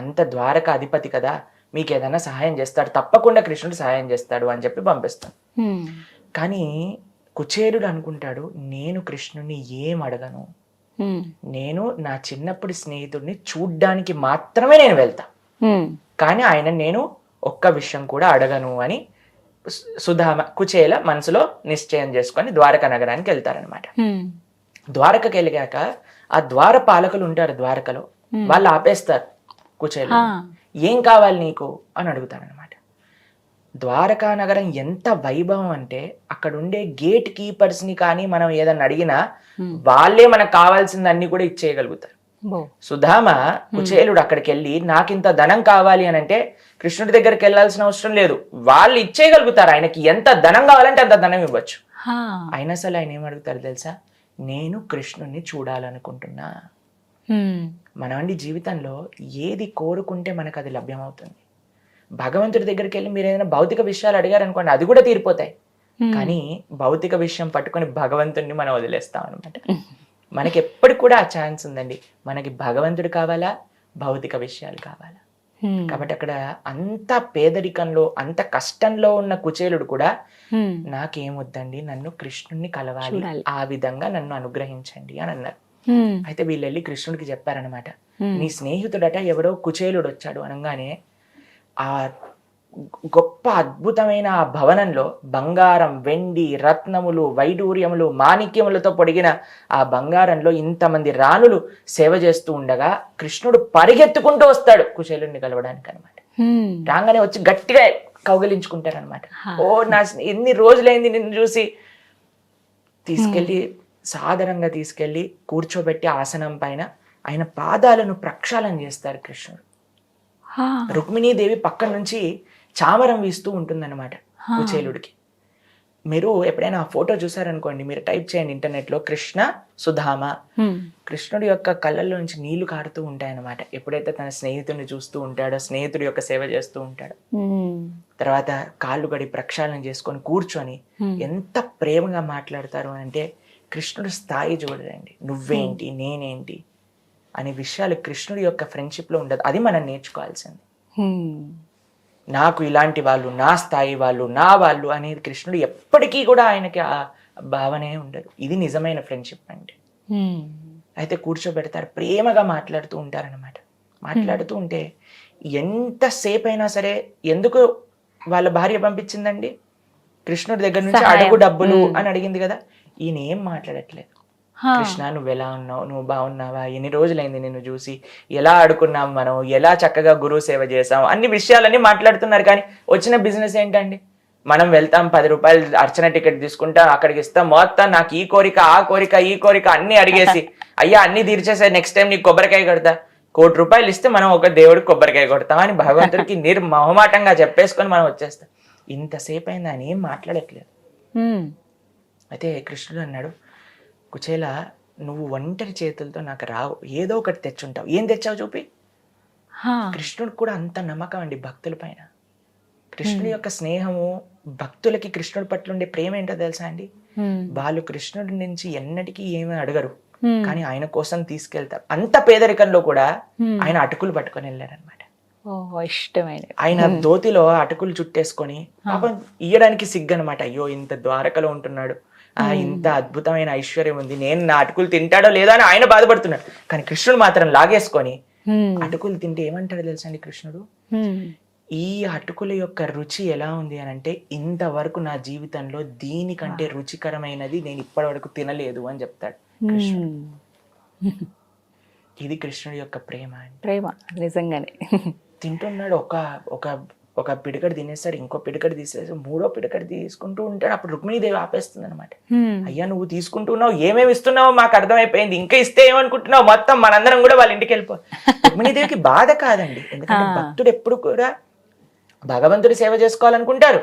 అంత ద్వారక అధిపతి కదా, మీకు ఏదైనా సహాయం చేస్తాడు, తప్పకుండా కృష్ణుడు సహాయం చేస్తాడు అని చెప్పి పంపిస్తాను. కానీ కుచేలుడు అనుకుంటాడు, నేను కృష్ణుడిని ఏం అడగను, నేను నా చిన్నప్పటి స్నేహితుడిని చూడ్డానికి మాత్రమే నేను వెళ్తా, కానీ ఆయన నేను ఒక్క విషయం కూడా అడగను అని కుచేల మనసులో నిశ్చయం చేసుకొని ద్వారకా నగరానికి వెళ్తారనమాట. ద్వారకకి వెళ్ళాక ఆ ద్వార పాలకులు ఉంటారు ద్వారకలో, వాళ్ళు ఆపేస్తారు కుచేలు, ఏం కావాలి నీకు అని అడుగుతారనమాట. ద్వారకా నగరం ఎంత వైభవం అంటే అక్కడ ఉండే గేట్ కీపర్స్ ని కానీ మనం ఏదన్నా అడిగినా వాళ్ళే మనకు కావాల్సింది అన్ని కూడా ఇచ్చేయగలుగుతారు. సుధామ కుచేలుడు అక్కడికి వెళ్ళి నాకింత ధనం కావాలి అని అంటే కృష్ణుడి దగ్గరికి వెళ్ళాల్సిన అవసరం లేదు, వాళ్ళు ఇచ్చేయగలుగుతారు. ఆయనకి ఎంత ధనం కావాలంటే అంత ధనం ఇవ్వచ్చు. అయినా అసలు ఆయన ఏమడుగుతారు తెలుసా, నేను కృష్ణుడిని చూడాలనుకుంటున్నా. మనమండి జీవితంలో ఏది కోరుకుంటే మనకు అది లభ్యమవుతుంది. భగవంతుడి దగ్గరికి వెళ్ళి మీరు ఏదైనా భౌతిక విషయాలు అడిగారు అనుకోండి, అది కూడా తీరిపోతాయి. కానీ భౌతిక విషయం పట్టుకొని భగవంతుడిని మనం వదిలేస్తాం అనమాట. మనకి ఎప్పటికి కూడా ఆ ఛాన్స్ ఉందండి, మనకి భగవంతుడు కావాలా, భౌతిక విషయాలు కావాలా. కాబట్టి అక్కడ అంత పేదరికంలో అంత కష్టంలో ఉన్న కుచేలుడు కూడా నాకేమొద్దండి, నన్ను కృష్ణుడిని కలవాలి, ఆ విధంగా నన్ను అనుగ్రహించండి అని అన్నారు. అయితే వీళ్ళు వెళ్ళి కృష్ణుడికి చెప్పారనమాట, నీ స్నేహితుడట ఎవరో కుచేలుడు వచ్చాడు అనగానే ఆ గొప్ప అద్భుతమైన ఆ భవనంలో బంగారం, వెండి, రత్నములు, వైడూర్యములు, మాణిక్యములతో పొడిగిన ఆ బంగారంలో ఇంతమంది రాణులు సేవ చేస్తూ ఉండగా కృష్ణుడు పరిగెత్తుకుంటూ వస్తాడు కుచేలుడిని కలవడానికి అనమాట. రాగానే వచ్చి గట్టిగా కౌగిలించుకుంటారనమాట. ఓ నా ఎన్ని రోజులైంది నిన్ను చూసి. సాదరంగా తీసుకెళ్లి కూర్చోబెట్టి ఆసనం పైన ఆయన పాదాలను ప్రక్షాళన చేస్తారు కృష్ణుడు. రుక్మిణీదేవి పక్క నుంచి చామరం వీస్తూ ఉంటుందన్నమాట కుచేలుడికి. మీరు ఎప్పుడైనా ఆ ఫోటో చూసారనుకోండి, మీరు టైప్ చేయండి ఇంటర్నెట్లో కృష్ణ సుధామ, కృష్ణుడి యొక్క కళ్ళల్లో నుంచి నీళ్లు కారుతూ ఉంటాయన్నమాట. ఎప్పుడైతే తన స్నేహితుడిని చూస్తూ ఉంటాడో, స్నేహితుడి యొక్క సేవ చేస్తూ ఉంటాడో, తర్వాత కాళ్ళు గడి ప్రక్షాళన చేసుకొని కూర్చొని ఎంత ప్రేమగా మాట్లాడతారు అంటే, కృష్ణుడి స్థాయి చూడండి, నువ్వేంటి నేనేంటి అనే విషయాలు కృష్ణుడి యొక్క ఫ్రెండ్షిప్లో ఉండదు. అది మనం నేర్చుకోవాల్సింది. నాకు ఇలాంటి వాళ్ళు, నా స్థాయి వాళ్ళు, నా వాళ్ళు అనేది కృష్ణుడు ఎప్పటికీ కూడా ఆయనకి ఆ భావనే ఉండదు. ఇది నిజమైన ఫ్రెండ్షిప్ అంటే. అయితే కూర్చోబెడతారు, ప్రేమగా మాట్లాడుతూ ఉంటారనమాట. మాట్లాడుతూ ఉంటే ఎంతసేపు అయినా సరే, ఎందుకు వాళ్ళ భార్య పంపించిందండి కృష్ణుడి దగ్గర నుంచి, అడుగు డబ్బులు అని అడిగింది కదా. ఈయన ఏం మాట్లాడట్లేదు. కృష్ణ నువ్వు ఎలా ఉన్నావు, నువ్వు బాగున్నావా, ఎన్ని రోజులైంది నిన్ను చూసి, ఎలా ఆడుకున్నాం మనం, ఎలా చక్కగా గురువు సేవ చేసాం, అన్ని విషయాలన్నీ మాట్లాడుతున్నారు. కానీ వచ్చిన బిజినెస్ ఏంటండి? మనం వెళ్తాం, 10 రూపాయలు అర్చన టికెట్ తీసుకుంటాం, అక్కడికి ఇస్తాం, మొత్తం నాకు ఈ కోరిక ఆ కోరిక ఈ కోరిక అన్ని అడిగేసి, అయ్యా అన్ని తీర్చేసే, నెక్స్ట్ టైం నీకు కొబ్బరికాయ కొడతా, 1 కోటి రూపాయలు ఇస్తే మనం ఒక దేవుడికి కొబ్బరికాయ కొడతాం అని భగవంతుడికి నిర్మోహమాటంగా చెప్పేసుకొని మనం వచ్చేస్తాం. ఇంతసేపు అయింది ఆయన ఏం మాట్లాడట్లేదు. అయితే కృష్ణుడు అన్నాడు, కుచేల నువ్వు ఒంటరి చేతులతో నాకు రావు, ఏదో ఒకటి తెచ్చుంటావు, ఏం తెచ్చావు చూపి. కృష్ణుడికి కూడా అంత నమ్మకం అండి భక్తుల పైన. కృష్ణుడి యొక్క స్నేహము, భక్తులకి కృష్ణుడి పట్ల ఉండే ప్రేమ ఏంటో తెలుసా అండి? వాళ్ళు కృష్ణుడి నుంచి ఎన్నటికీ ఏమీ అడగరు, కానీ ఆయన కోసం తీసుకెళ్తారు. అంత పేదరికంలో కూడా ఆయన అటుకులు పట్టుకొని వెళ్ళారనమాట. ఇష్టమైన ఆయన ధోతిలో అటుకులు చుట్టేసుకొని, పాపం ఇయ్యడానికి సిగ్గు అనమాట. అయ్యో ఇంత ద్వారకలో ఉంటున్నాడు, ఇంత అద్భుతమైన ఐశ్వర్యం ఉంది, నేను నా అటుకులు తింటాడో లేదో అని ఆయన బాధపడుతున్నాడు. కానీ కృష్ణుడు మాత్రం లాగేసుకొని అటుకులు తింటే ఏమంటాడో తెలుసా అండి కృష్ణుడు? ఈ అటుకుల యొక్క రుచి ఎలా ఉంది అని అంటే, ఇంతవరకు నా జీవితంలో దీనికంటే రుచికరమైనది నేను ఇప్పటి వరకు తినలేదు అని చెప్తాడు కృష్ణుడు. ఇది కృష్ణుడి యొక్క ప్రేమ. ప్రేమ నిజంగానే. తింటున్నాడు, ఒక పిడికడు తినేస్తాడు, ఇంకో పిడికడు తీసేసి 3వ పిడికడు తీసుకుంటూ ఉంటాడు. అప్పుడు రుక్మిణీదేవి ఆపేస్తుంది అనమాట. అయ్యా నువ్వు తీసుకుంటున్నావు, ఏమేమి ఇస్తున్నావో మాకు అర్థమైపోయింది, ఇంకా ఇస్తే ఏమనుకుంటున్నావు, మొత్తం మనందరం కూడా వాళ్ళ ఇంటికి వెళ్ళిపో. రుక్మిణీదేవికి బాధ కాదండి, ఎందుకంటే భక్తుడు ఎప్పుడు కూడా భగవంతుడి సేవ చేసుకోవాలనుకుంటారు,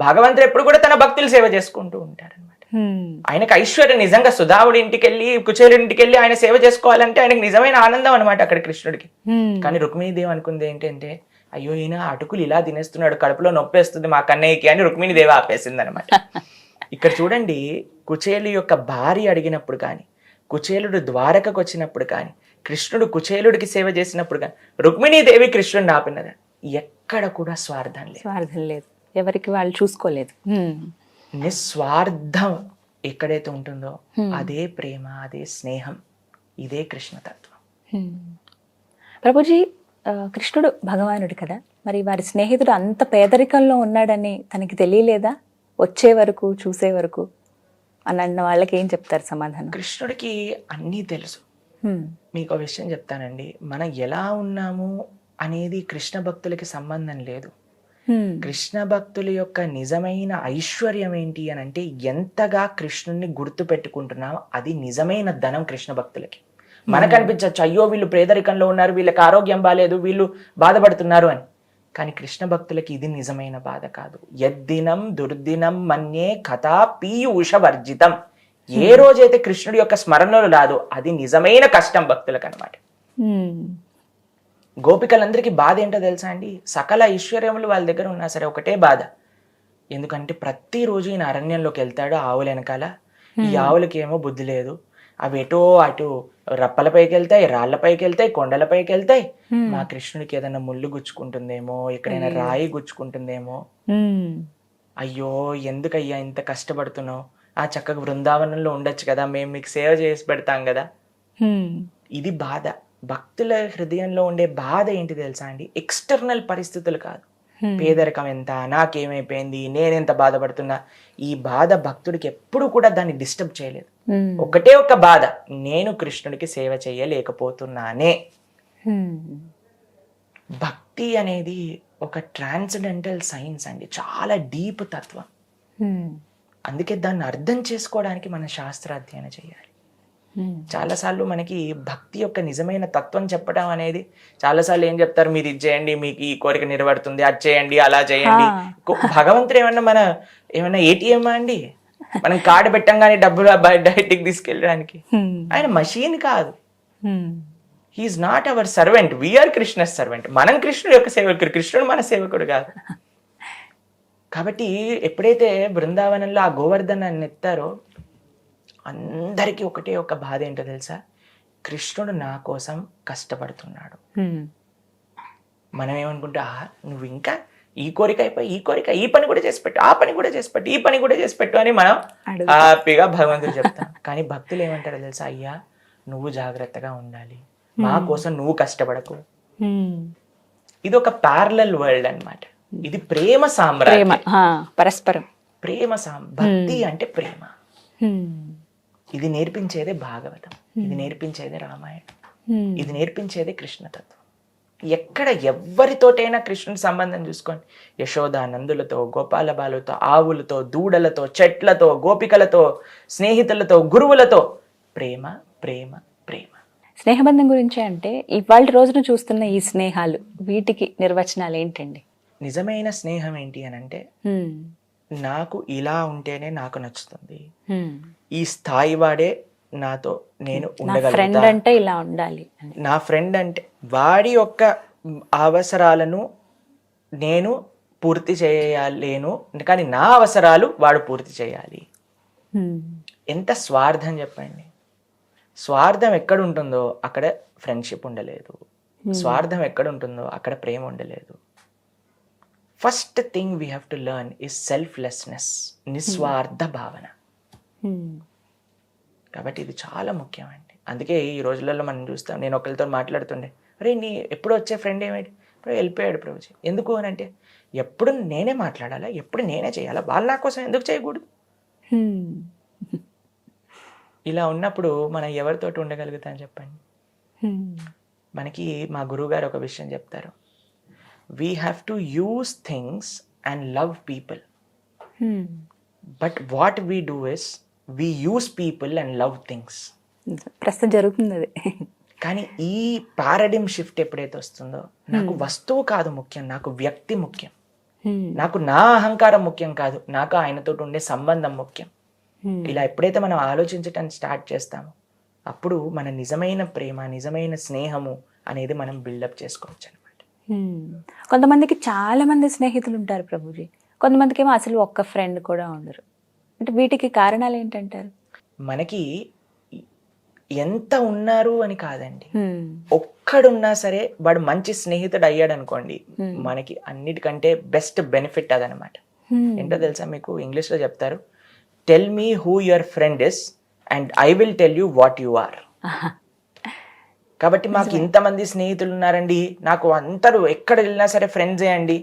భగవంతుడు ఎప్పుడు కూడా తన భక్తులు సేవ చేసుకుంటూ ఉంటారు అనమాట. ఆయనకు ఐశ్వర్యం నిజంగా, సుధావుడి ఇంటికి వెళ్ళి కుచేలుడి ఇంటికి వెళ్ళి ఆయన సేవ చేసుకోవాలంటే ఆయనకు నిజమైన ఆనందం అనమాట అక్కడ కృష్ణుడికి. కానీ రుక్మిణీదేవి అనుకుంది ఏంటంటే, అయ్యో ఈయన అటుకులు ఇలా తినేస్తున్నాడు, కడుపులో నొప్పేస్తుంది మా కన్నయ్యకి అని రుక్మిణీదేవి ఆపేసింది అనమాట. ఇక్కడ చూడండి, కుచేలు యొక్క భార్య అడిగినప్పుడు కానీ, కుచేలుడు ద్వారకకు వచ్చినప్పుడు కానీ, కృష్ణుడు కుచేలుడికి సేవ చేసినప్పుడు కానీ రుక్మిణీదేవి కృష్ణుడిని ఆపినది. ఎక్కడ కూడా స్వార్థం లేదు, ఎవరికి వాళ్ళు చూసుకోలేదు. నిస్వార్థం ఎక్కడైతే ఉంటుందో అదే ప్రేమ, అదే స్నేహం, ఇదే కృష్ణతత్వం. ప్రభుజీ, కృష్ణుడు భగవానుడు కదా, మరి వారి స్నేహితుడు అంత పేదరికంలో ఉన్నాడని తనకి తెలియలేదా? వచ్చే వరకు చూసే వరకు అని అన్న వాళ్ళకి ఏం చెప్తారు సమాధానం? కృష్ణుడికి అన్నీ తెలుసు. మీకు ఒక విషయం చెప్తానండి, మనం ఎలా ఉన్నాము అనేది కృష్ణ భక్తులకి సంబంధం లేదు. కృష్ణ భక్తుల యొక్క నిజమైన ఐశ్వర్యం ఏంటి అని అంటే, ఎంతగా కృష్ణుడిని గుర్తు పెట్టుకుంటున్నామో అది నిజమైన ధనం కృష్ణ భక్తులకి. మనకు అనిపించవచ్చు, అయ్యో వీళ్ళు పేదరికంలో ఉన్నారు, వీళ్ళకి ఆరోగ్యం బాగాలేదు, వీళ్ళు బాధపడుతున్నారు అని. కానీ కృష్ణ భక్తులకి ఇది నిజమైన బాధ కాదు. యద్దినం దుర్దినం మన్యే కథా పీయూష వర్జితం. ఏ రోజైతే కృష్ణుడి యొక్క స్మరణలు రాదో అది నిజమైన కష్టం భక్తులకు అనమాట. గోపికలందరికీ బాధ ఏంటో తెలుసా అండి? సకల ఐశ్వర్యములు వాళ్ళ దగ్గర ఉన్నా సరే ఒకటే బాధ. ఎందుకంటే ప్రతిరోజు ఈయన అరణ్యంలోకి వెళ్తాడు ఆవుల వెనకాల. ఈ ఆవులకి ఏమో బుద్ధి లేదు, అవి ఎటో అటు రప్పలపైకి వెళ్తాయి, రాళ్లపైకి వెళ్తాయి, కొండలపైకి వెళ్తాయి. మా కృష్ణుడికి ఏదైనా ముళ్ళు గుచ్చుకుంటుందేమో, ఎక్కడైనా రాయి గుచ్చుకుంటుందేమో, అయ్యో ఎందుకయ్యా ఇంత కష్టపడుతున్నావు, చక్కగా బృందావనంలో ఉండొచ్చు కదా, మేము మీకు సేవ చేసి పెడతాం కదా. ఇది బాధ. భక్తుల హృదయంలో ఉండే బాధ ఏంటి తెలుసా అండి? ఎక్స్టర్నల్ పరిస్థితులు కాదు. పేదరికం ఎంత, నాకేమైపోయింది, నేనెంత బాధపడుతున్నా, ఈ బాధ భక్తుడికి ఎప్పుడు కూడా దాన్ని డిస్టర్బ్ చేయలేదు. ఒకటే ఒక బాధ, నేను కృష్ణుడికి సేవ చేయలేకపోతున్నానే. భక్తి అనేది ఒక ట్రాన్సెండెంటల్ సైన్స్ అండి, చాలా డీప్ తత్వం. అందుకే దాన్ని అర్థం చేసుకోవడానికి మనం శాస్త్రాధ్యయనం చేయాలి. చాలాసార్లు మనకి భక్తి యొక్క నిజమైన తత్వం చెప్పడం అనేది, చాలాసార్లు ఏం చెప్తారు, మీరు ఇది చేయండి మీకు ఈ కోరిక నెరవేరుతుంది, అది చేయండి అలా చేయండి. భగవంతుడు ఏమన్నా ఏటీఎం అండి? మనం కార్డు పెట్టంగానే డబ్బులు బయటికి తీసుకెళ్ళడానికి. ఆయన మషీన్ కాదు. He is not our servant, we are Krishna servant. మనం కృష్ణుడు యొక్క సేవకుడు, కృష్ణుడు మన సేవకుడు కాదు. కాబట్టి ఎప్పుడైతే బృందావనంలో ఆ గోవర్ధనాన్ని ఎత్తారో అందరికీ ఒకటే ఒక బాధ ఏంటో తెలుసా, కృష్ణుడు నా కోసం కష్టపడుతున్నాడు. మనం ఏమనుకుంటా, నువ్వు ఇంకా ఈ కోరిక అయిపోయి ఈ కోరిక, ఈ పని కూడా చేసి పెట్టు, ఆ పని కూడా చేసి పెట్టు, ఈ పని కూడా చేసి పెట్టు అని మనం హ్యాపీగా భగవంతుడు చెప్తాం. కానీ భక్తులు ఏమంటారో తెలుసా, అయ్యా నువ్వు జాగ్రత్తగా ఉండాలి, మా కోసం నువ్వు కష్టపడకు. ఇది ఒక ప్యారలల్ వరల్డ్ అన్నమాట. ఇది ప్రేమ సామ్రాజ్యం, పరస్పరం ప్రేమ భక్తి అంటే ప్రేమ. ఇది నేర్పించేదే భాగవతం, ఇది నేర్పించేదే రామాయణం, ఇది నేర్పించేదే కృష్ణతత్వం. ఎక్కడ ఎవరితోటైనా కృష్ణుని సంబంధం చూసుకోండి, యశోద నందులతో, గోపాల బాలుతో, ఆవులతో, దూడలతో, చెట్లతో, గోపికలతో, స్నేహితులతో, గురువులతో ప్రేమ ప్రేమ ప్రేమ. స్నేహబంధం గురించి అంటే ఇవాళ రోజున చూస్తున్న ఈ స్నేహాలు, వీటికి నిర్వచనాలు ఏంటండి? నిజమైన స్నేహం ఏంటి అని అంటే, నాకు ఇలా ఉంటేనే నాకు నచ్చుతుంది, ఈ స్థాయి వాడే నాతో నేను ఫ్రెండ్ అంటే ఇలా ఉండాలి, నా ఫ్రెండ్ అంటే వాడి యొక్క అవసరాలను నేను పూర్తి చేయలేను, కానీ నా అవసరాలు వాడు పూర్తి చేయాలి. ఎంత స్వార్థం చెప్పండి. స్వార్థం ఎక్కడ ఉంటుందో అక్కడ ఫ్రెండ్షిప్ ఉండలేదు, స్వార్థం ఎక్కడ ఉంటుందో అక్కడ ప్రేమ ఉండలేదు. First thing we have to learn is selflessness, నిస్వార్థ భావన. కాబట్టి ఇది చాలా ముఖ్యమండి. అందుకే ఈ రోజులలో మనం చూస్తాం, నేను ఒకరితో మాట్లాడుతుండే, అరే నీ ఎప్పుడు వచ్చే ఫ్రెండ్ ఏమిటి, ఇప్పుడు వెళ్ళిపోయాడు ప్రభుజీ. ఎందుకు అని అంటే, ఎప్పుడు నేనే మాట్లాడాలా, ఎప్పుడు నేనే చేయాలా, వాళ్ళు నా కోసం ఎందుకు చేయకూడదు? ఇలా ఉన్నప్పుడు మనం ఎవరితోటి ఉండగలుగుతాం చెప్పండి? మనకి మా గురువు గారు ఒక విషయం చెప్తారు, we have to use things and love people, but what we do is we use people and love things. ప్రస్తుతం జరుగుతుంది అది. కానీ ఈ పారాడిమ్ షిఫ్ట్ ఎప్పుడైతే వస్తుందో, నాకు వస్తువు కాదు ముఖ్యం, నాకు వ్యక్తి ముఖ్యం, నాకు నా అహంకారం ముఖ్యం కాదు, నాకు ఆయనతో ఉండే సంబంధం ముఖ్యం. ఇలా ఎప్పుడైతే మనం ఆలోచించటం స్టార్ట్ చేస్తామో, అప్పుడు మన నిజమైన ప్రేమ, నిజమైన స్నేహము అనేది మనం బిల్డప్ చేసుకోవచ్చు అనమాట. కొంతమందికి చాలా మంది స్నేహితులు ఉంటారు ప్రభుజీ, కొంతమందికి ఏమో అసలు ఒక్క ఫ్రెండ్ కూడా ఉండరు. అంటే వీటికి కారణాలు ఏంటంటారు? మనకి ఎంత ఉన్నారు అని కాదండి, ఒక్కడున్నా సరే వాడు మంచి స్నేహితుడు అయ్యాడు అనుకోండి, మనకి అన్నిటికంటే బెస్ట్ బెనిఫిట్ అదనమాట. ఏంటో తెలుసా మీకు, ఇంగ్లీష్ లో చెప్తారు, tell me who your friend is and I will tell you what you are. కాబట్టి మాకు ఇంతమంది స్నేహితులు ఉన్నారండి, నాకు అందరూ ఎక్కడ వెళ్ళినా సరే ఫ్రెండ్సే అండి,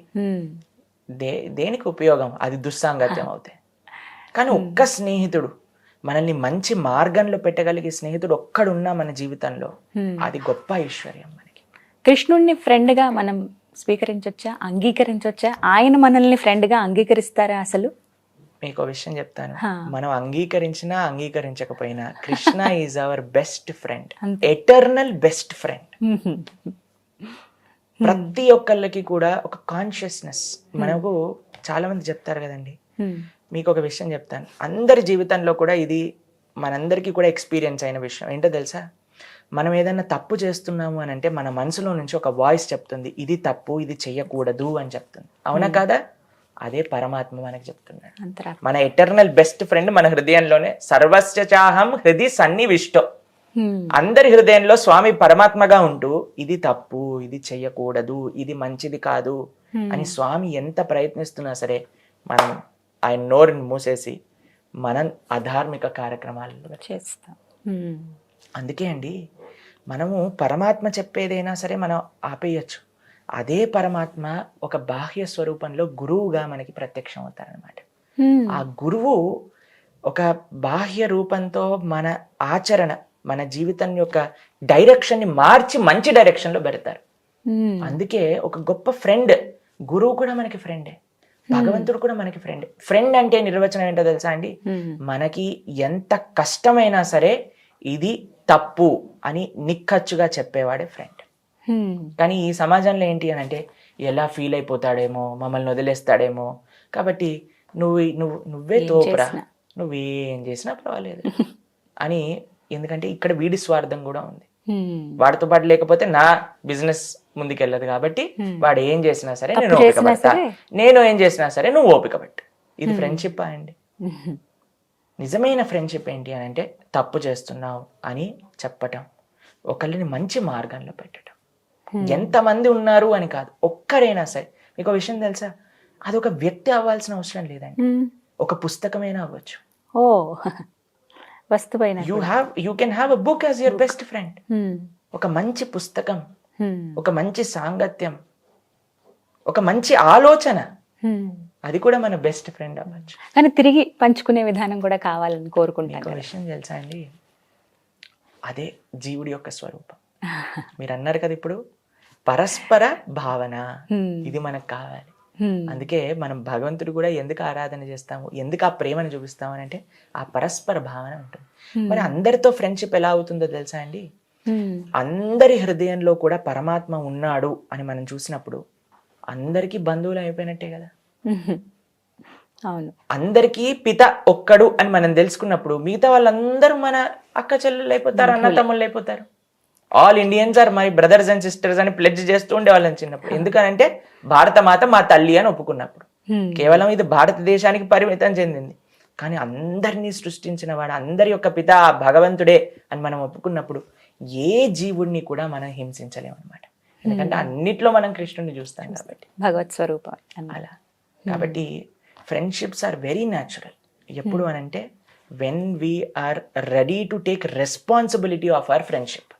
దేనికి ఉపయోగం? అది దుస్సాంగత్యం అవుతాయి. కానీ ఒక్క స్నేహితుడు మనల్ని మంచి మార్గంలో పెట్టగలిగే స్నేహితుడు ఒక్కడున్నా మన జీవితంలో, అది గొప్ప ఐశ్వర్యం మనకి. కృష్ణుడిని ఫ్రెండ్గా మనం స్వీకరించవచ్చా, అంగీకరించవచ్చా? ఆయన మనల్ని ఫ్రెండ్గా అంగీకరిస్తారా? అసలు మీకు ఒక విషయం చెప్తాను, మనం అంగీకరించినా అంగీకరించకపోయినా Krishna is our best friend, eternal best friend. ప్రతి ఒక్కళ్ళకి కూడా ఒక కాన్షియస్నెస్, మనకు చాలా మంది చెప్తారు కదండి. మీకు ఒక విషయం చెప్తాను, అందరి జీవితంలో కూడా ఇది మనందరికీ కూడా ఎక్స్పీరియన్స్ అయిన విషయం. ఏంటో తెలుసా, మనం ఏదైనా తప్పు చేస్తున్నాము అని అంటే మన మనసులో నుంచి ఒక వాయిస్ చెప్తుంది, ఇది తప్పు, ఇది చెయ్యకూడదు అని చెప్తుంది. అవునా కాదా? అదే పరమాత్మ మనకి చెప్తున్నాడు. మన ఎటర్నల్ బెస్ట్ ఫ్రెండ్ మన హృదయంలోనే, సర్వస్య చాహం హృది సన్నివిష్టో. అందరి హృదయంలో స్వామి పరమాత్మగా ఉంటూ, ఇది తప్పు, ఇది చెయ్యకూడదు, ఇది మంచిది కాదు అని స్వామి ఎంత ప్రయత్నిస్తున్నా సరే మనం ఆయన నోరుని మూసేసి మనం అధార్మిక కార్యక్రమాలు చేస్తాం. అందుకే అండి మనము పరమాత్మ చెప్పేదైనా సరే మనం ఆపేయచ్చు. అదే పరమాత్మ ఒక బాహ్య స్వరూపంలో గురువుగా మనకి ప్రత్యక్షం అవుతారనమాట. ఆ గురువు ఒక బాహ్య రూపంతో మన ఆచరణ, మన జీవితం యొక్క డైరెక్షన్ ని మార్చి మంచి డైరెక్షన్ లో పెడతారు. అందుకే ఒక గొప్ప ఫ్రెండ్, గురువు కూడా మనకి ఫ్రెండే, భగవంతుడు కూడా మనకి ఫ్రెండ్. ఫ్రెండ్ అంటే నిర్వచనం ఏంటో తెలుసా అండి, మనకి ఎంత కష్టమైనా సరే ఇది తప్పు అని నిక్కచ్చుగా చెప్పేవాడే ఫ్రెండ్. కానీ ఈ సమాజంలో ఏంటి అని అంటే ఎలా ఫీల్ అయిపోతాడేమో, మమ్మల్ని వదిలేస్తాడేమో, కాబట్టి నువ్వే తోపురా, నువ్వేం చేసినా పర్వాలేదు అని. ఎందుకంటే ఇక్కడ వీడి స్వార్థం కూడా ఉంది. వాడితో పాటు లేకపోతే నా బిజినెస్ ముందుకెళ్ళదు, కాబట్టి వాడు ఏం చేసినా సరే నేను ఓపిక పడతా, నేను ఏం చేసినా సరే నువ్వు ఓపిక పట్టు. ఇది ఫ్రెండ్షిప్ అండి. నిజమైన ఫ్రెండ్షిప్ ఏంటి అని అంటే తప్పు చేస్తున్నావు అని చెప్పటం, ఒకళ్ళని మంచి మార్గంలో పెట్టడం. ఎంతమంది ఉన్నారు అని కాదు, ఒక్కరైనా సరే. మీకు ఒక విషయం తెలుసా, అది ఒక వ్యక్తి అవ్వాల్సిన అవసరం లేదండి, ఒక పుస్తకమైనా అవ్వచ్చు. ఓ వస్తువైన you can have a book as your best friend. ఒక మంచి పుస్తకం, ఒక మంచి సాంగత్యం, ఒక మంచి ఆలోచన, అది కూడా మన బెస్ట్ ఫ్రెండ్ అవ్వచ్చు. కానీ తిరిగి పంచుకునే విధానం కూడా కావాలని కోరుకుంటాను. ఒక విషయం తెలుసా అండి, అదే జీవుడి యొక్క స్వరూపం. మీరు అన్నారు కదా ఇప్పుడు పరస్పర భావన, ఇది మనకు కావాలి. అందుకే మనం భగవంతుడు కూడా ఎందుకు ఆరాధన చేస్తాము, ఎందుకు ఆ ప్రేమను చూపిస్తాము అని అంటే ఆ పరస్పర భావన ఉంటుంది. మరి అందరితో ఫ్రెండ్షిప్ ఎలా అవుతుందో తెలుసా అండి, అందరి హృదయంలో కూడా పరమాత్మ ఉన్నాడు అని మనం చూసినప్పుడు అందరికీ బంధువులు అయిపోయినట్టే కదా. అవును, అందరికీ పిత ఒక్కడు అని మనం తెలుసుకున్నప్పుడు మిగతా వాళ్ళందరూ మన అక్క చెల్లెలు అయిపోతారు, అన్న తమ్ముళ్ళు అయిపోతారు. All Indians are my brothers and sisters అని ప్లెడ్జ్ చేస్తూ ఉండేవాళ్ళని చిన్నప్పుడు. ఎందుకనంటే భారత మాత మా తల్లి అని ఒప్పుకున్నప్పుడు. కేవలం ఇది భారతదేశానికి పరిమితం చెందింది, కానీ అందరినీ సృష్టించిన వాడు, అందరి యొక్క పిత భగవంతుడే అని మనం ఒప్పుకున్నప్పుడు ఏ జీవుడిని కూడా మనం హింసించలేము అనమాట. ఎందుకంటే అన్నిట్లో మనం కృష్ణుడిని చూస్తాం కాబట్టి, భగవత్ స్వరూపం అలా. కాబట్టి ఫ్రెండ్షిప్స్ ఆర్ వెరీ న్యాచురల్. ఎప్పుడు అనంటే when we are ready to take responsibility of our friendship.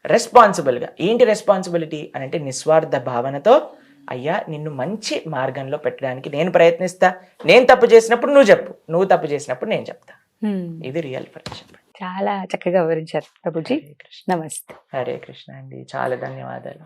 రెస్పాన్సిబుల్గా. ఏంటి రెస్పాన్సిబిలిటీ అని అంటే నిస్వార్థ భావనతో, అయ్యా నిన్ను మంచి మార్గంలో పెట్టడానికి నేను ప్రయత్నిస్తా, నేను తప్పు చేసినప్పుడు నువ్వు చెప్పు, నువ్వు తప్పు చేసినప్పుడు నేను చెప్తా. ఇది రియల్ ఫ్రెండ్షిప్. చాలా చక్కగా వివరించారు ప్రభుజీ. హరే కృష్ణ. నమస్తే. హరే కృష్ణ అండి, చాలా ధన్యవాదాలు.